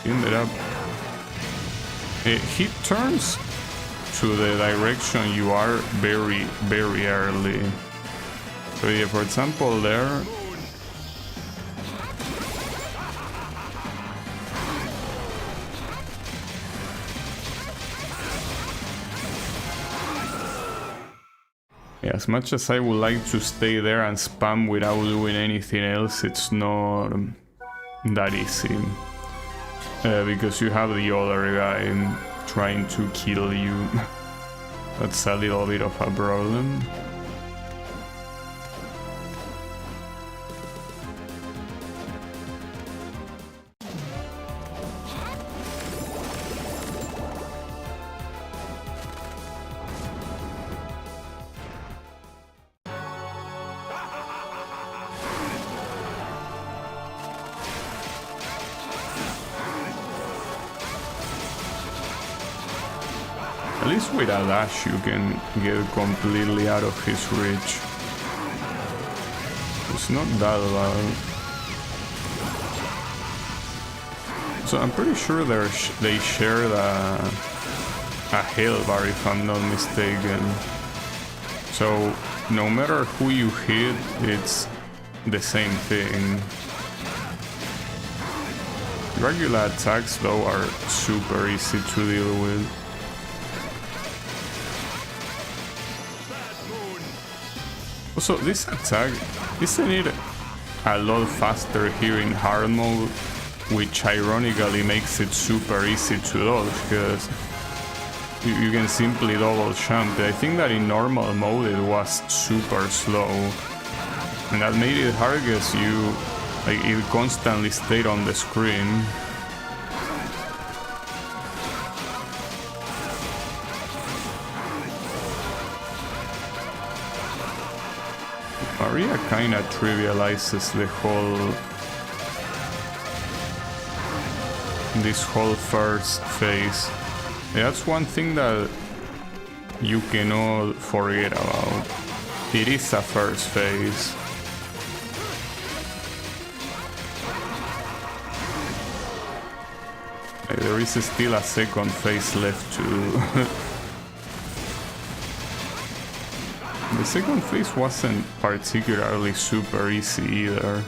Ended up... he turns to the direction you are very, very early. So yeah, for example there... Yeah, as much as I would like to stay there and spam without doing anything else, it's not that easy. Because you have the other guy trying to kill you. That's a little bit of a problem. At least with a dash you can get completely out of his reach. It's not that bad. So I'm pretty sure they share a health bar if I'm not mistaken. So no matter who you hit, it's the same thing. Regular attacks though are super easy to deal with. Also, this attack, isn't it a lot faster here in hard mode, which ironically makes it super easy to dodge, because you can simply double jump. I think that in normal mode it was super slow, and that made it hard because it constantly stayed on the screen. Maria kinda trivializes this whole first phase. That's one thing that you cannot forget about. It is a first phase. There is still a second phase left to do. The second phase wasn't particularly super easy either.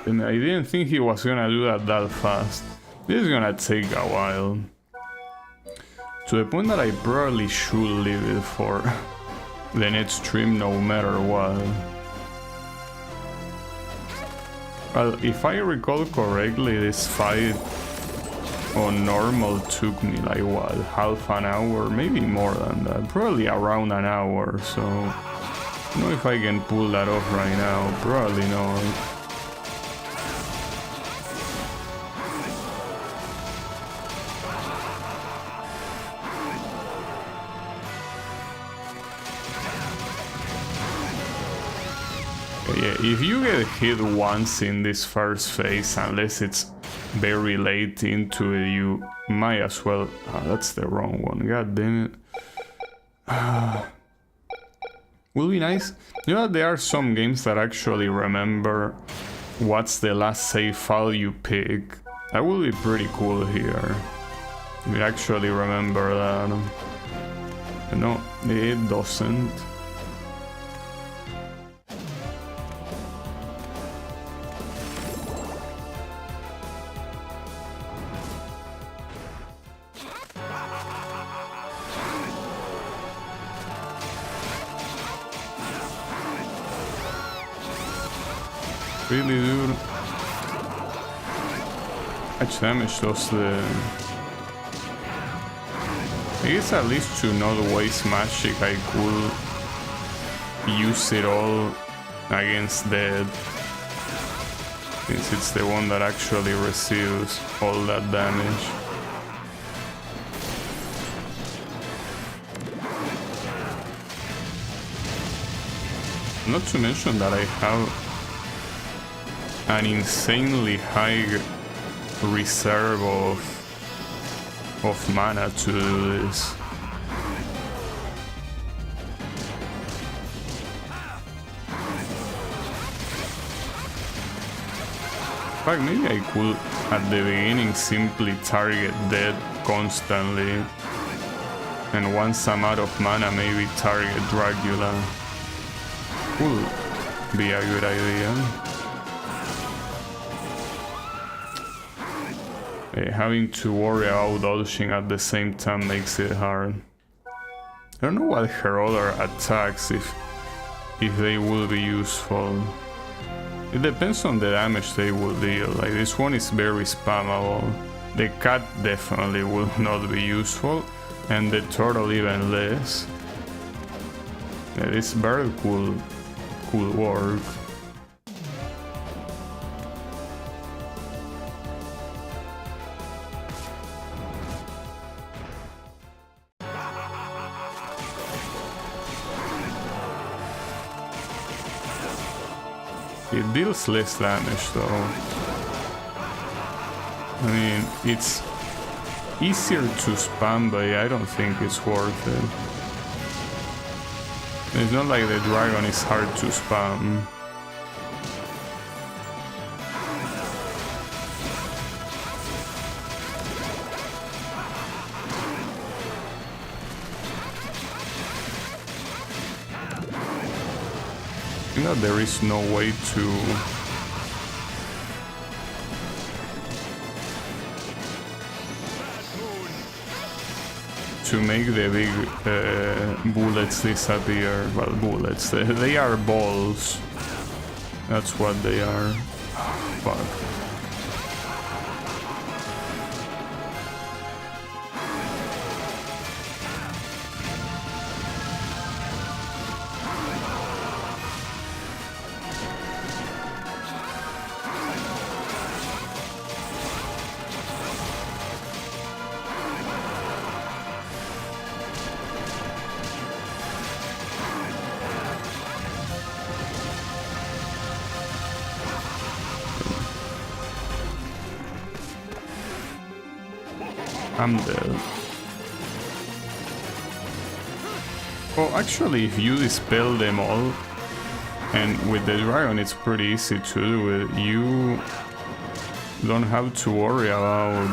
And I didn't think he was gonna do that fast. This is gonna take a while. To the point that I probably should leave it for the next stream no matter what. Well, if I recall correctly, this fight on normal took me like what, half an hour, maybe more than that, probably around an hour, so I don't know if I can pull that off right now, probably not. Yeah, if you get hit once in this first phase, unless it's very late into it, you might as well... Oh, that's the wrong one, god damn it. Will be nice. You know, there are some games that actually remember what's the last save file you pick. That will be pretty cool here. We actually remember that. No, it doesn't. Really, dude? Much damage does the... I guess at least to not waste magic, I could use it all against dead, since it's the one that actually receives all that damage. Not to mention that I have an insanely high reserve of mana to do this. In fact, maybe I could at the beginning simply target dead constantly, and once I'm out of mana maybe target Dracula. Could be a good idea. Having to worry about dodging at the same time makes it hard. I don't know what her other attacks, if they will be useful. It depends on the damage they will deal. Like, this one is very spammable. The cat definitely will not be useful, and the turtle even less. Yeah, this bird could work. It deals less damage though. I mean, it's easier to spam, but I don't think it's worth it. It's not like the dragon is hard to spam. You know, there is no way to... to make the big bullets disappear. Well, bullets, they are balls. That's what they are. Fuck. I'm dead. Oh, actually, if you dispel them all, and with the dragon it's pretty easy to do it, you don't have to worry about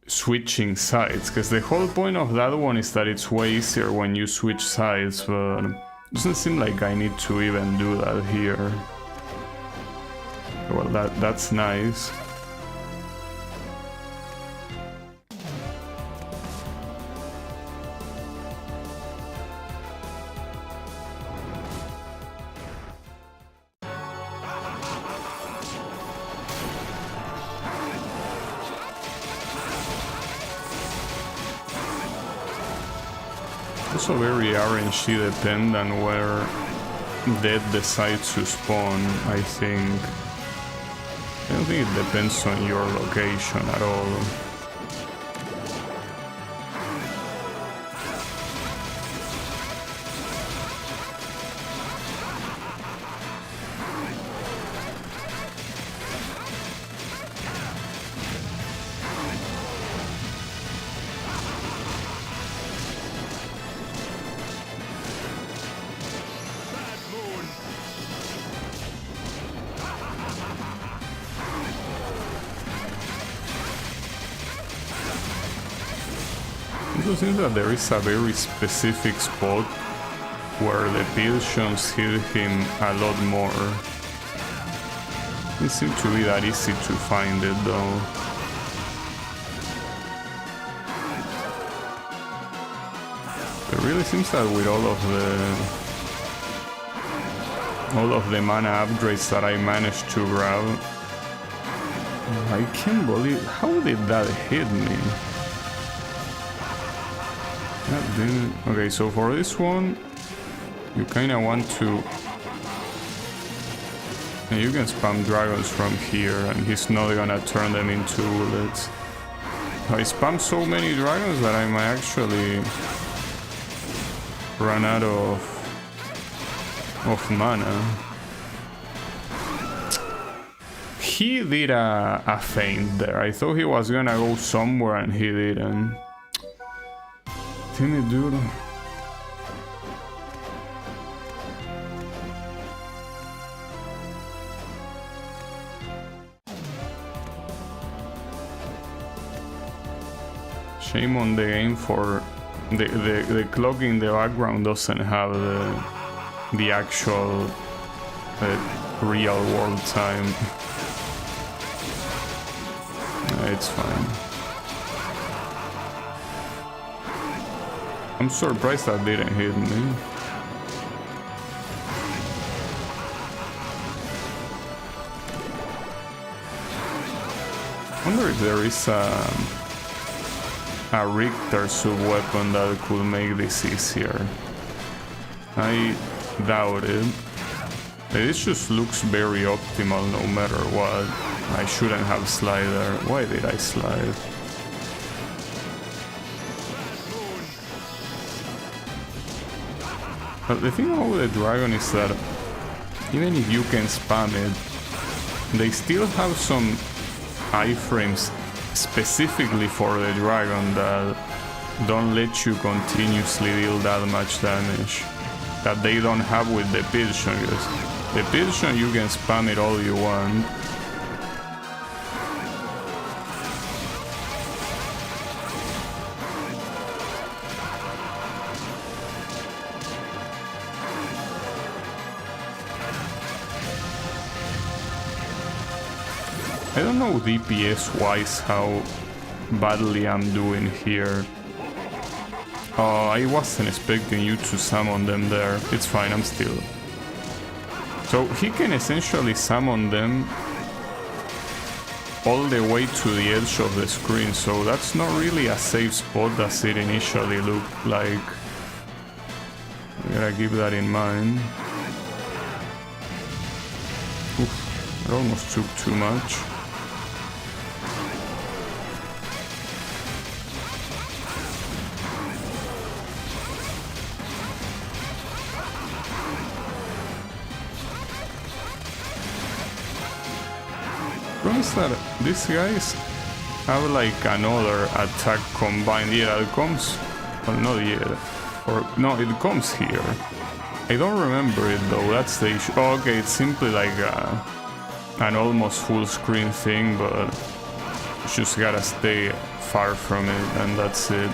switching sides, because the whole point of that one is that it's way easier when you switch sides, but it doesn't seem like I need to even do that here. Well, that's nice. Also very RNG dependent where dead decides to spawn, I think. I don't think it depends on your location at all. It seems that there is a very specific spot where the pilsions hit him a lot more. It seems to be that easy to find it though. It really seems that with all of the mana upgrades that I managed to grab, I can't believe how did that hit me. Okay, so for this one, you kinda want to... And you can spam dragons from here, and he's not gonna turn them into bullets. I spam so many dragons that I might actually run out of mana. He did a feint there. I thought he was gonna go somewhere and he didn't. Damn it, dude. Shame on the game for the clock in the background doesn't have the actual real world time. It's fine. I'm surprised that didn't hit me. I wonder if there is a Richter sub-weapon that could make this easier. I doubt it. This just looks very optimal no matter what. I shouldn't have slid there. Why did I slide? But the thing about the dragon is that even if you can spam it, they still have some iframes specifically for the dragon that don't let you continuously deal that much damage that they don't have with the pilsion. The pilsion you can spam it all you want. I don't know DPS wise how badly I'm doing here. Oh, I wasn't expecting you to summon them there. It's fine, I'm still. So he can essentially summon them all the way to the edge of the screen, so that's not really a safe spot as it initially looked like. We gotta keep that in mind. Oof, it almost took too much. Promise that these guys have like another attack combined. Yeah, it comes. Well, not yet. Or no, it comes here. I don't remember it though. That's the issue. Oh, okay, it's simply like an almost full screen thing, but you just gotta stay far from it, and that's it.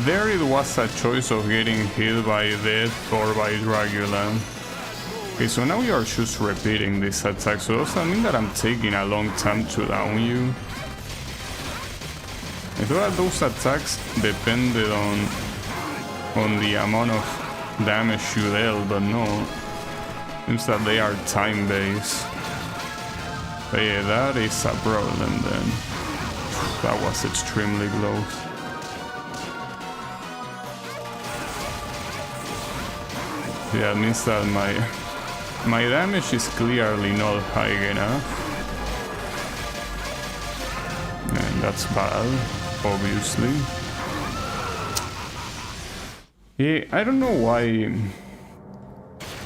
There it was a choice of getting hit by Death or by Dracula. Okay, so now you are just repeating this attack, so does that mean that I'm taking a long time to down you? I thought that those attacks depended on the amount of damage you dealt, but no. Seems that they are time-based. But yeah, that is a problem then. That was extremely close. Yeah, it means that my damage is clearly not high enough. And that's bad, obviously. Yeah, I don't know why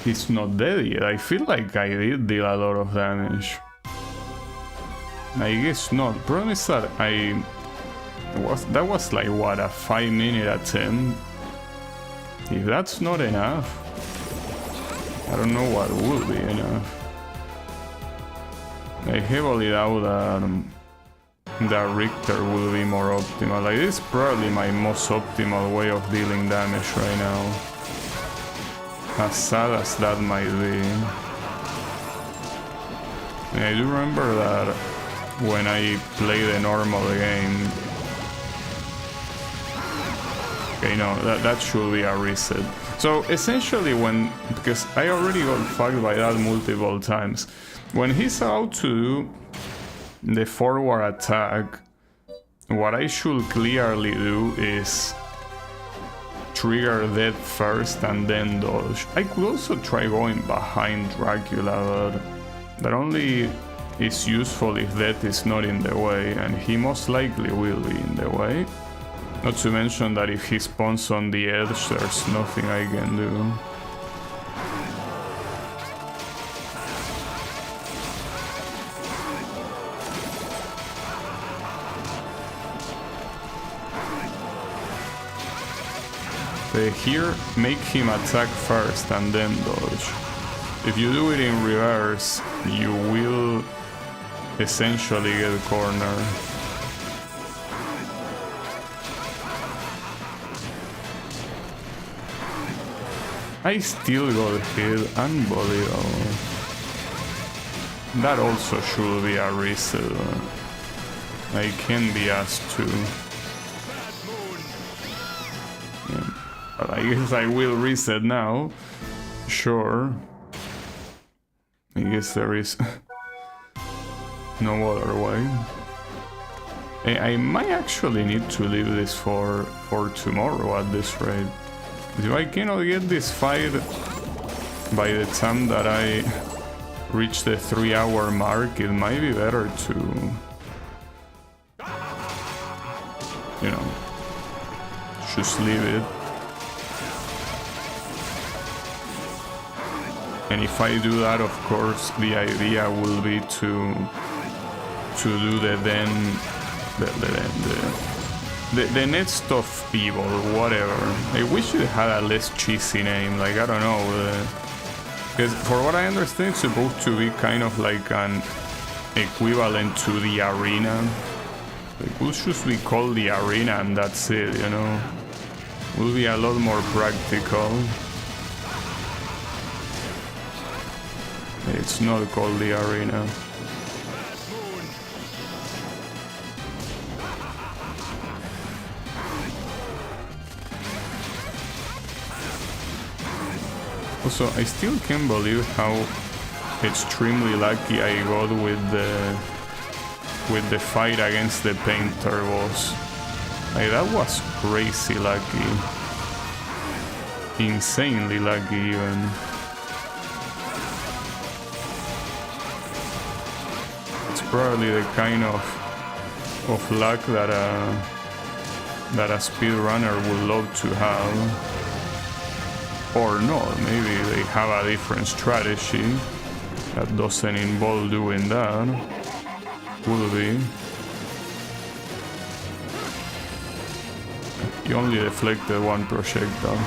he's not dead yet. I feel like I did deal a lot of damage. I guess not. Problem is that that was like what, a 5-minute attempt? If that's not enough, I don't know what would be enough. I heavily doubt that Richter will be more optimal. Like, this is probably my most optimal way of dealing damage right now. As sad as that might be. And I do remember that when I play the normal game. Okay, no, that should be a reset. So essentially because I already got fucked by that multiple times, when he's about to do the forward attack, what I should clearly do is trigger that first and then dodge. I could also try going behind Dracula, but that only is useful if that is not in the way, and he most likely will be in the way. Not to mention that if he spawns on the edge, there's nothing I can do. Here, make him attack first and then dodge. If you do it in reverse, you will essentially get cornered. I still got hit, unbelievable. That also should be a reset. I can be asked to. Yeah. But I guess I will reset now. Sure. I guess there is no other way. I might actually need to leave this for tomorrow at this rate. If I cannot get this fight by the time that I reach the 3-hour mark, it might be better to, you know, just leave it. And if I do that, of course, the idea will be to do the then the next of people, whatever. I wish it had a less cheesy name, like, I don't know. Because for what I understand, it's supposed to be kind of like an equivalent to the arena. It will just be called the arena and that's it, you know. Will be a lot more practical. It's not called the arena. Also, I still can't believe how extremely lucky I got with the fight against the painter boss. Like, that was crazy lucky. Insanely lucky even. It's probably the kind of luck that a speedrunner would love to have. Or not, maybe they have a different strategy that doesn't involve doing that. Could be. You only deflected one projectile.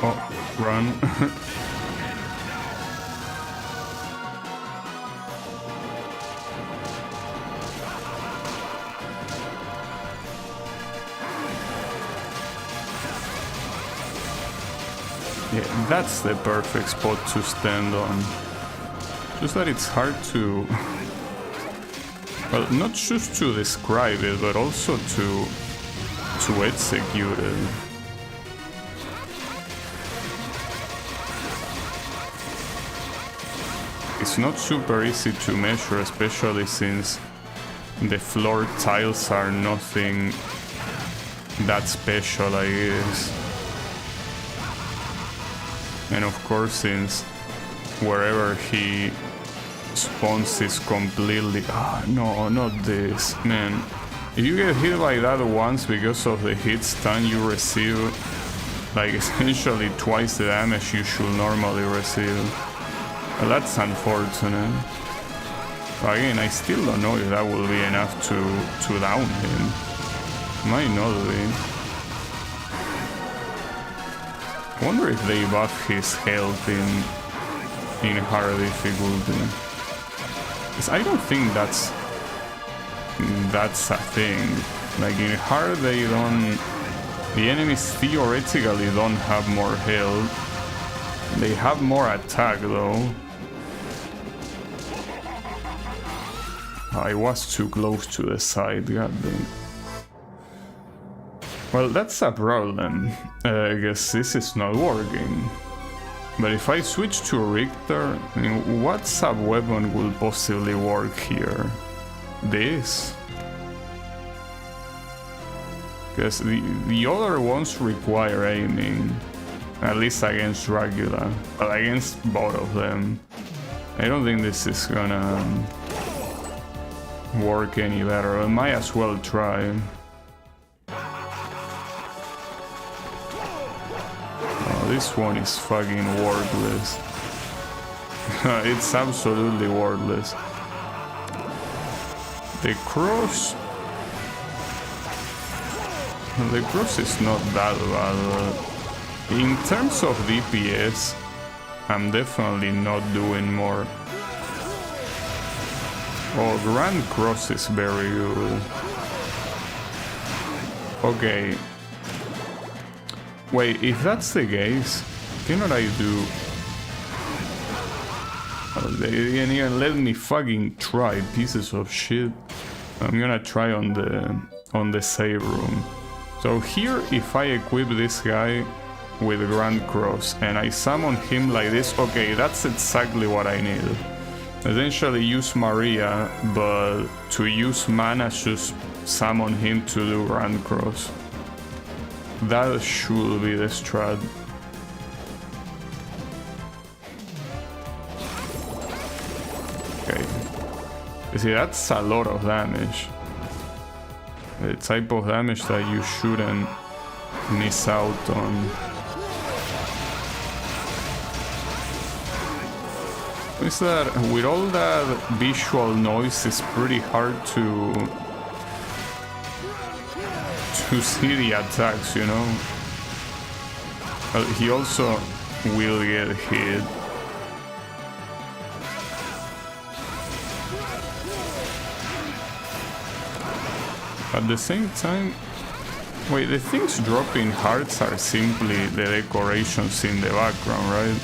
Oh, run. Yeah, that's the perfect spot to stand on. Just that it's hard to... Well, not just to describe it, but also to execute it. It's not super easy to measure, especially since the floor tiles are nothing that special, I guess. And of course, since wherever he spawns is completely... Ah, no, not this, man. If you get hit by that once because of the hit stun you receive, like essentially twice the damage you should normally receive. Well, that's unfortunate. But again, I still don't know if that will be enough to down him. Might not be. I wonder if they buff his health in hard difficulty. 'Cause I don't think that's a thing. Like in hard they don't... The enemies theoretically don't have more health. They have more attack though. I was too close to the side, goddamn. Well, that's a problem. I guess this is not working. But if I switch to Richter, I mean, what sub-weapon will possibly work here? This? Because the other ones require aiming. At least against Dracula. But against both of them. I don't think this is gonna work any better. I might as well try. Oh, this one is fucking worthless. It's absolutely worthless. The cross is not that bad. In terms of DPS, I'm definitely not doing more. Oh, Grand Cross is very good. Okay. Wait, if that's the case, cannot I do... Oh, they didn't even let me fucking try, pieces of shit. I'm gonna try on the save room. So here, if I equip this guy, with Grand Cross and I summon him like this, okay, that's exactly what I need. Essentially use Maria, but to use mana just summon him to do Grand Cross. That should be the strat. Okay. You see, that's a lot of damage. The type of damage that you shouldn't miss out on. Is that with all that visual noise, it's pretty hard to see the attacks, you know? Well, he also will get hit. At the same time, wait, the things dropping hearts are simply the decorations in the background, right?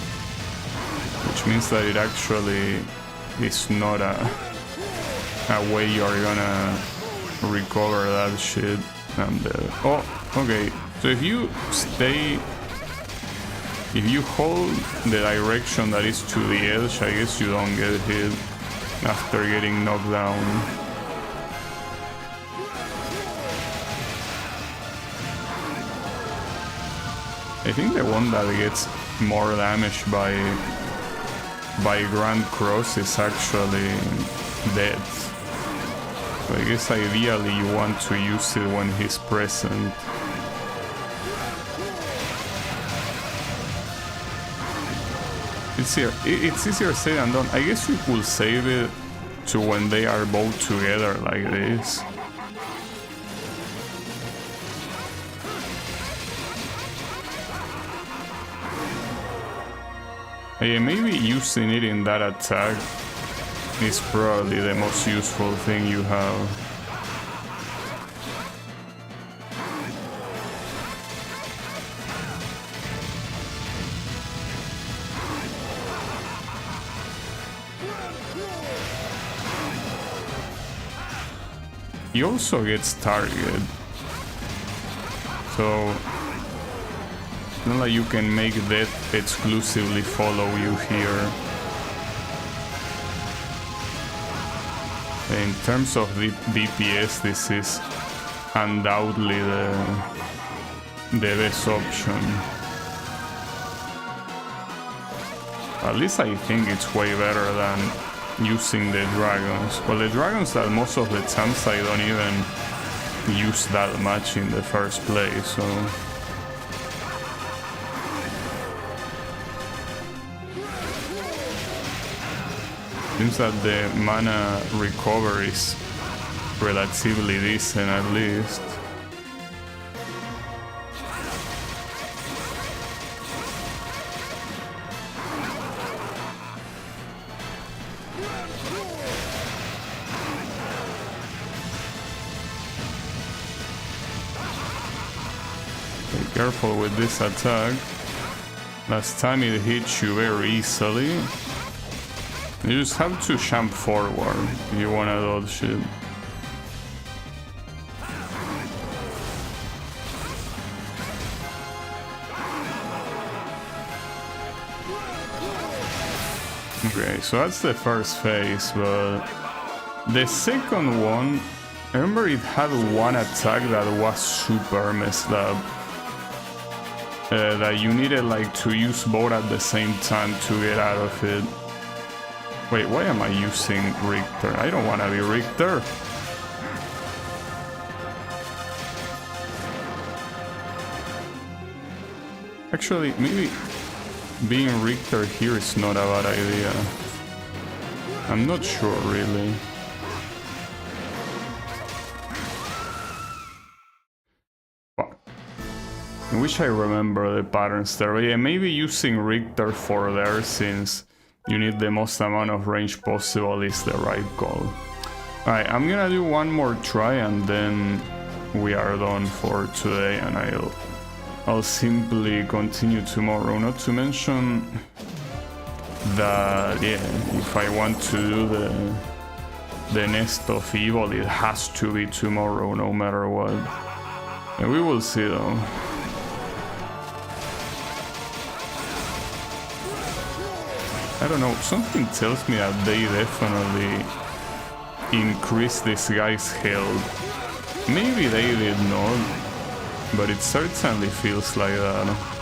Which means that it actually is not a way you're gonna recover that shit. And oh, okay. So if you hold the direction that is to the edge, I guess you don't get hit after getting knocked down. I think the one that gets more damage by Grand Cross is actually dead. So I guess ideally you want to use it when he's present. It's easier said than done. I guess you could save it to when they are both together like this. Yeah, maybe using it in that attack is probably the most useful thing you have. He also gets target, so it's not like you can make death exclusively follow you here. In terms of the DPS, this is undoubtedly the best option. At least I think it's way better than using the dragons. Well, the dragons that most of the times I don't even use that much in the first place, so... Seems that the mana recovery is relatively decent at least. Be careful with this attack. Last time it hits you very easily. You just have to jump forward if you wanna dodge it. Okay, so that's the first phase, but the second one, I remember it had one attack that was super messed up. That you needed like to use both at the same time to get out of it. Wait, why am I using Richter? I don't want to be Richter. Actually, maybe being Richter here is not a bad idea. I'm not sure, really. Fuck. I wish I remember the patterns there. But yeah, maybe using Richter for there, since you need the most amount of range possible, is the right call. Alright, I'm gonna do one more try and then we are done for today, and I'll simply continue tomorrow. Not to mention that, yeah, if I want to do the Nest of Evil, it has to be tomorrow no matter what. And we will see though. I don't know, something tells me that they definitely increased this guy's health. Maybe they did not, but it certainly feels like that.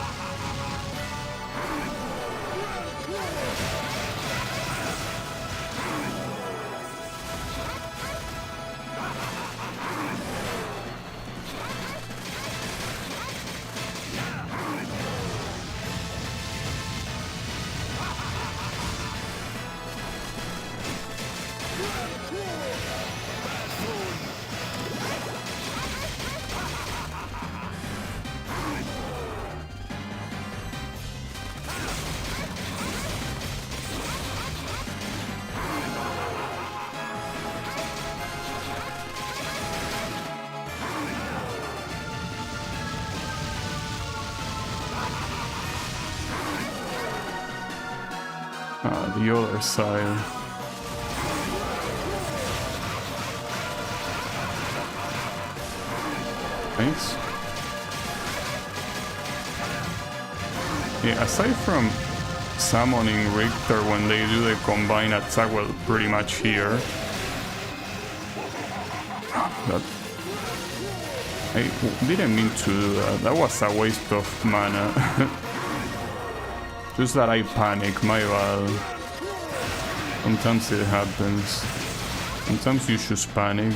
The other side. Nice. Yeah, aside from summoning Richter when they do the combined attack, well, pretty much here. That I didn't mean to do that. That was a waste of mana. Just that I panic, my bad. Sometimes it happens. Sometimes you just panic.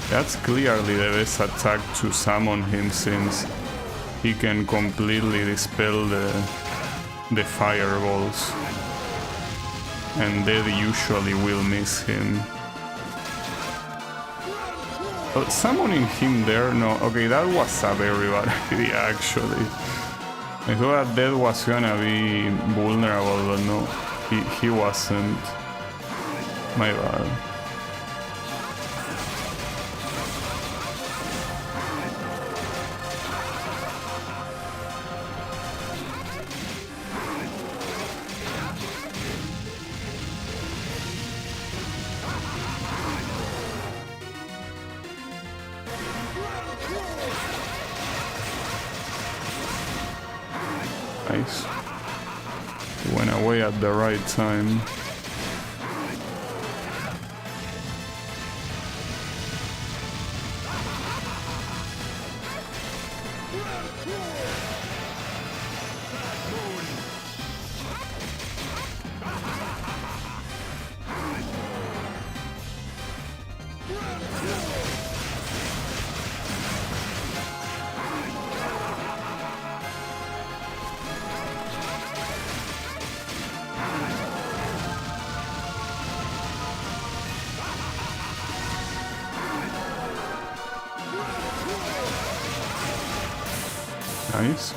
That's clearly the best attack to summon him, since he can completely dispel the fireballs. And Dead usually will miss him. But summoning him there, no, okay, that was a very bad idea actually. I thought that Dead was gonna be vulnerable, but no, he wasn't. My bad. Nice. He went away at the right time. Nice.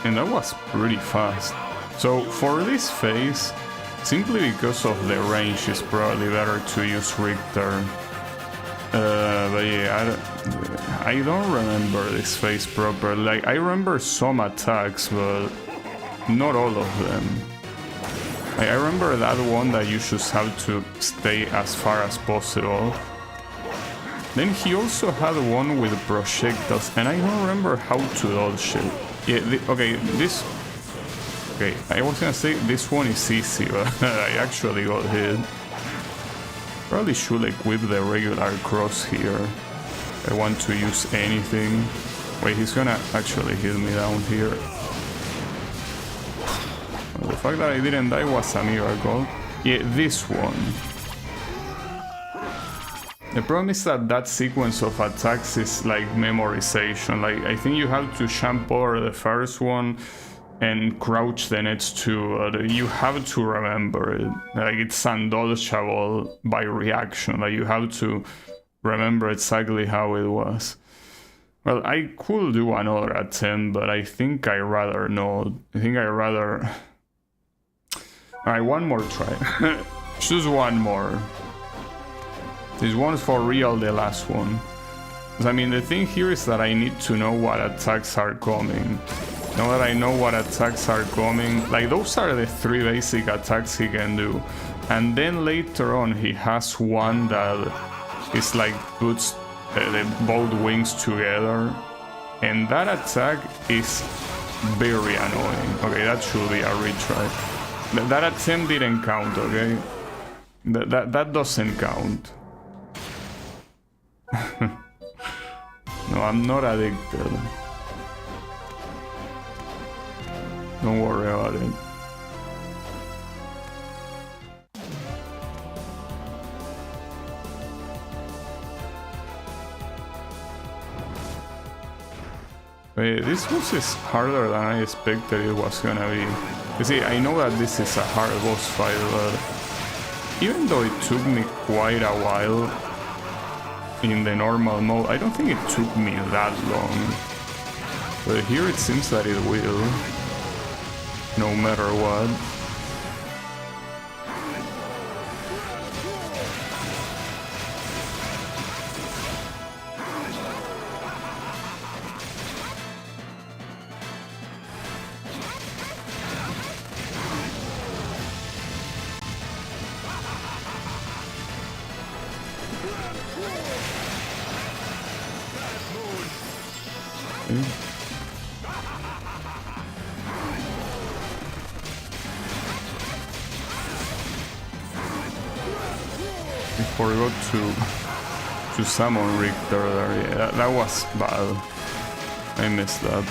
And that was pretty fast. So for this phase, simply because of the range, it's probably better to use Richter. But yeah, I don't remember this phase proper. Like, I remember some attacks, but not all of them. I remember that one that you just have to stay as far as possible. Then he also had one with projectiles, and I don't remember how to dodge it. Yeah, okay, this... Okay, I was gonna say this one is easy, but I actually got hit. Probably should equip the regular cross here. I want to use anything. Wait, he's gonna actually hit me down here. Well, the fact that I didn't die was a miracle. Yeah, this one. The problem is that that sequence of attacks is like memorization. Like, I think you have to jump over the first one and crouch the next two. You have to remember it. Like, it's undodgeable by reaction. Like, you have to remember exactly how it was. Well, I could do another attempt, but I think I rather not. I think I rather... Alright, one more try. Just one more. This one's for real, the last one. I mean, the thing here is that I need to know what attacks are coming. Now that I know what attacks are coming, like those are the 3 basic attacks he can do. And then later on he has one that is like puts both wings together. And that attack is very annoying. Okay, that should be a retry. That attempt didn't count, okay? That doesn't count. No, I'm not addicted. Don't worry about it. Wait, this boss is harder than I expected it was gonna be. You see, I know that this is a hard boss fight, but even though it took me quite a while in the normal mode, I don't think it took me that long. But here it seems that it will, no matter what. I forgot to summon Richter there. Yeah, that was bad. I missed that.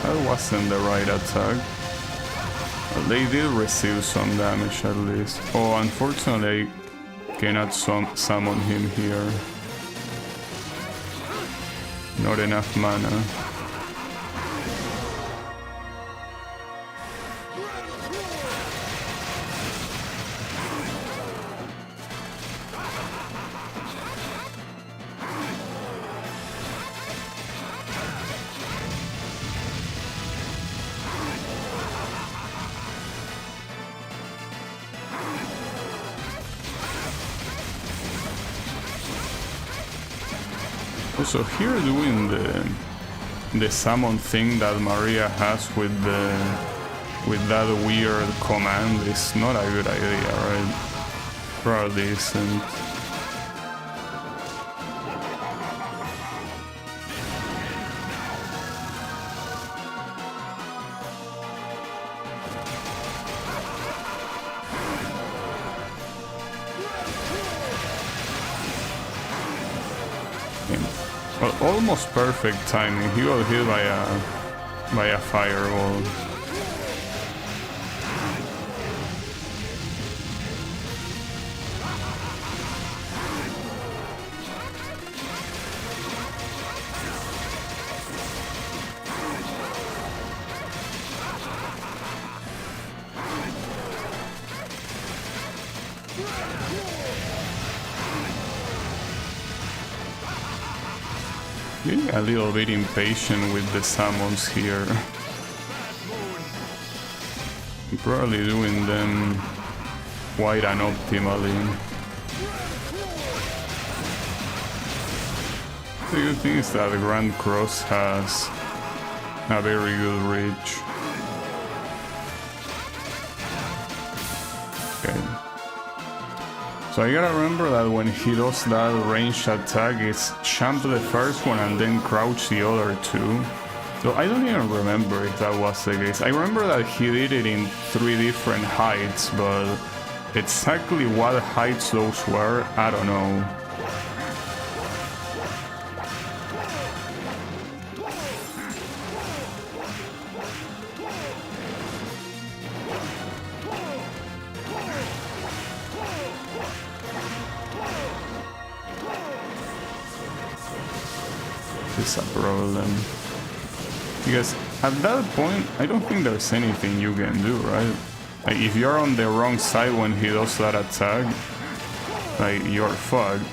That wasn't the right attack. They did receive some damage at least. Oh, unfortunately I cannot summon him here. Not enough mana. Also, here doing the summon thing that Maria has with that weird command is not a good idea, right? Probably isn't. Well, almost perfect timing. He got hit by a fireball. Getting a little bit impatient with the summons here. I'm probably doing them quite unoptimally. The good thing is that the Grand Cross has a very good reach. Okay. So I gotta remember that when he does that ranged attack, it's champ the first one and then crouch the other two. So I don't even remember if that was the case. I remember that he did it in 3 different heights, but exactly what heights those were, I don't know. Is a problem, because at that point I don't think there's anything you can do, right? Like if you're on the wrong side when he does that attack, like you're fucked.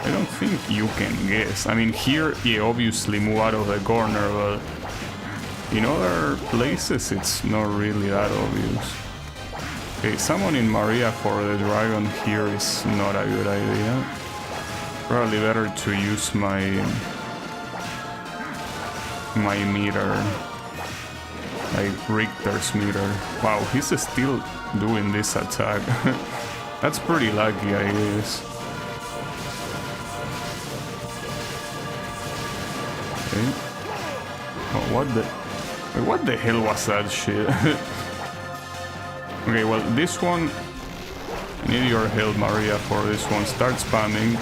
I don't think you can guess. I mean, here you obviously move out of the corner, but in other places it's not really that obvious. Okay, summoning Maria for the dragon here is not a good idea. Probably better to use my meter, like Richter's meter. Wow, he's still doing this attack. That's pretty lucky, I guess. Okay. Oh, what the hell was that shit? Okay, well, this one, I need your help, Maria, for this one. Start spamming.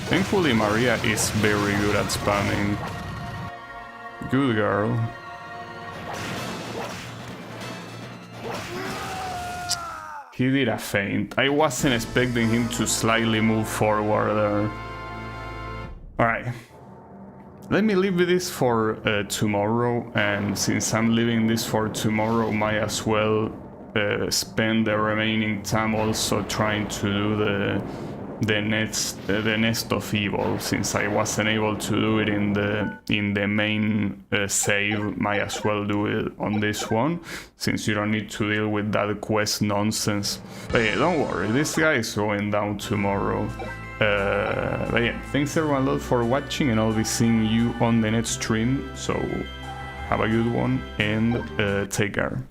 Thankfully, Maria is very good at spamming. Good girl. He did a feint. I wasn't expecting him to slightly move forward there. Alright. Let me leave this for tomorrow, and since I'm leaving this for tomorrow, might as well spend the remaining time also trying to do the Nest of Evil, since I wasn't able to do it in the main save. Might as well do it on this one, since you don't need to deal with that quest nonsense. But yeah, don't worry, this guy is going down tomorrow. But yeah, thanks everyone a lot for watching, and I'll be seeing you on the next stream, so have a good one and take care.